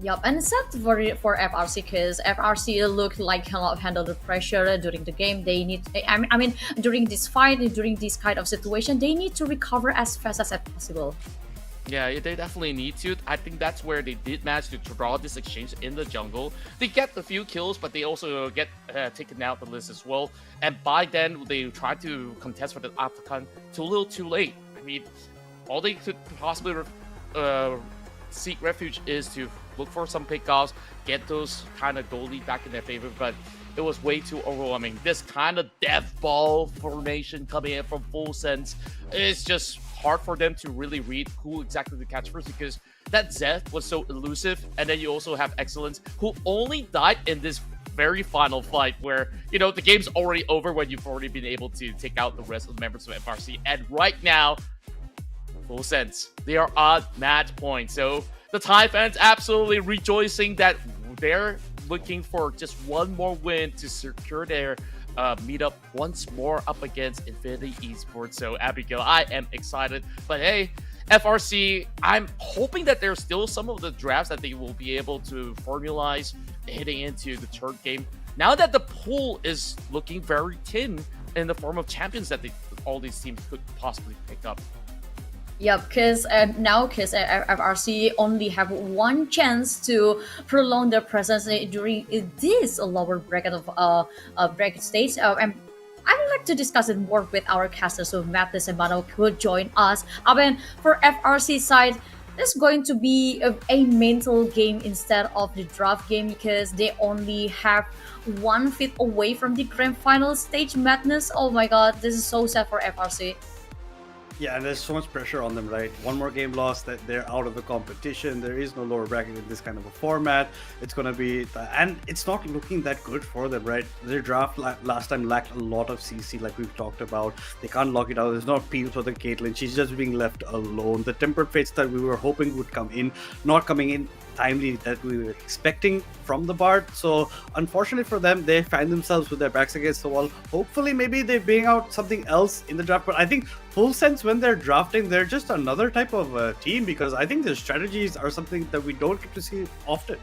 Yep, and it's sad for FRC because FRC looked like cannot handle the pressure during the game. They need, I mean, during this fight, during this kind of situation, they need to recover as fast as possible. Yeah, they definitely need to. I think that's where they did manage to draw this exchange in the jungle. They get a few kills, but they also get taken out the list as well. And by then, they tried to contest for the Afghan a little too late. I mean, all they could possibly seek refuge is to look for some pickoffs, get those kind of goal lead back in their favor, but it was way too overwhelming. This kind of death ball formation coming in from Full Sense is just hard for them to really read who exactly to catch first because that Zeth was so elusive. And then you also have Excellence, who only died in this very final fight where, you know, the game's already over when you've already been able to take out the rest of the members of FRC. And right now, Full Sense, they are on match point. So the Thai fans absolutely rejoicing that they're looking for just one more win to secure their meetup once more up against Inferno Esports. So Abigail, I am excited. But hey, FRC, I'm hoping that there's still some of the drafts that they will be able to formalize heading into the third game. Now that the pool is looking very thin in the form of champions that all these teams could possibly pick up. Yeah, because now FRC only have one chance to prolong their presence during this lower bracket of bracket stage. And I would like to discuss it more with our casters, so Mathis and Mano could join us. I mean, for FRC side, it's going to be a mental game instead of the draft game because they only have 1 feet away from the grand final stage madness. Oh my god, this is so sad for FRC. Yeah, and there's so much pressure on them, right? One more game lost, that they're out of the competition. There is no lower bracket in this kind of a format. It's going to be, and it's not looking that good for them, right? Their draft last time lacked a lot of CC, like we've talked about. They can't lock it out. There's no appeal for the Caitlyn. She's just being left alone. The Tempered Fates that we were hoping would come in, not coming in timely that we were expecting from the Bard. So unfortunately for them, they find themselves with their backs against the wall. Hopefully maybe they bring out something else in the draft, but I think Full Sense, when they're drafting, they're just another type of team because I think their strategies are something that we don't get to see often.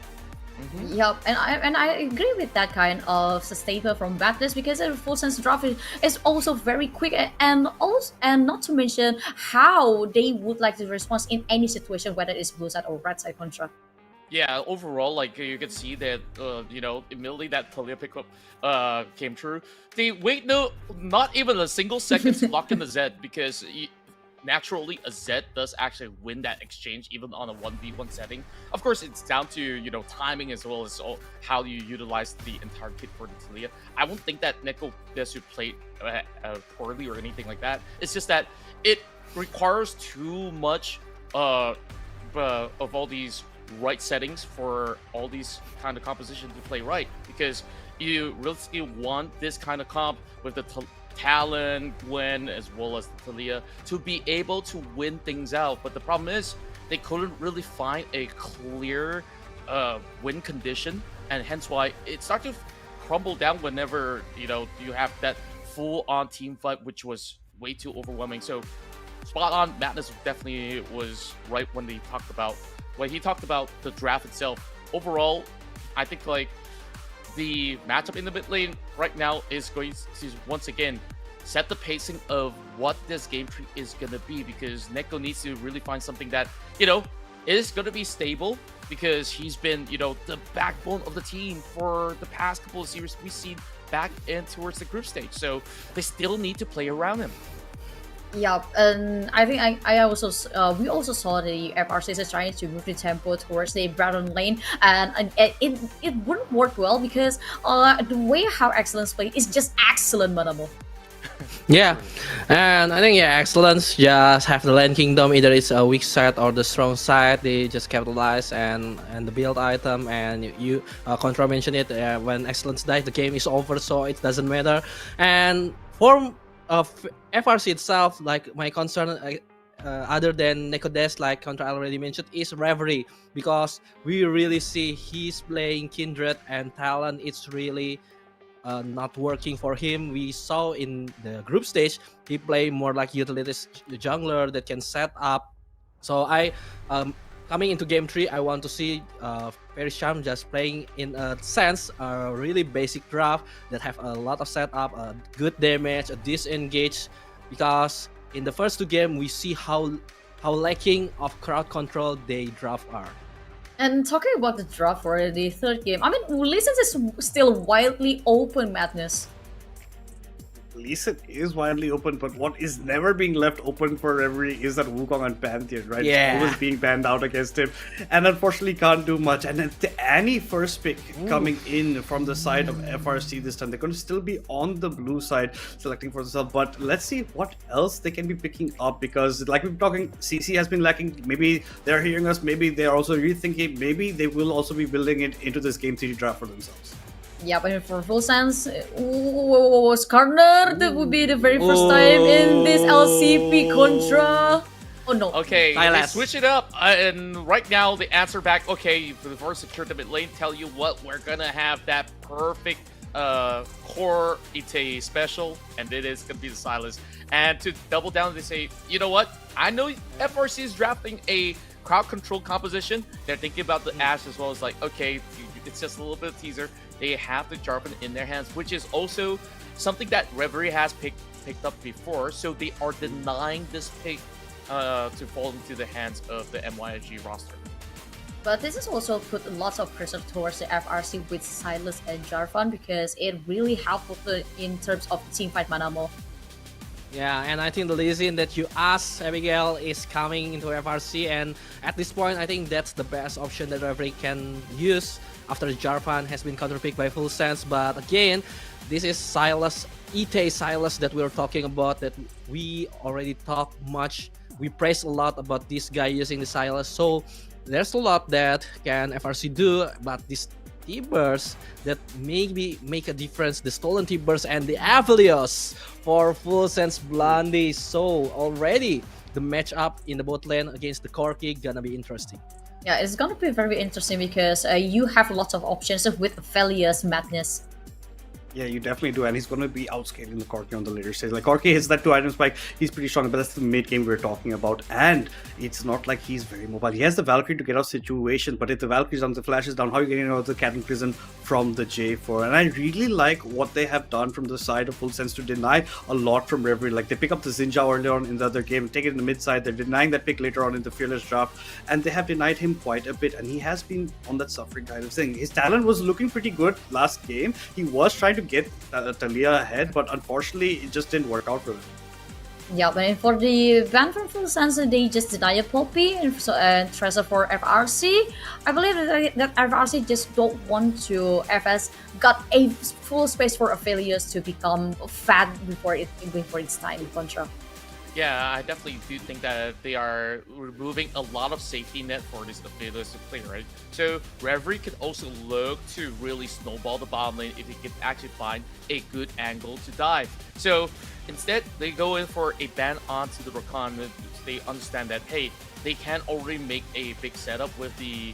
Mm-hmm. Yep, and I agree with that kind of statement from Batless because the Full Sense draft is also very quick and not to mention how they would like to respond in any situation, whether it's blue side or red side contra. Yeah, overall, like you can see that, you know, immediately that Talia pickup came true. They wait not even a single second to lock in the Zed because naturally a Zed does actually win that exchange even on a 1v1 setting. Of course, it's down to, you know, timing as well as how you utilize the entire kit for the Talia. I won't think that Neko Desu played poorly or anything like that. It's just that it requires too much of all these right settings for all these kind of compositions to play right, because you really want this kind of comp with the Talon, Gwen, as well as the Talia to be able to win things out. But the problem is they couldn't really find a clear win condition, and hence why it started to crumble down whenever, you know, you have that full-on team fight, which was way too overwhelming. So spot on, Madness definitely was right when he talked about the draft itself. Overall, I think like the matchup in the mid lane right now is going to once again set the pacing of what this game tree is going to be, because Neko needs to really find something that, is going to be stable, because he's been, the backbone of the team for the past couple of series we've seen back in towards the group stage. So they still need to play around him. Yeah, and I think I also we also saw the FRC is trying to move the tempo towards the Brown lane, and it wouldn't work well because the way how Excellence play is just excellent, Manamo. Yeah, and I think Excellence just have the Land Kingdom, either it's a weak side or the strong side. They just capitalize and the build item, and you Contra mentioned it, when Excellence dies the game is over, so it doesn't matter. And for FRC itself, like my concern other than Nekodes, like Contra already mentioned, is Reverie, because we really see he's playing Kindred and Talon. It's really not working for him. We saw in the group stage he play more like utilities jungler that can set up. So coming into game 3, I want to see Faerie Charm just playing in a sense a really basic draft that have a lot of setup, a good damage, a disengage, because in the first 2 games we see how lacking of crowd control they draft are. And talking about the draft for the 3rd game, I mean, Lee Sin is still wildly open, Madness. Lee Sin is wildly open, but what is never being left open for Reverie is that Wukong and Pantheon, right? Yeah. It's always being banned out against him, and unfortunately can't do much. And then the Annie first pick coming in from the side of FRC this time. They're going to still be on the blue side, selecting for themselves, but let's see what else they can be picking up, because like we're talking, CC has been lacking. Maybe they're hearing us, maybe they're also rethinking, maybe they will also be building it into this game 3 draft for themselves. Yeah, but for full sense, Skarner, that would be the very first time in this LCP Contra. Oh no. Okay, they switch it up, and right now the answer back, okay, before secure the mid lane, tell you what, we're gonna have that perfect core Ite special, and it is gonna be the Silas. And to double down, they say, you know what, I know FRC is drafting a crowd control composition. They're thinking about the Ashe as well as like, okay, it's just a little bit of teaser. They have the Jarvan in their hands, which is also something that Reverie has picked up before. So they are denying this pick to fall into the hands of the MYSG roster. But this has also put lots of pressure towards the FRC with Silas and Jarvan, because it really helped in terms of teamfight Manamo. Yeah, and I think the Lee Sin that you asked, Abigail, is coming into FRC, and at this point, I think that's the best option that Reverie can use after Jarvan has been counterpicked by Full Sense. But again, this is Silas, Ite Silas that we're talking about, that we already talked much. We praise a lot about this guy using the Silas, so there's a lot that can FRC do, but this T-Burst that maybe make a difference, the Stolen T-Burst and the Avelios for Full Sense Blondie. So already the matchup in the bot lane against the Corki gonna be interesting. Yeah, it's gonna be very interesting because you have lots of options with Felia's Madness. Yeah, you definitely do, and he's going to be outscaling the Corki on the later stage. Like, Corki hits that 2-item spike, he's pretty strong, but that's the mid game we're talking about, and it's not like he's very mobile. He has the Valkyrie to get out situation, but if the Valkyrie's down, the Flash is down, how are you getting out of the Cat in Prison from the J4? And I really like what they have done from the side of Full Sense to deny a lot from Reverie. Like, they pick up the Xinjiao earlier on in the other game, take it in the mid side, they're denying that pick later on in the Fearless draft, and they have denied him quite a bit, and he has been on that suffering kind of thing. His talent was looking pretty good last game. He was trying to get Talia ahead, but unfortunately it just didn't work out for them. Yeah, but for the ban from Full Sense, they just deny a Poppy and Treasure for FRC. I believe that FRC just don't want to FS got a full space for Aphelios to become fat before its time in Contra. Yeah, I definitely do think that they are removing a lot of safety net for this Aphelios to play, right? So Reverie could also look to really snowball the bottom lane if he can actually find a good angle to dive. So instead, they go in for a ban onto the Rakan. They understand that, hey, they can already make a big setup with the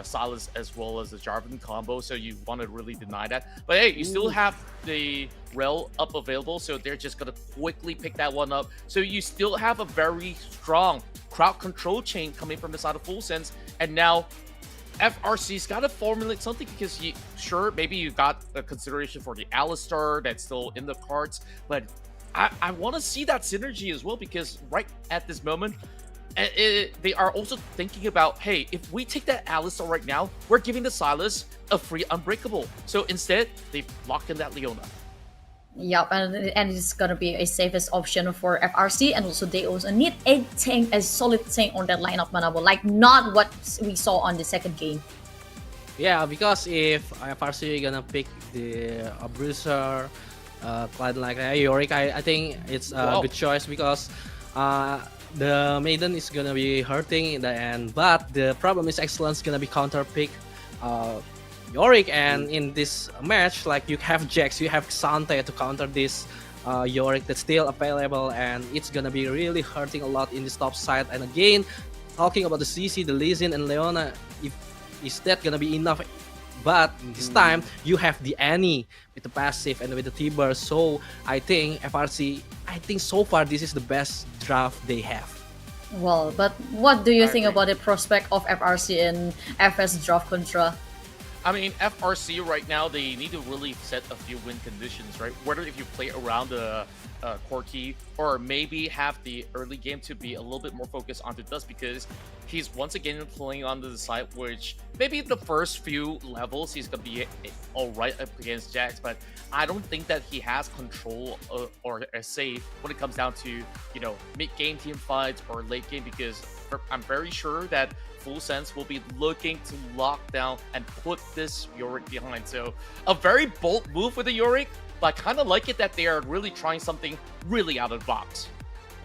Silas as well as the Jarvan combo, so you want to really deny that. But hey, you still have the Rel up available, so they're just going to quickly pick that one up. So you still have a very strong crowd control chain coming from the side of Full Sense, and now FRC's got to formulate something because sure, maybe you got a consideration for the Alistar that's still in the cards, but I want to see that synergy as well because right at this moment, they are also thinking about, hey, if we take that Alistar right now, we're giving the Silas a free Unbreakable. So instead, they lock in that Leona. Yep, and it's gonna be a safest option for FRC, and also they also need a tank, a solid tank on that lineup, Manabo, like not what we saw on the second game. Yeah, because if FRC gonna pick the Bruiser, Clyde like Yorick, I think it's a good choice because the Maiden is gonna be hurting in the end. But the problem is Excellence gonna be counter pick Yorick, and in this match, like you have Jax, you have Xante to counter this Yorick that's still available, and it's gonna be really hurting a lot in this top side. And again, talking about the CC, the Lee Sin and Leona, is that gonna be enough? But this time you have the Annie with the passive and with the T-Burst. So I think FRC, so far this is the best draft they have. Well, but what do you think about the prospect of FRC in FS draft contra? I mean, FRC right now, they need to really set a few win conditions, right? Whether if you play around the Corki or maybe have the early game to be a little bit more focused onto Dust because he's once again playing on the side, which maybe the first few levels he's going to be alright up against Jax, but I don't think that he has control or a say when it comes down to, you know, mid-game team fights or late game because I'm very sure that Full Sense will be looking to lock down and put this Yorick behind. So a very bold move with the Yorick, but I kind of like it that they are really trying something really out of the box.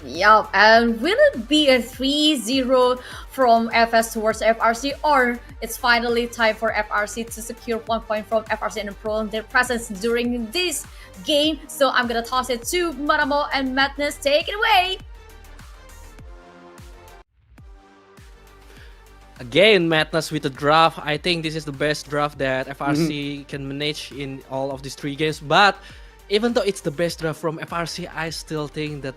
Yup, and will it be a 3-0 from FS towards FRC, or it's finally time for FRC to secure 1 point from FRC and prolong their presence during this game? So I'm gonna toss it to Maramo and Madness. Take it away! Again, Madness with the draft. I think this is the best draft that FRC can manage in all of these 3 games. But even though it's the best draft from FRC, I still think that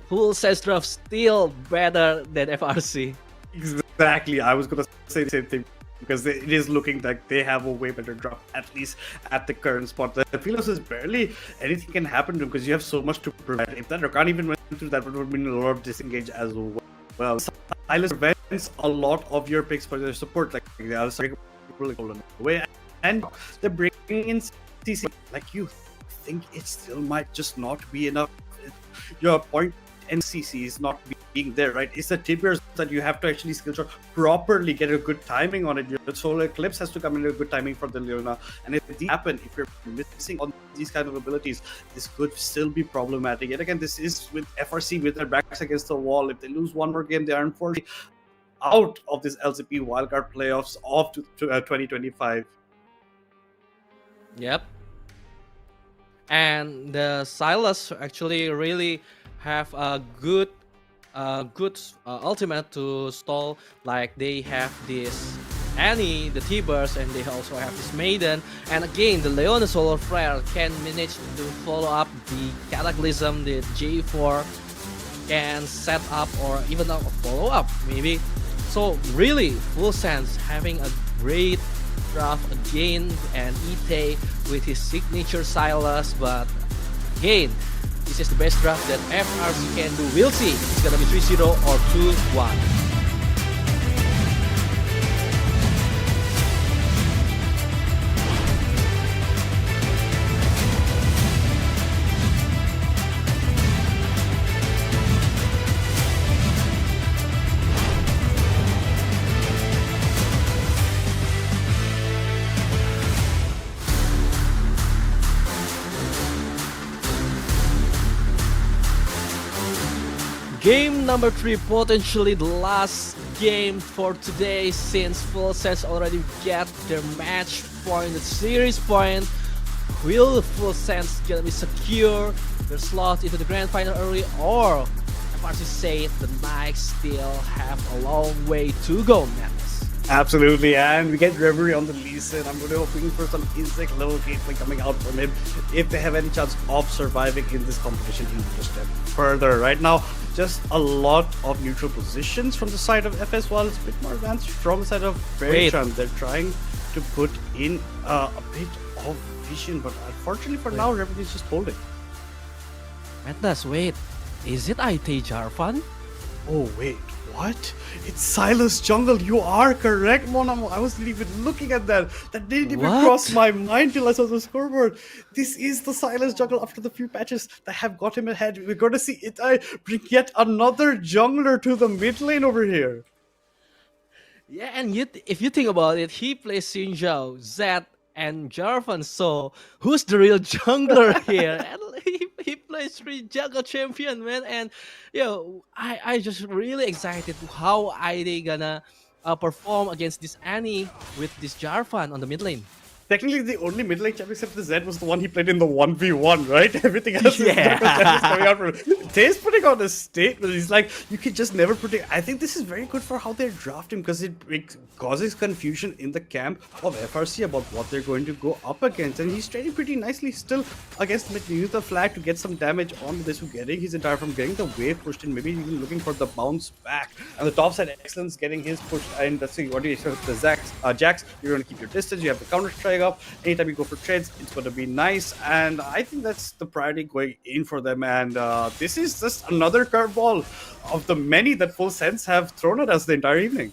Full Sense draft still better than FRC. Exactly, I was gonna say the same thing because it is looking like they have a way better draft, at least at the current spot. The Philos is barely anything can happen to him because you have so much to prevent. If that Rakan even went through that, would have been a lot of disengage as well. Silas prevents a lot of your picks for their support, like the other away, and they're bringing in CC. Like you think it still might just not be enough. Your point and CC is not being there, right? It's the tippers that you have to actually skill shot properly, get a good timing on it. Your Solar Eclipse has to come in a good timing for the Leona, and if these happen, if you're missing on these kind of abilities, this could still be problematic. Yet again, this is with FRC with their backs against the wall. If they lose one more game, they are unfortunately out of this LCP Wild Card Playoffs of 2025. Yep. And the Silas actually really have a good ultimate to stall. Like they have this Annie, the T-Burst, and they also have this Maiden. And again, the Leona Solar Flare can manage to follow up the Cataclysm, the J4 can set up or even a follow up maybe. So really, Full Sense having a great draft again, and Ite with his signature Silas, but again, this is the best draft that FRC can do. We'll see. It's gonna be 3-0 or 2-1. Game number 3, potentially the last game for today, since Full Sense already get their match point, the series point. Will Full Sense gonna be secure their slot into the grand final early, or FRC say the Knights still have a long way to go, Madness? Absolutely, and we get Reverie on the Lee Sin. I'm going to hoping for some insect level gameplay coming out from him if they have any chance of surviving in this competition even a step further. Right now, just a lot of neutral positions from the side of FS, while it's a bit more advanced from the side of Faerie Charm. They're trying to put in a bit of vision, but unfortunately for now, Reverie is just holding. Madness, wait. Is it IT Jarvan? Oh, wait. What? It's Silas Jungle. You are correct, Monamo. I wasn't even looking at that. That didn't even cross my mind till I saw the scoreboard. This is the Silas Jungle after the few patches that have got him ahead. We're going to see Itai bring yet another jungler to the mid lane over here. Yeah, and if you think about it, he plays Xinjiao, Zed, and Jarvan. So who's the real jungler here? And he plays 3 jungle champion, man. And I just really excited how are they gonna perform against this Annie with this Jarvan on the mid lane. Technically, the only mid lane champion except the Zed was the one he played in the 1v1, right? Everything else is coming out from him. Tay's putting out a statement. He's like, you can just never predict. I think this is very good for how they're drafting because it causes confusion in the camp of FRC about what they're going to go up against. And he's trading pretty nicely still against mid. Use the flag to get some damage on this, getting his entire from getting the wave pushed in, maybe even looking for the bounce back. And the top side, Excellence getting his push. And let's see, what do you expect with the Jax? You're going to keep your distance. You have the counter strike up. Anytime you go for trades, it's going to be nice, and I think that's the priority going in for them. And this is just another curveball of the many that Full Sense have thrown at us the entire evening.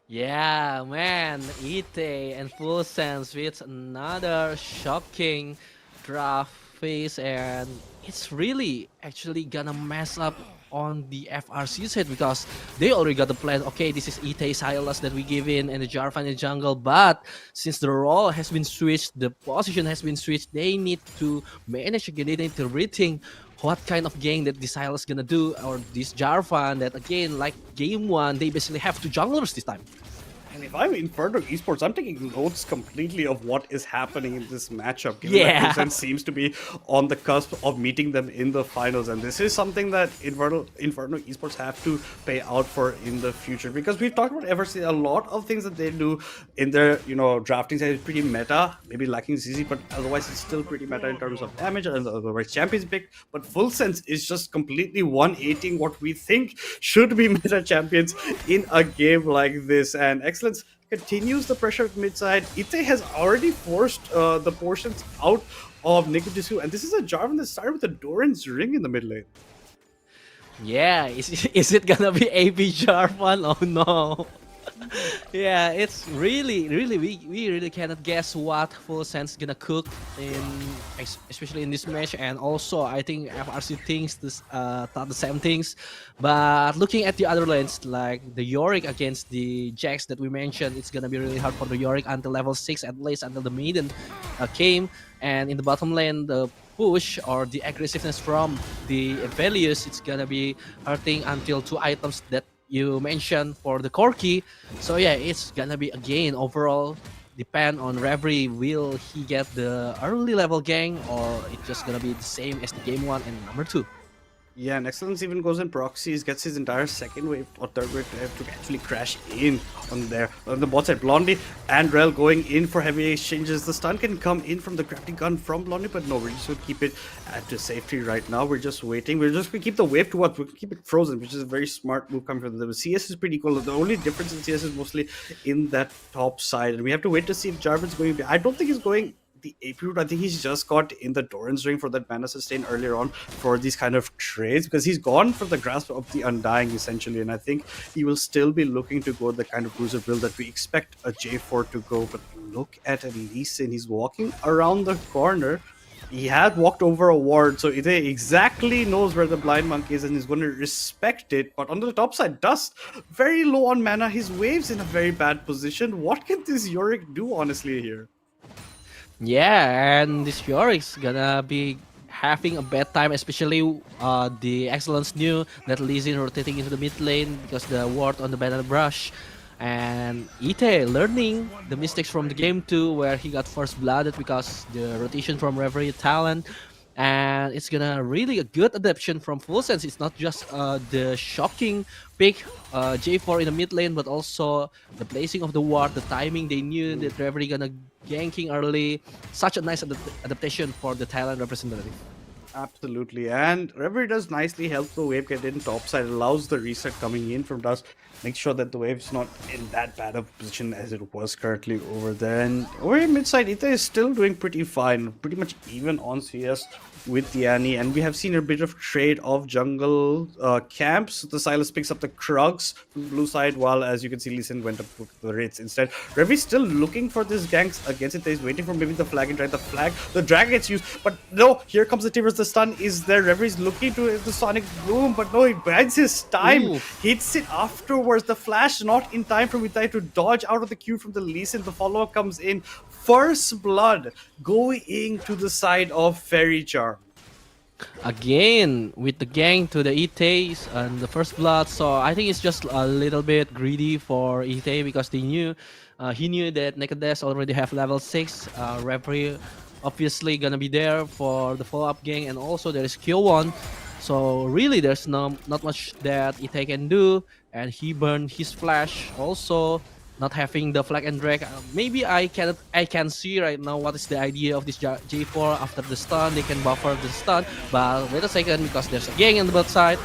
Yeah, man, Ite and Full Sense with another shocking draft phase, and it's really actually gonna mess up on the FRC side because they already got the plan. Okay, this is Ite Silas that we give in and the Jarvan in the jungle, but since the role has been switched, the position has been switched, they need to manage again. They need to rethink what kind of game that the Silas gonna do, or this Jarvan that again, like game 1, they basically have 2 junglers this time. And if I'm Inferno Esports, I'm taking notes completely of what is happening in this matchup. Given that Full seems to be on the cusp of meeting them in the finals, and this is something that Inferno Esports have to pay out for in the future. Because we've talked about FRC, a lot of things that they do in their drafting side is pretty meta, maybe lacking CC, but otherwise it's still pretty meta in terms of damage and otherwise champions pick. But Full Sense is just completely 180ing what we think should be meta champions in a game like this. And Excellence continues the pressure at mid side. Ite has already forced the portions out of Nikujisu, and this is a Jarvan that started with a Doran's ring in the mid lane. Yeah, is it gonna be AB Jarvan? Oh no. Yeah, it's really we really cannot guess what Full Sense gonna cook in, especially in this match. And also I think FRC thinks this thought the same things, but looking at the other lanes like the Yorick against the Jax that we mentioned, it's gonna be really hard for the Yorick until level 6, at least until the Maiden came. And in the bottom lane, the push or the aggressiveness from the Velius, it's gonna be hurting until 2 items that you mentioned for the Corki. So yeah, it's gonna be again overall depend on Reverie. Will he get the early level gang, or it's just gonna be the same as the game 1 and number 2? Yeah, and Excellence even goes in proxies, gets his entire second wave or third wave to actually crash in on there. On the bot side, Blondie and Rel going in for heavy exchanges. The stun can come in from the crafting gun from Blondie, but no, we're just going to keep it at the safety right now. We're just waiting. We're just going to keep the wave to what? We'll keep it frozen, which is a very smart move coming from them. The CS is pretty cool. The only difference in CS is mostly in that top side, and we have to wait to see if Jarvan's going to be. I don't think he's going the AP route. I think he's just got in the Doran's ring for that mana sustain earlier on for these kind of trades, because he's gone for the grasp of the Undying essentially, and I think he will still be looking to go the kind of bruiser build that we expect a J4 to go. But look at Lee Sin, he's walking around the corner. He had walked over a ward, so he exactly knows where the blind monk is and he's going to respect it. But on the top side, Dust, very low on mana, his wave's in a very bad position. What can this Yorick do honestly here? Yeah, and this Yorick's gonna be having a bad time, especially the Excellence knew that Lee Sin rotating into the mid lane because the ward on the banana brush. And Ite learning the mistakes from the game 2 where he got first blooded because the rotation from Reverie talent. and it's gonna really a good adaptation from Full Sense. It's not just the shocking pick J4 in the mid lane, but also the placing of the ward, the timing. They knew that they're really gonna ganking early. Such a nice adaptation for the Thailand representative. Absolutely, and Reverie does nicely help the wave get in topside, allows the reset coming in from Dust, make sure that the wave's not in that bad of a position as it was currently over there. And over in midside, Ita is still doing pretty fine, pretty much even on CS with the Annie, and we have seen a bit of trade of jungle camps. The Silas picks up the Krugs from the blue side, while as you can see, Lee Sin went up with the Wraiths instead. Reverie still looking for this ganks against it. He's waiting for maybe the flag and try the flag. The drag gets used, but no, here comes the Timbers. The stun is there. Reverie's looking to the Sonic Boom, but no, he bides his time. Ooh. Hits it afterwards. The flash not in time for Mitai to dodge out of the queue from the Lee Sin. The follow-up comes in. First blood going to the side of Faerie Charm. Again with the gang to the Ite and the first blood, so I think it's just a little bit greedy for Ite because they knew he knew that Nekodes already have level 6. Referee obviously gonna be there for the follow-up gang, and also there is Q1, so really there's not much that Ite can do, and he burned his flash also. Not having the flag and drag, maybe I can see right now what is the idea of this J4 after the stun. They can buffer the stun, but wait a second, because there's a gang on the bot side.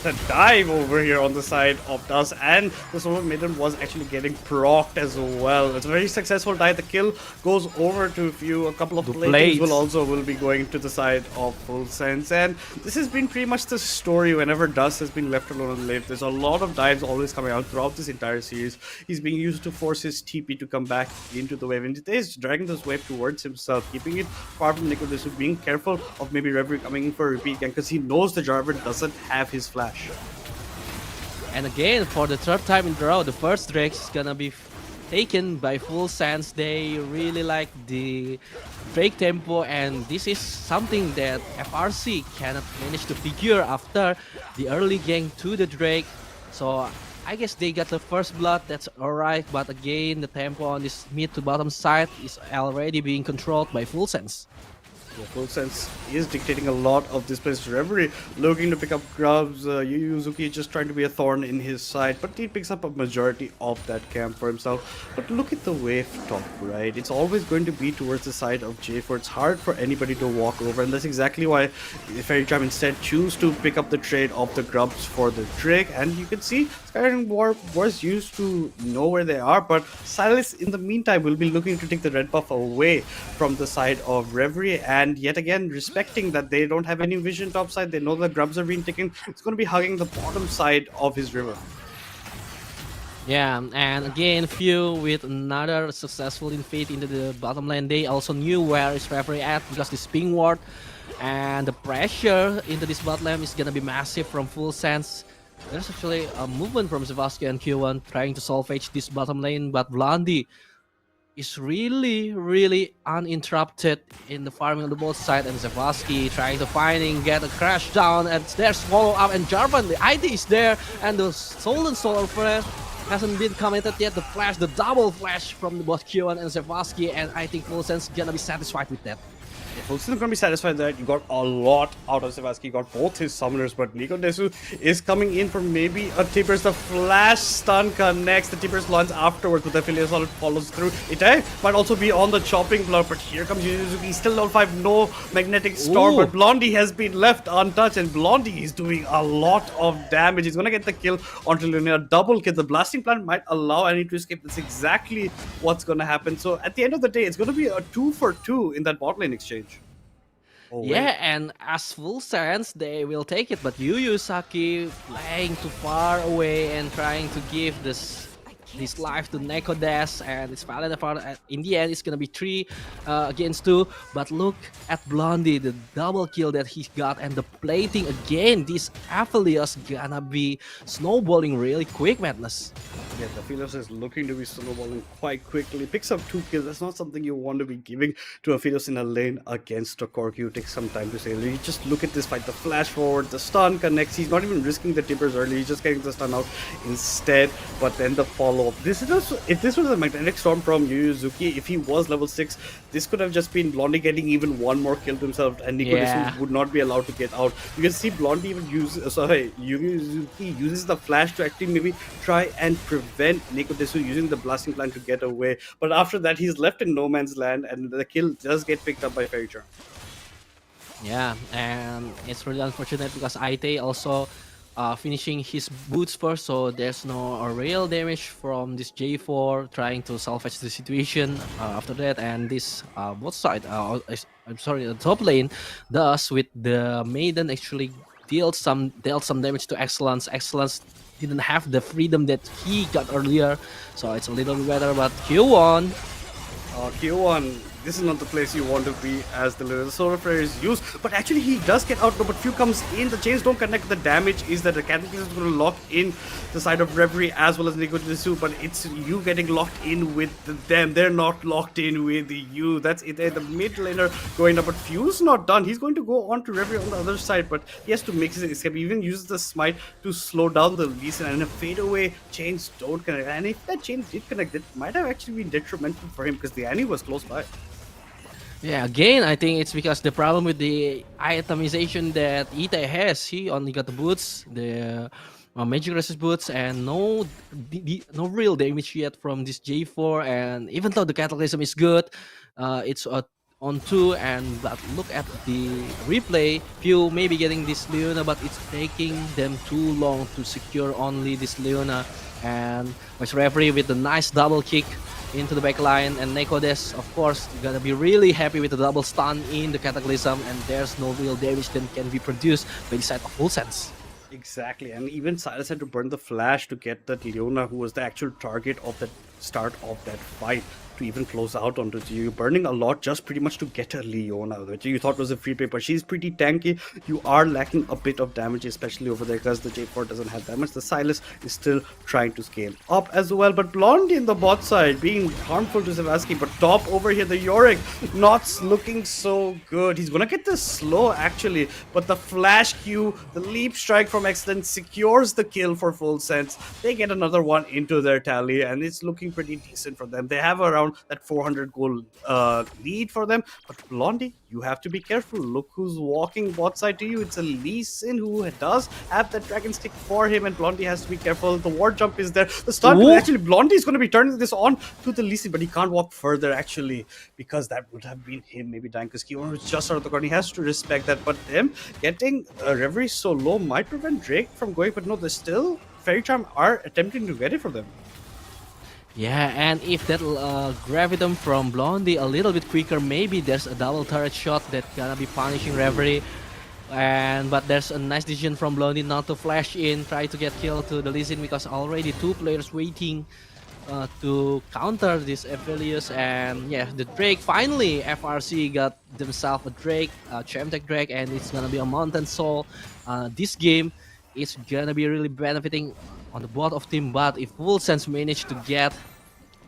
The dive over here on the side of Dust, and the Solar Maiden was actually getting procced as well. It's a very successful dive. The kill goes over to a couple of blades will be going to the side of Full Sense, and this has been pretty much the story whenever Dust has been left alone on the lane. There's a lot of dives always coming out throughout this entire series. He's being used to force his TP to come back into the wave, and he is dragging this wave towards himself, keeping it far from Nicodemus, being careful of maybe Reverie coming in for a repeat gang because he knows the Jarvan doesn't have his flash. And again, for the third time in a row, the first Drake is gonna be taken by Full Sense. They really like the Drake tempo, and this is something that FRC cannot manage to figure after the early gang to the Drake. So I guess they got the first blood, that's alright, but again, the tempo on this mid to bottom side is already being controlled by Full Sense. Yeah, Full Sense is dictating a lot of this place. Reverie looking to pick up grubs. Yu Yuzuki just trying to be a thorn in his side, but he picks up a majority of that camp for himself. But look at the wave top, right? It's always going to be towards the side of J4. It's hard for anybody to walk over, and that's exactly why Faerie Charm instead choose to pick up the trade of the grubs for the Drake. And you can see Skyrim War was used to know where they are, but Silas in the meantime will be looking to take the red buff away from the side of Reverie, and yet again respecting that they don't have any vision topside. They know the grubs are being taken. It's going to be hugging the bottom side of his river. Yeah, and again, Few with another successful invade into the bottom lane. They also knew where is Reverie at because this ping ward, and the pressure into this bot lane is gonna be massive from Full Sense. There's actually a movement from Zavaski and Q1 trying to salvage this bottom lane, but Blondie is really uninterrupted in the farming on the both side, and Zavaski trying to get a crash down, and there's follow up, and Jarvan, the ID is there, and the Stolen Solar Flare hasn't been committed yet. The flash, the double flash from both Q1 and Zavaski, and I think Full Sense gonna be satisfied with that. Full Sense gonna be satisfied that you got a lot out of Zavaski, got both his summoners, but Nico Desu is coming in for maybe a Tippers. The flash stun connects, the Tippers launch afterwards, but the Affiliate Solid follows through. It might also be on the chopping block, but here comes Yuzuki, still level 5, no magnetic storm, but Blondie has been left untouched, and Blondie is doing a lot of damage. He's gonna get the kill onto Luna, double kill. The blasting plant might allow Annie to escape. That's exactly what's gonna happen. So at the end of the day, it's gonna be a 2-for-2 in that bot lane exchange. Oh, yeah, and as Full Sense, they will take it, but Yu Yusaki playing too far away and trying to give this life to Nekodes, and it's valid for in the end it's gonna be 3 against 2. But look at Blondie, the double kill that he got, and the plating again. This Aphelios gonna be snowballing really quick, Madness. Yeah, the Aphelios is looking to be snowballing quite quickly. Picks up 2 kills. That's not something you want to be giving to Aphelios in a lane against a Cork. You take some time to say. You just look at this fight. The flash forward, the stun connects. He's not even risking the tippers early. He's just getting the stun out instead. But then the follow follow-up. If this was a magnetic storm from Yu Yuzuki, if he was level 6, this could have just been Blondie getting even one more kill to himself, and Nico Yeah. would not be allowed to get out. You can see Blondie even Yu Yuzuki uses the flash to actually maybe try and prevent Nico using the blasting plan to get away. But after that, he's left in no man's land, and the kill does get picked up by Faerie Charm. Yeah, and it's really unfortunate because Aite also finishing his boots first, so there's no real damage from this J4 trying to salvage the situation after that. And this both side, I'm sorry, the top lane does with the Maiden actually dealt some damage to Excellence. Excellence didn't have the freedom that he got earlier, so it's a little bit better. But Q1. Q1, this is not the place you want to be as the Solar Flare is used, but actually he does get out, but Few comes in, the chains don't connect. The damage is that the Cataclysm is going to lock in the side of Reverie as well as Nico Jitsu, but it's you getting locked in with them. They're not locked in with you. That's it. The mid laner going up, but Few's not done. He's going to go on to Reverie on the other side, but he has to make his escape. He even uses the smite to slow down the Lee Sin, and a fadeaway chains don't connect. And if that chain did connect, it might have actually been detrimental for him because the Annie was close by. Yeah, again, I think it's because the problem with the itemization that Ita has. He only got the boots, the magic resist boots, and no real damage yet from this J4. And even though the Cataclysm is good, it's on 2. And but look at the replay, Pew maybe getting this Leona, but it's taking them too long to secure only this Leona. And West Referee with the nice double kick into the backline, and Nekodes, of course, gonna be really happy with the double stun in the Cataclysm, and there's no real damage that can be produced by the side of Full Sense. Exactly, and even Silas had to burn the flash to get that Leona, who was the actual target of the start of that fight, to even close out onto you. Burning a lot just pretty much to get a Leona, which you thought was a free play, but she's pretty tanky. You are lacking a bit of damage, especially over there, because the J4 doesn't have that much. The Silas is still trying to scale up as well, but Blondie in the bot side being harmful to Zavasky, but top over here, the Yorick not looking so good. He's gonna get this slow actually, but the flash Q, the leap strike from Excellence secures the kill for Full Sense. They get another one into their tally, and it's looking pretty decent for them. They have around that 400 goal lead for them, but Blondie, you have to be careful. Look who's walking bot side to you. It's a Lee Sin who does have that dragon stick for him, and Blondie has to be careful. The ward jump is there. The stun, actually Blondie is going to be turning this on to the Lee Sin, but he can't walk further actually, because that would have been him maybe dying, because Kiwan was just out of the corner. He has to respect that, but them getting Reverie so low might prevent Drake from going, but no, there's still Faerie Charm are attempting to get it for them. Yeah, and if that Gravitum from Blondie a little bit quicker, maybe there's a double turret shot that gonna be punishing Reverie. But there's a nice decision from Blondie not to flash in, try to get killed to the Lee Sin, because already 2 players waiting to counter this Aphelios. And yeah, the Drake, finally FRC got themselves a Drake, Chamtech Drake, and it's gonna be a Mountain Soul. This game is gonna be really benefiting on the board of team, but if Full Sense manage to get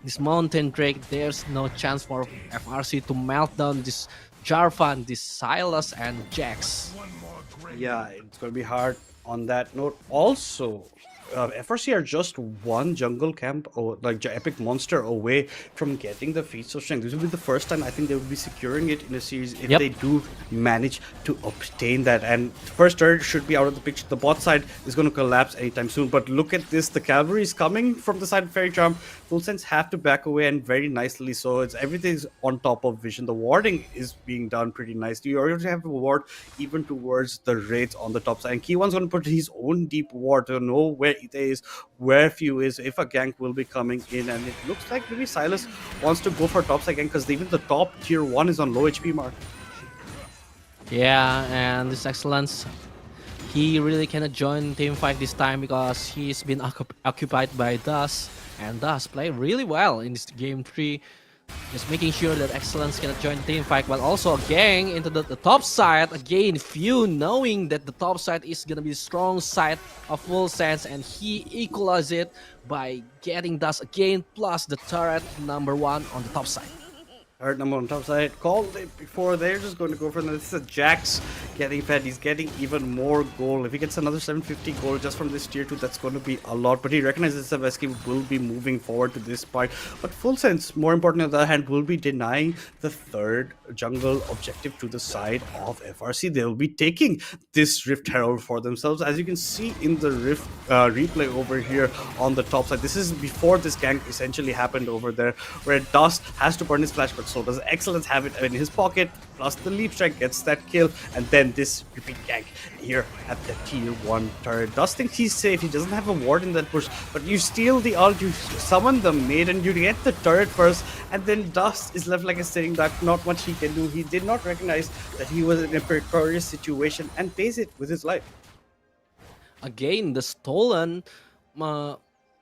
this Mountain Drake, there's no chance for FRC to melt down this Jarvan, this Silas, and Jax. Yeah, it's going to be hard on that note. Also, FRC are just one jungle camp or like epic monster away from getting the Feast of Strength. This will be the first time I think they will be securing it in a series if they do manage to obtain that. And first turret should be out of the picture. The bot side is going to collapse anytime soon. But look at this, the cavalry is coming from the side of Faerie Charm. Full Sense have to back away, and very nicely so. It's everything's on top of vision. The warding is being done pretty nicely. You already have a ward even towards the raids on the top side. And Kiwan's going to put his own deep ward to know where Ite is, where Few is, if a gank will be coming in. And it looks like maybe Silas wants to go for top side gank, because even the top tier 1 is on low HP mark. Yeah, and this Excellence, he really cannot join team fight this time because he's been occupied by Dust, and Dust play really well in this game 3. Just making sure that Excellence cannot join the team fight, but also a gang into the top side. Again, Few knowing that the top side is gonna be the strong side of Full Sense, and he equalizes it by getting Dust again, plus the turret number 1 on the top side. Third number on top side, called it before. They're just going to go for this. Is a Jax getting fed. He's getting even more gold. If he gets another 750 gold just from this tier 2, that's going to be a lot. But he recognizes that Veski will be moving forward to this part. But Full Sense, more important on the other hand, will be denying the third jungle objective to the side of FRC. They'll be taking this Rift Herald for themselves. As you can see in the Rift replay over here on the top side, this is before this gank essentially happened over there, where Dust has to burn his flash, but so does Excellence have it in his pocket, plus the leap strike gets that kill, and then this repeat gank here at the tier 1 turret. Dust thinks he's safe, he doesn't have a ward in that push, but you steal the ult, you summon the maiden, you get the turret first, and then Dust is left like a sitting duck, not much he can do. He did not recognize that he was in a precarious situation and pays it with his life. Again, the stolen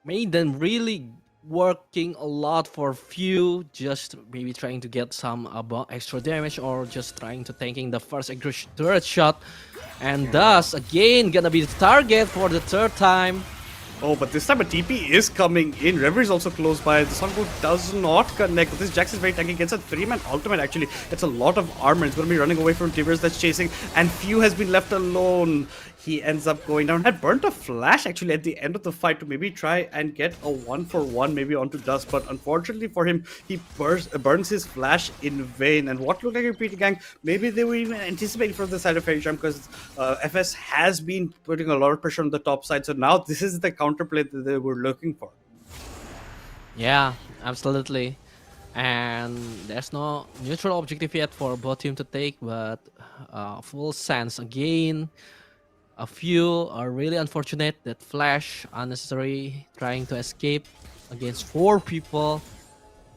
maiden really working a lot for few, just maybe trying to get some extra damage or just trying to tanking the first turret shot, and thus again gonna be the target for the third time. Oh, but this time a TP is coming in. Reverie is also close by. The Sunbolt does not connect. This Jax is very tanky. Gets a 3-man ultimate actually. It's a lot of armor. It's going to be running away from Tibers that's chasing. And Few has been left alone. He ends up going down. Had burnt a flash actually at the end of the fight to maybe try and get a 1-for-1 maybe onto Dust. But unfortunately for him, he burns his flash in vain. And what looked like a repeat gang, maybe they were even anticipating from the side of Faerie Charm, because FS has been putting a lot of pressure on the top side. So now this is the counterplay that they were looking for. Yeah, absolutely. And there's no neutral objective yet for both team to take, but Full Sense again. A few are really unfortunate that Flash unnecessary trying to escape against 4 people.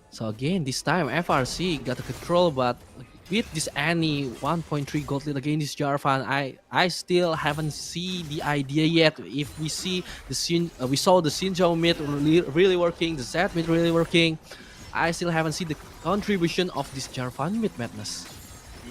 So again, this time FRC got the control, but with this Annie 1.3 gold lead against Jarvan, I still haven't seen the idea yet. If we see the we saw the Sinjo mid really working, the Zed mid really working, I still haven't seen the contribution of this Jarvan mid madness.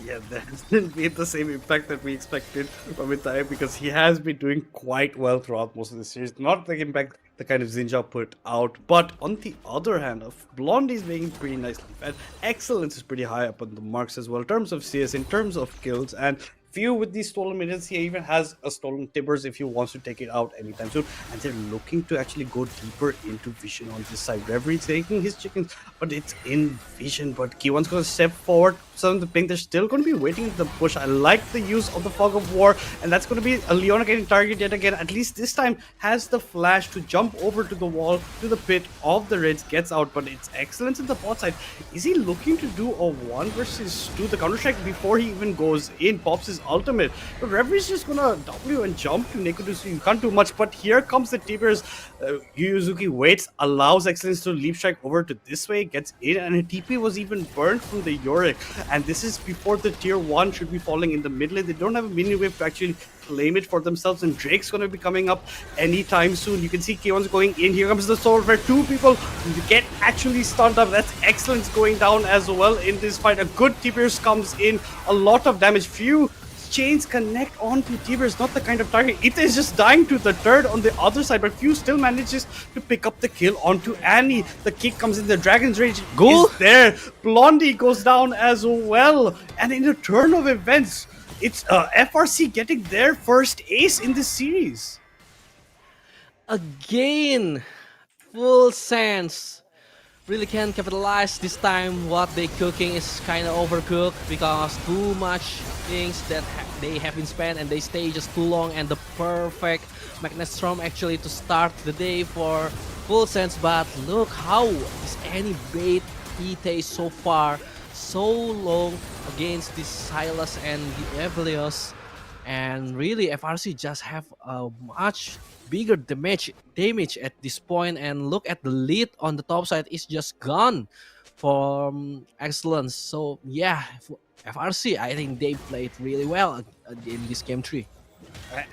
Yeah, that didn't be the same impact that we expected from Itai, because he has been doing quite well throughout most of the series. Not the impact the kind of Zinja put out, but on the other hand, of Blondie is being pretty nicely fed. Excellence is pretty high up on the marks as well in terms of CS, in terms of kills, and Few with these stolen minions. He even has a stolen Tibbers if he wants to take it out anytime soon, and they're looking to actually go deeper into Vision on this side. Reverie taking his chickens, but it's in Vision, but Kiwan's going to step forward. Some of the ping, they're still going to be waiting at the push. I like the use of the Fog of War, and that's going to be a Leona getting targeted yet again. At least this time has the flash to jump over to the wall, to the pit of the Reds, gets out, but it's Excellence in the bot side. Is he looking to do a 1 versus 2? The counter-strike before he even goes in, pops his ultimate. But Reverie's just gonna W and jump to Nekudusu. You can't do much, but here comes the Tibbers. Yuzuki waits, allows Excellence to leap strike over to this way, gets in, and a TP was even burned from the Yorick. And this is before the tier 1 should be falling in the mid lane. They don't have a mini wave to actually claim it for themselves, and Drake's gonna be coming up anytime soon. You can see K1's going in. Here comes the sword where 2 people get actually stunned up. That's Excellence going down as well in this fight. A good Tibbers comes in, a lot of damage. Few chains connect onto Tibbers, not the kind of target. It is just dying to the turret on the other side, but Few still manages to pick up the kill onto Annie. The kick comes in, the Dragon's Rage is there. Blondie goes down as well. And in a turn of events, it's FRC getting their first ace in this series. Again, Full Sense really can't capitalize this time. What they cooking is kind of overcooked because too much things that they have been spent and they stay just too long, and the perfect Magnetstrom actually to start the day for Full Sense. But look how this Annie bait he tastes so far, so long against this Silas and the Evelios, and really FRC just have a much bigger damage at this point. And look at the lead on the top side is just gone from Excellence. So yeah, FRC, I think they played really well in this game 3.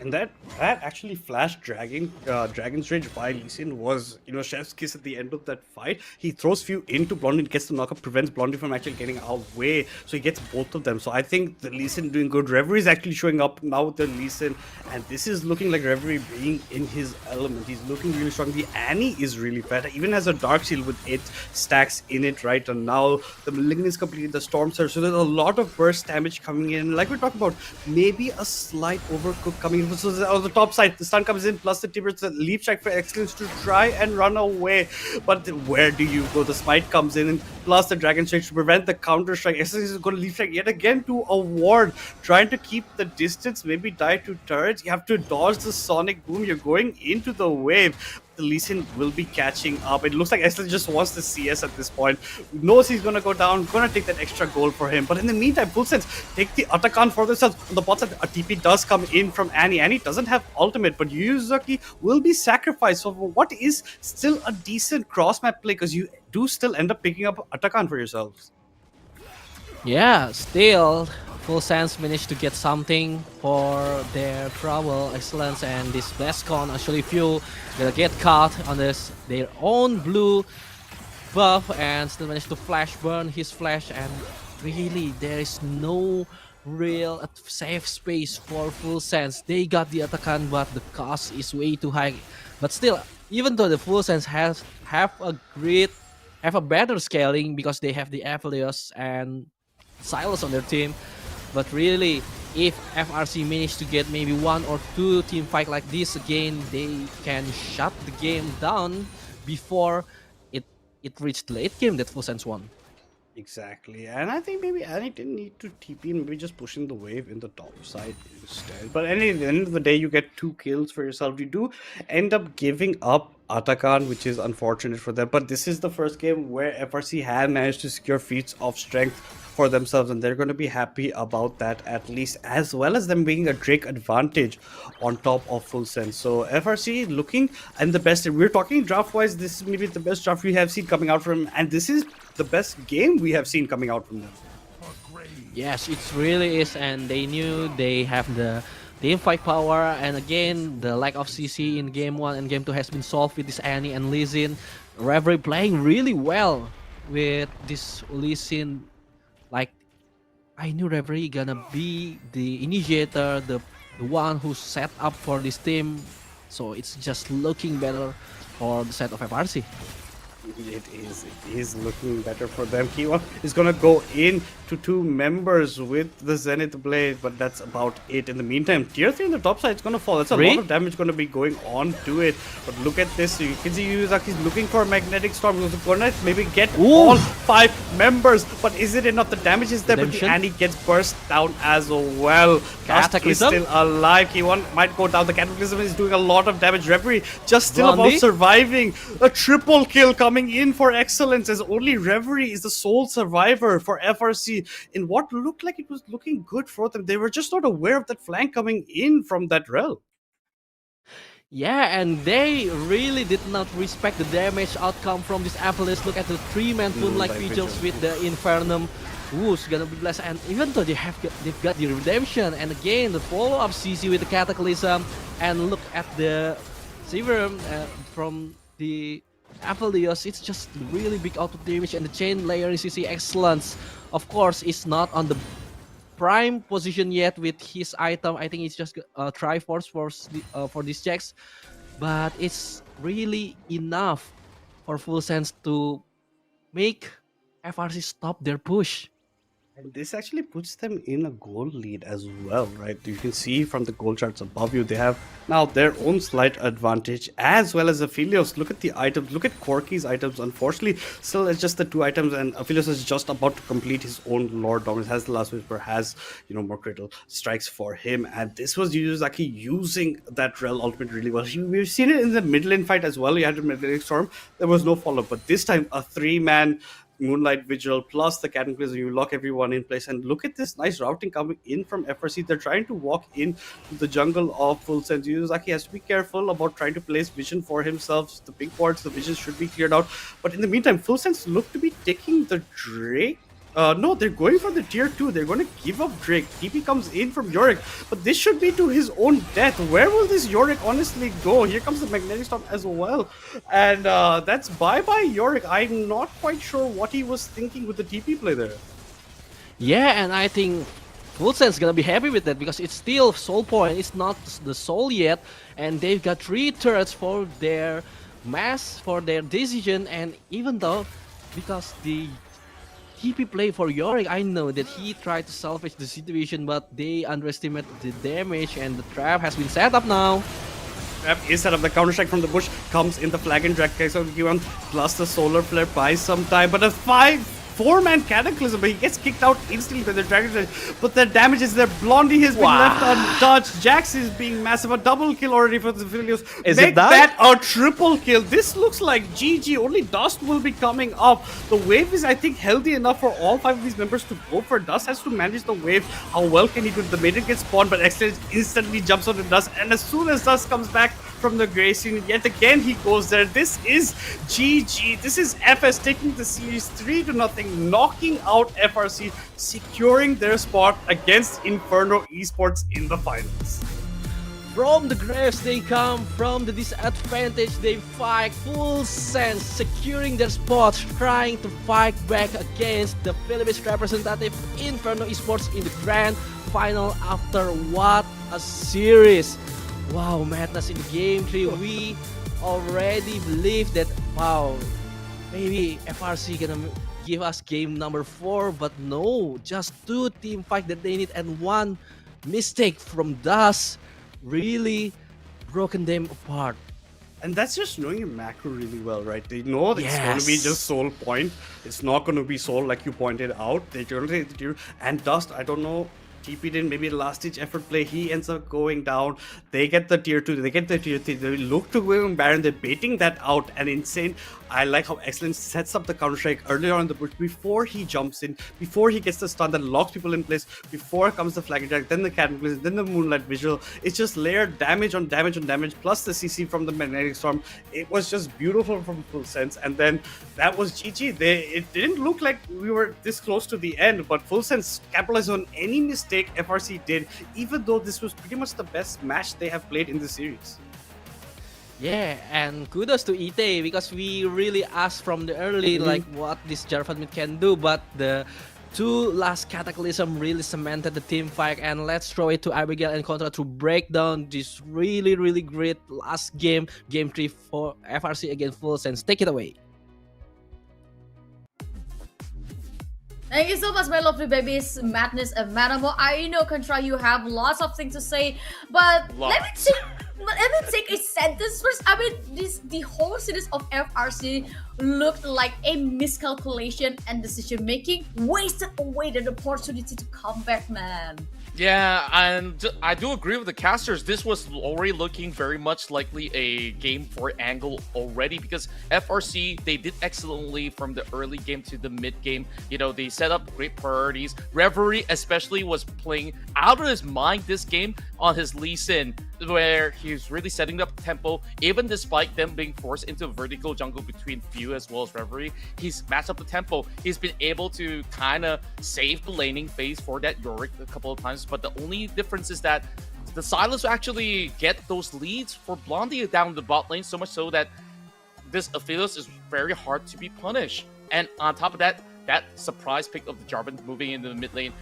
And that actually flashed Dragon's Rage by Lee Sin was, Chef's kiss at the end of that fight. He throws few into Blondie, gets the knockup, prevents Blondie from actually getting away. So he gets both of them. So I think the Lee Sin doing good. Reverie is actually showing up now with the Lee Sin, and this is looking like Reverie being in his element. He's looking really strong. The Annie is really fat. Even has a Dark Shield with 8 stacks in it, right? And now the Malignant is completed, the Storm Surge. So there's a lot of burst damage coming in. Like we talked about, maybe a slight overcook coming in. So on the top side, the stun comes in, plus the Tibbet's leap strike for excellence to try and run away. But where do you go? The smite comes in, and plus the Dragon Strike to prevent the counter strike. Excellence is going to leap strike yet again to a ward, trying to keep the distance, maybe die to turrets. You have to dodge the Sonic Boom. You're going into the wave. The Lee Sin will be catching up. It looks like Excellence just wants the CS at this point. Knows he's going to go down, going to take that extra goal for him. But in the meantime, Full Sense take the Atakan for themselves. On the bot side, a TP does come in from Annie. Annie doesn't have ultimate, but Yuzaki will be sacrificed for what is still a decent cross-map play, because you do still end up picking up Atakan for yourselves. Yeah, still, Full Sense managed to get something for their trouble. Excellence, and this Blastcon actually few gonna get caught on their own blue buff and still managed to flash burn his flash, and really there is no real safe space for Full Sense. They got the Atakan, but the cost is way too high. But still, even though the Full Sense have a better scaling because they have the Aphelios and Silas on their team, but really if FRC manage to get maybe 1 or 2 team fight like this again, they can shut the game down before it reached late game that Full Sense won. Exactly, and I think maybe Annie didn't need to TP, maybe just pushing the wave in the top side instead. But at the end of the day, you get 2 kills for yourself. You do end up giving up Atakan, which is unfortunate for them. But this is the first game where FRC had managed to secure feats of strength for themselves, and they're going to be happy about that at least, as well as them being a Drake advantage on top of Full Sense. So FRC looking and the best. We're talking draft wise, this is maybe the best draft we have seen coming out from, and this is the best game we have seen coming out from them. Yes, it really is, and they knew they have the team fight power, and again the lack of CC in game 1 and game 2 has been solved with this Annie and Lee Sin. Reverie playing really well with this Lee Sin. Like, I knew Reverie gonna be the initiator, the one who set up for this team, so it's just looking better for the set of FRC. It is looking better for them. Kiwa is gonna go in to 2 members with the Zenith Blade, but that's about it. In the meantime, tier 3 on the top side is gonna fall. That's a lot of damage gonna be going on to it. But look at this. You can see Yuzaki's looking for a magnetic storm. He's gonna maybe get all 5 members, but is it enough? The damage is there, but the Annie gets burst down as well. Cataclysm is still alive. Kiwan might go down. The Cataclysm is doing a lot of damage. Reverie just still about surviving. A triple kill coming in for Excellence, as only Reverie is the sole survivor for FRC in what looked like it was looking good for them. They were just not aware of that flank coming in from that realm. Yeah, and they really did not respect the damage outcome from this Aphelios. Look at the 3-man Moonlight Vigils with the Infernum. Who's gonna be blessed, and even though they've got the redemption, and again the follow-up CC with the Cataclysm, and look at the Severum from the Aphelios, it's just really big output damage, and the chain layer CC Excellence, of course, is not on the prime position yet with his item. I think it's just Triforce for these checks, but it's really enough for Full Sense to make FRC stop their push. And this actually puts them in a goal lead as well, right? You can see from the goal charts above you, they have now their own slight advantage, as well as Aphelios. Look at the items. Look at Corky's items. Unfortunately, still it's just the 2 items, and Aphelios is just about to complete his own Lord Dominance. Has the Last Whisper, has, more critical strikes for him. And this was Yuzaki using that Rel ultimate really well. We've seen it in the mid lane fight as well. You had a Magnetic Storm. There was no follow-up, but this time a 3-man Moonlight Vigil plus the Cataclysm, you lock everyone in place. And look at this nice routing coming in from FRC. They're trying to walk in to the jungle of Full Sense. Yuzaki has to be careful about trying to place vision for himself. The big parts, the vision should be cleared out. But in the meantime, Full Sense look to be taking the Drake No, they're going for the tier 2. They're going to give up Drake. TP comes in from Yorick, but this should be to his own death. Where will this Yorick honestly go? Here comes the Magnetic Storm as well. And that's bye-bye Yorick. I'm not quite sure what he was thinking with the TP play there. Yeah, and I think Fullsen's gonna be happy with that because it's still Soul Point. It's not the Soul yet, and they've got 3 turrets for their mass, for their decision, and even though, because the TP play for Yorick, I know that he tried to salvage the situation, but they underestimated the damage, and the trap has been set up now. Trap is set up. The counter strike from the bush comes in. The flag and drag case of Q1 plus the solar flare buys some time, but a 4-man Cataclysm, but he gets kicked out instantly by the Dragon Strike. But the damage is there. Blondie has been left untouched. Jax is being massive. A double kill already for the Philios. Make that a triple kill. This looks like GG. Only Dust will be coming up. The wave is, I think, healthy enough for all 5 of these members to go for. Dust has to manage the wave. How well can he do it? The maiden gets spawned, but Excellence instantly jumps on the Dust. And as soon as Dust comes back from the Grace unit, yet again he goes there. This is GG. This is FS taking the series 3-0, knocking out FRC, securing their spot against Inferno Esports in the finals. From the graves they come, from the disadvantage they fight, full sense, securing their spot, trying to fight back against the Philippines representative Inferno Esports in the grand final after what a series. Wow, madness in game 3. We already believe that, wow, maybe FRC gonna give us game number 4, but no, just 2 team fight that they need, and 1 mistake from Dust really broken them apart. And that's just knowing your macro really well, right? They know that it's going to be just Soul Point. It's not going to be Soul like you pointed out. They generally take the tier. And Dust, I don't know. TP did maybe a last-ditch effort play. He ends up going down. They get the tier 2. They get the tier 3. They look to go in Baron. They're baiting that out. And insane. I like how Excellence sets up the counter-strike earlier on in the bush before he jumps in, before he gets the stun that locks people in place, before comes the flag attack, then the Cataclysm, then the Moonlight Visual. It's just layered damage on damage on damage, plus the CC from the Magnetic Storm. It was just beautiful from Full Sense. And then that was GG. It didn't look like we were this close to the end, but Full Sense capitalized on any mistake FRC did, even though this was pretty much the best match they have played in the series. Yeah, and kudos to Ite because we really asked from the early like what this Jarvan mid can do, but the 2 last Cataclysm really cemented the team fight. And let's throw it to Abigail and Contra to break down this really great last game 3 for FRC against Full Sense. Take it away. Thank you so much, my lovely babies, Madness and Manamo. I know, Contra, you have lots of things to say, but let me take a sentence first. I mean, the whole series of FRC looked like a miscalculation and decision making wasted away the opportunity to come back, man. Yeah, and I do agree with the casters. This was already looking very much likely a game 4 angle already because FRC, they did excellently from the early game to the mid game. You know, they set up great priorities. Reverie especially was playing out of his mind this game on his Lee Sin, where he's really setting up tempo, even despite them being forced into a vertical jungle between Few as well as Reverie. He's matched up the tempo. He's been able to kind of save the laning phase for that Yorick a couple of times, but the only difference is that the Silas will actually get those leads for Blondie down the bot lane, so much so that this Aphelios is very hard to be punished. And on top of that, that surprise pick of the Jarvan moving into the mid lane,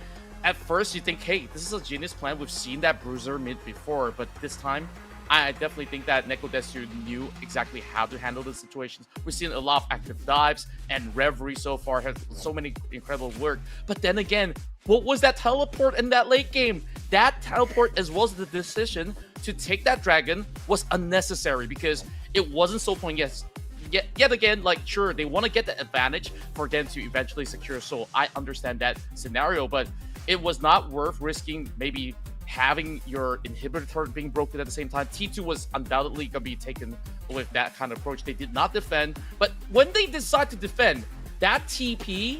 at first you think, hey, this is a genius plan. We've seen that Bruiser mid before, but this time I definitely think that Nekodesu knew exactly how to handle the situations. We've seen a lot of active dives, and Reverie so far has so many incredible work. But then again, what was that teleport in that late game? That teleport, as well as the decision to take that dragon, was unnecessary because it wasn't Soul Point. Yes, yet again, like, sure, they want to get the advantage for them to eventually secure Soul. I understand that scenario, but it was not worth risking maybe having your inhibitor being broken at the same time. T2 was undoubtedly going to be taken with that kind of approach. They did not defend, but when they decide to defend, that TP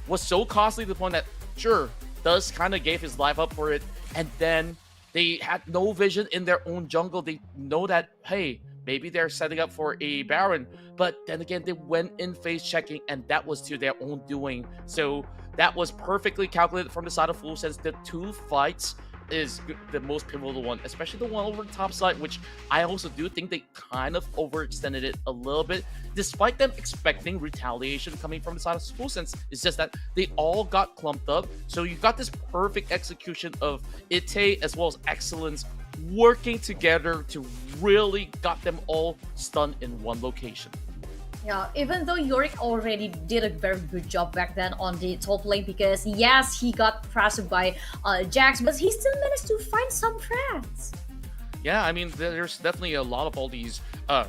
was so costly to the point that, sure, Dust kind of gave his life up for it, and then they had no vision in their own jungle. They know that, hey, maybe they're setting up for a Baron, but then again, they went in phase checking, and that was to their own doing. So that was perfectly calculated from the side of Full Sense. The 2 fights is the most pivotal one, especially the one over the top side, which I also do think they kind of overextended it a little bit, despite them expecting retaliation coming from the side of Full Sense. It's just that they all got clumped up, so you got this perfect execution of Ite as well as Excellence working together to really got them all stunned in one location. Yeah, even though Yorick already did a very good job back then on the top lane, because yes, he got crushed by Jax, but he still managed to find some friends. Yeah, I mean, there's definitely a lot of all these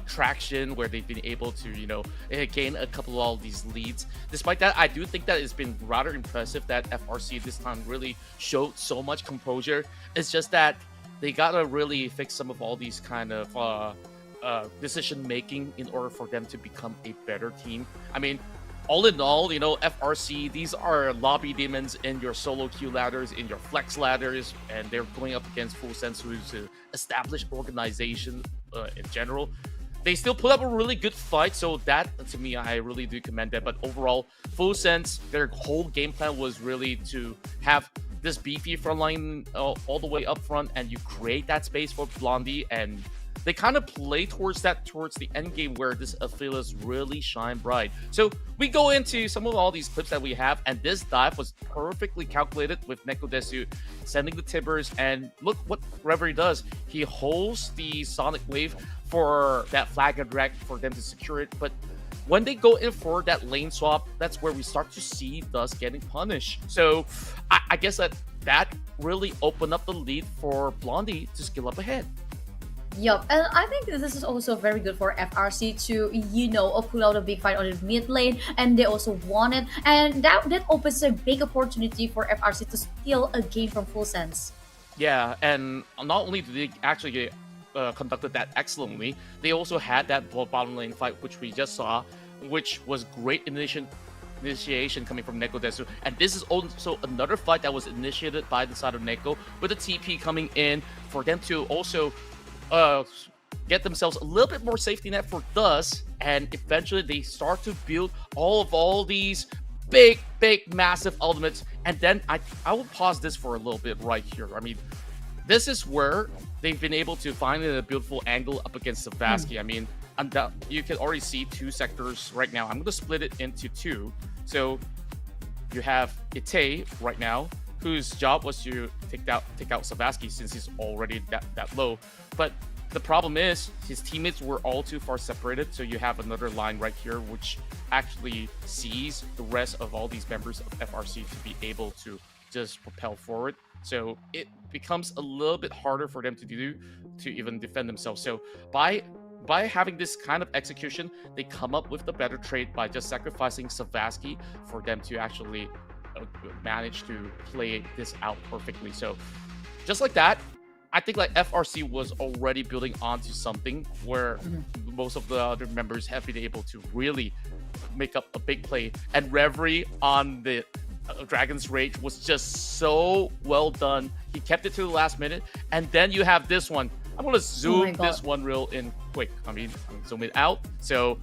traction where they've been able to, you know, gain a couple of all these leads. Despite that, I do think that it's been rather impressive that FRC this time really showed so much composure. It's just that they gotta really fix some of all these kind of decision making in order for them to become a better team. I mean, all in all, you know, FRC, these are lobby demons in your solo queue ladders, in your flex ladders, and they're going up against Full Sense, who's an established organization in general. They still put up a really good fight, so that, to me, I really do commend them. But overall, Full Sense, their whole game plan was really to have this beefy front line all the way up front, and you create that space for Blondie, and they kind of play towards that towards the end game where this Aphelios really shine bright. So we go into some of all these clips that we have, and this dive was perfectly calculated with Nekodesu sending the Timbers, and look what Reverie does. He holds the Sonic Wave for that flag and drag for them to secure it, but when they go in for that lane swap, that's where we start to see Dust getting punished. So I guess that really opened up the lead for Blondie to skill up ahead. Yup, and I think this is also very good for FRC to, you know, pull out a big fight on the mid lane, and they also won it, and that opens a big opportunity for FRC to steal a game from Full Sense. Yeah, and not only did they actually get conducted that excellently, they also had that bottom lane fight, which we just saw, which was great initiation coming from Nekodesu. And this is also another fight that was initiated by the side of Neko, with the TP coming in for them to also get themselves a little bit more safety net for Dust, and eventually they start to build all these big, massive ultimates. And then I will pause this for a little bit right here. I mean, this is where they've been able to find a beautiful angle up against Savasky. I mean, you can already see 2 sectors right now. I'm going to split it into 2. So you have Ite right now, whose job was to take out Savasky since he's already that low. But the problem is his teammates were all too far separated, so you have another line right here which actually sees the rest of all these members of FRC to be able to just propel forward. So it becomes a little bit harder for them to do to even defend themselves. So by having this kind of execution, they come up with the better trade by just sacrificing Savasky for them to actually manage to play this out perfectly. So just like that, I think like FRC was already building onto something where most of the other members have been able to really make up a big play. And Reverie on the Dragon's Rage was just so well done. He kept it to the last minute. And then you have this one. I'm going to zoom this one real in quick. I'm zoom it out. So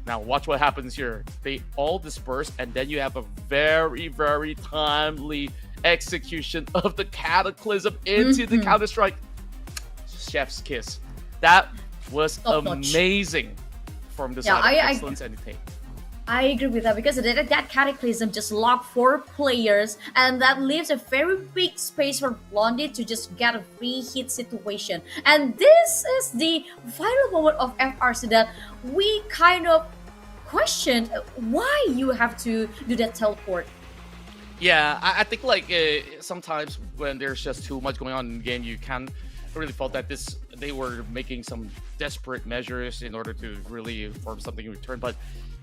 now watch what happens here. They all disperse, and then you have a very, very timely execution of the Cataclysm into the Counter-Strike. Chef's kiss. That was amazing from the side of Excellence and Ite. I agree with that, because that Cataclysm just locked 4 players, and that leaves a very big space for Blondie to just get a free hit situation. And this is the final moment of FRC that we kind of questioned why you have to do that teleport. Yeah, I think like sometimes when there's just too much going on in the game, you can really felt that they were making some desperate measures in order to really form something in return. But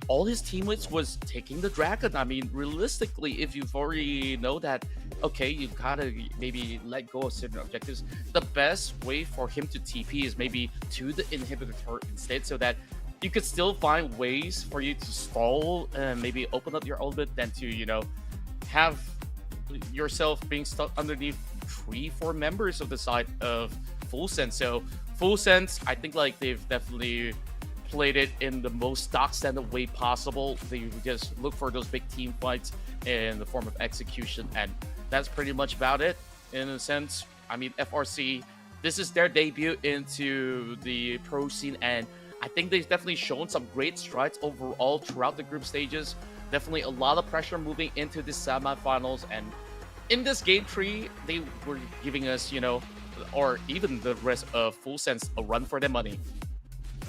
all his teammates was taking the Dragon. I mean, realistically, if you've already know that, okay, you gotta maybe let go of certain objectives, the best way for him to TP is maybe to the inhibitor turret instead, so that you could still find ways for you to stall and maybe open up your ultimate than to, you know, have yourself being stuck underneath 3-4 members of the side of Full Sense. So Full Sense, I think like they've definitely played it in the most stock standard way possible. They just look for those big team fights in the form of execution, and that's pretty much about it in a sense. I mean, FRC, this is their debut into the pro scene, and I think they've definitely shown some great strides overall throughout the group stages. Definitely a lot of pressure moving into the semifinals, and in this game 3, they were giving us, you know, or even the rest of Full Sense a run for their money.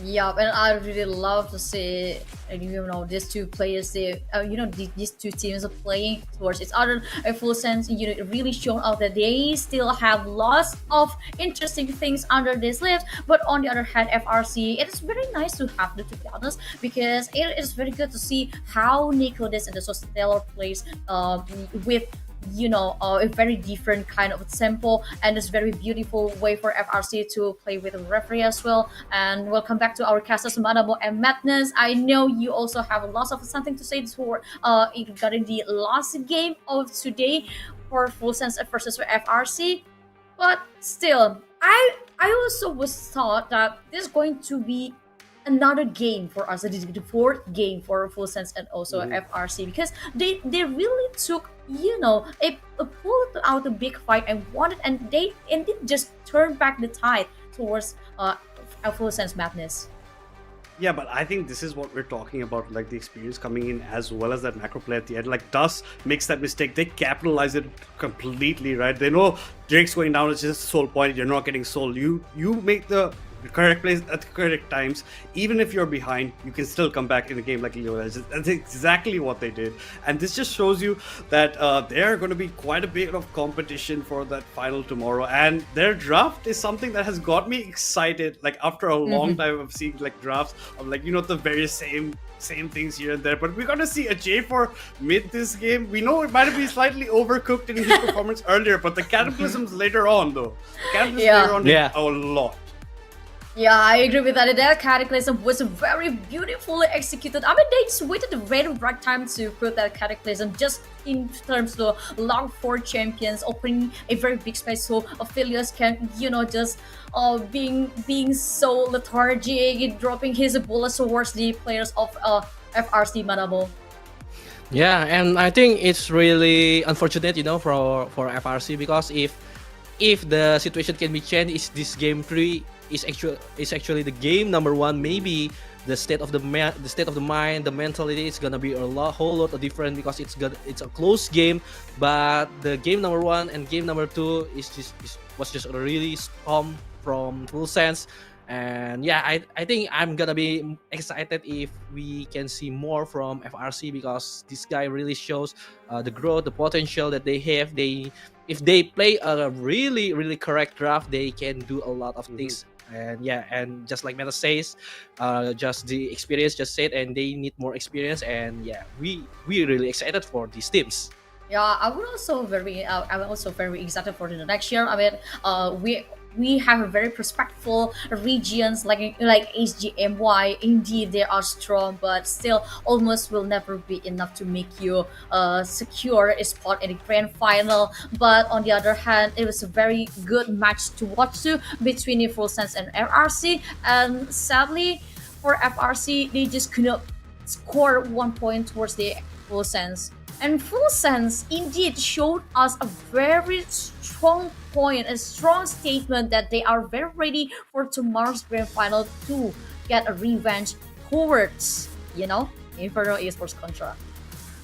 Yeah, and I really love to see, these two players, these two teams are playing towards each other. In Full Sense, it really shown out that they still have lots of interesting things under this list. But on the other hand, FRC, it is very nice to have them, to be honest, because it is very good to see how Nicolas and the Stellar plays with a very different kind of tempo, and it's very beautiful way for FRC to play with the referee as well. And we'll come back to our casters Manabo and Madness. I know you also have lots of something to say for regarding the last game of today for Full Sense versus FRC, but still, I also was thought that this is going to be another game for us, the fourth game for Full Sense and also FRC, because they really took pulled out a big fight and wanted, and they just turned back the tide towards a Full Sense Madness. Yeah, but I think this is what we're talking about, like the experience coming in as well as that macro play at the end. Like Dust makes that mistake, they capitalize it completely, right? They know Drake's going down, it's just soul point, you're not getting soul. You make the correct plays at the correct times. Even if you're behind, you can still come back in the game like Leo. That's exactly what they did. And this just shows you that there are going to be quite a bit of competition for that final tomorrow. And their draft is something that has got me excited. Like after a long time of seeing like drafts of like, the very same things here and there. But we're going to see a J4 mid this game. We know it might have been slightly overcooked in his performance earlier, but the Cataclysms later on though. The Cataclysms later on did a lot. Yeah, I agree with that. That Cataclysm was very beautifully executed. I mean, they just waited the very right time to put that Cataclysm just in terms of long 4 champions, opening a very big space so Aphelios can, just being so lethargic, dropping his bullets towards the players of FRC Manabo. Yeah, and I think it's really unfortunate, for FRC, because if the situation can be changed, is this game 3 is actually the game number 1. Maybe the state of the mind, the mentality is gonna be whole lot of different, because it's a close game. But the game number 1 and game number 2 was just a really storm from Full Sense. And yeah, I think I'm gonna be excited if we can see more from FRC, because this guy really shows the growth, the potential that they have. If they play a really, really correct draft, they can do a lot of things. And yeah, and just like Meta says, just the experience just said, and they need more experience. And yeah, we really excited for these teams. Yeah, I'm also very excited for the next year. I mean, we have a very respectful regions like HGMY. Indeed, they are strong, but still almost will never be enough to make you secure a spot in the grand final. But on the other hand, it was a very good match to watch too between the Full Sense and FRC. And sadly, for FRC, they just could not score 1 point towards the Full Sense. And Full Sense indeed showed us a very strong point, a strong statement that they are very ready for tomorrow's grand final to get a revenge towards, Inferno Esports Contra.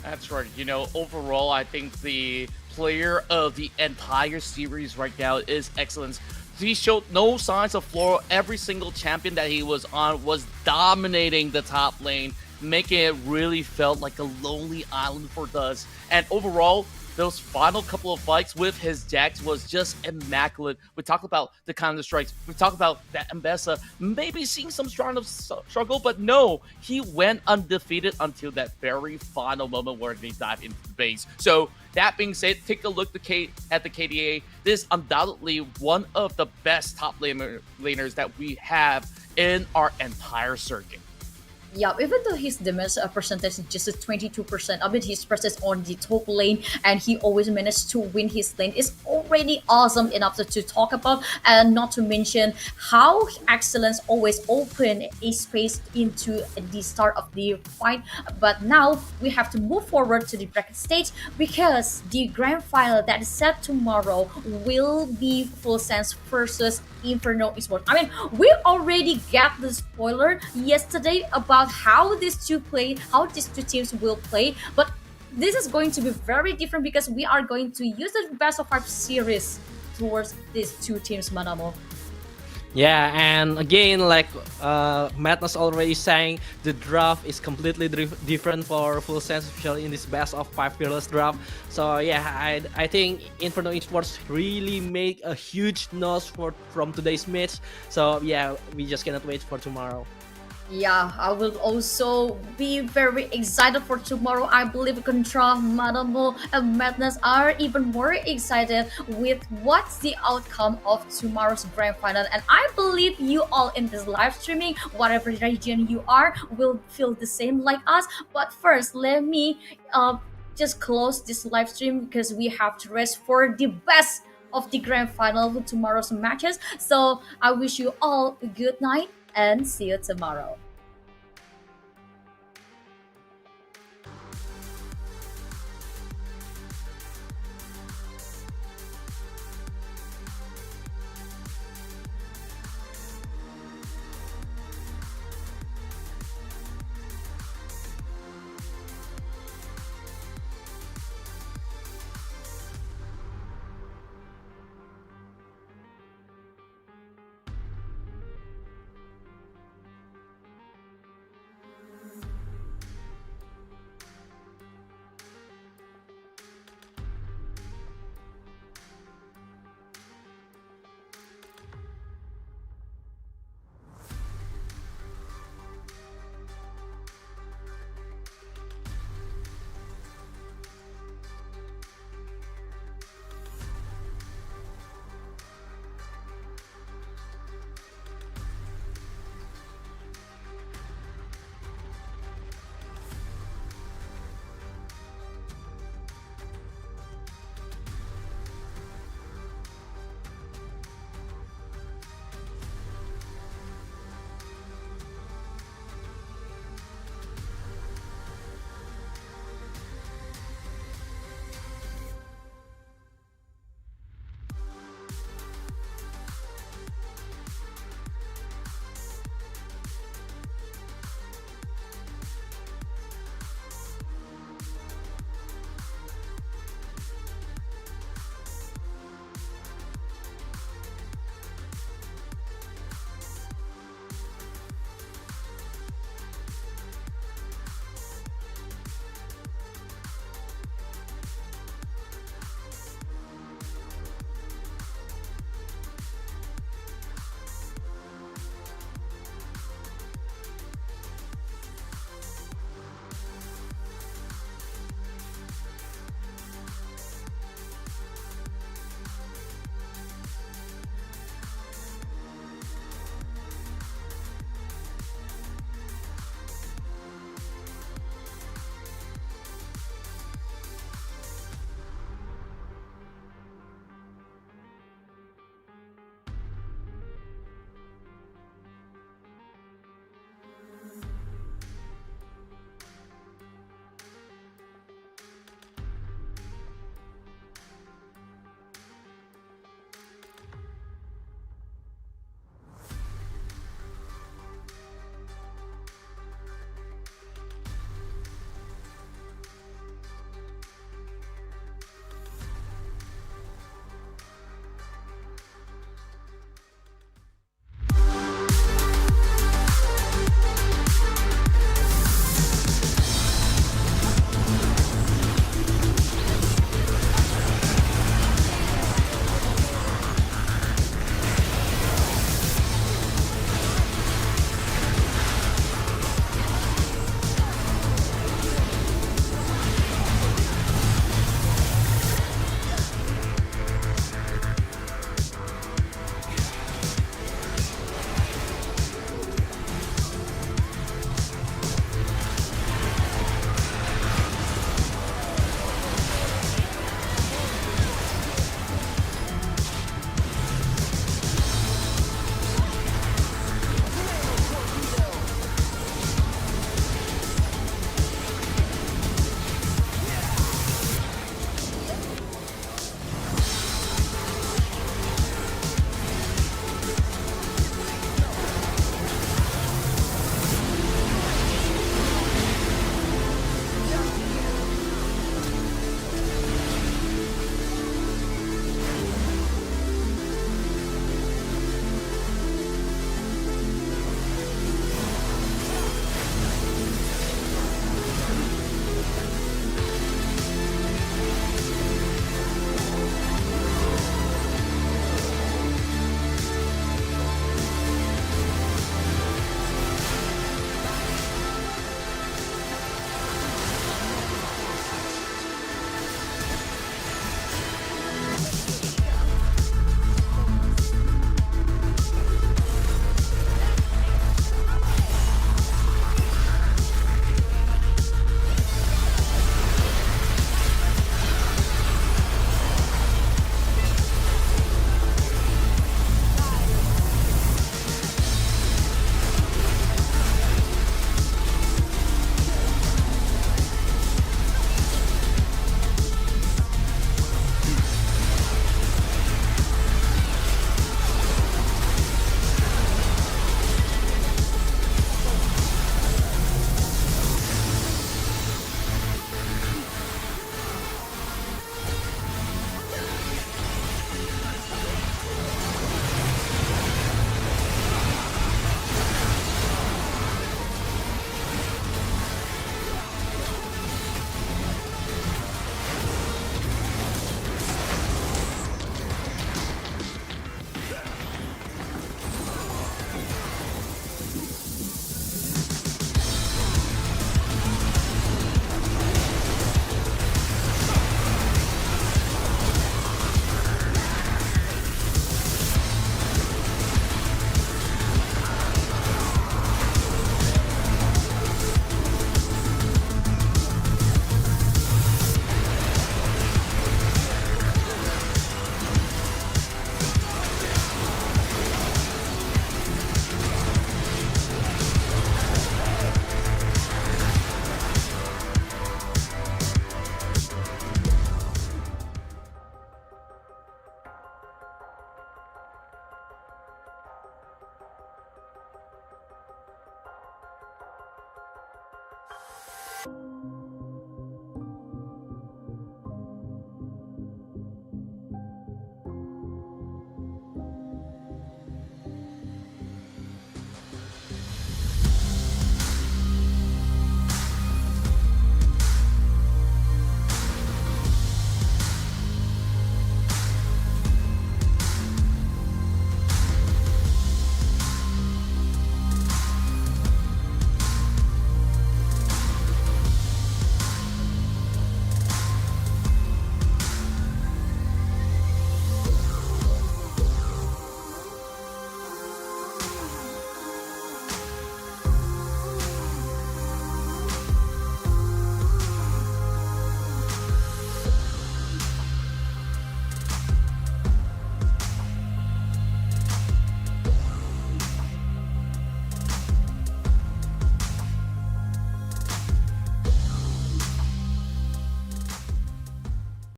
That's right. Overall, I think the player of the entire series right now is Excellence. He showed no signs of flaw. Every single champion that he was on was dominating the top lane, making it really felt like a lonely island for Dust. And overall, those final couple of fights with his Jax was just immaculate. We talked about the counter strikes. We talked about that Mbessa maybe seeing some struggle, but no, he went undefeated until that very final moment where they dive into the base. So that being said, take a look at the KDA. This is undoubtedly one of the best top laners that we have in our entire circuit. Yeah, even though his damage percentage is just at 22%, I mean his presence on the top lane and he always managed to win his lane is already awesome enough to talk about, and not to mention how Excellence always open a space into the start of the fight. But now we have to move forward to the bracket stage because the grand final that is set tomorrow will be Full Sense versus Inferno Esports. I mean, we already got the spoiler yesterday about how these two teams will play, but this is going to be very different because we are going to use the best of 5 series towards these two teams, Manamo. Yeah, and again, like Madness already saying, the draft is completely different for Full Sense, especially in this best of 5 fearless draft. So yeah, I think Inferno Esports really make a huge noise from today's match. So yeah, we just cannot wait for tomorrow. Yeah, I will also be very excited for tomorrow. I believe Contra, Madamo, and Madness are even more excited with what's the outcome of tomorrow's grand final. And I believe you all in this live streaming, whatever region you are, will feel the same like us. But first, let me just close this live stream because we have to rest for the best of the grand final with tomorrow's matches. So I wish you all a good night and see you tomorrow.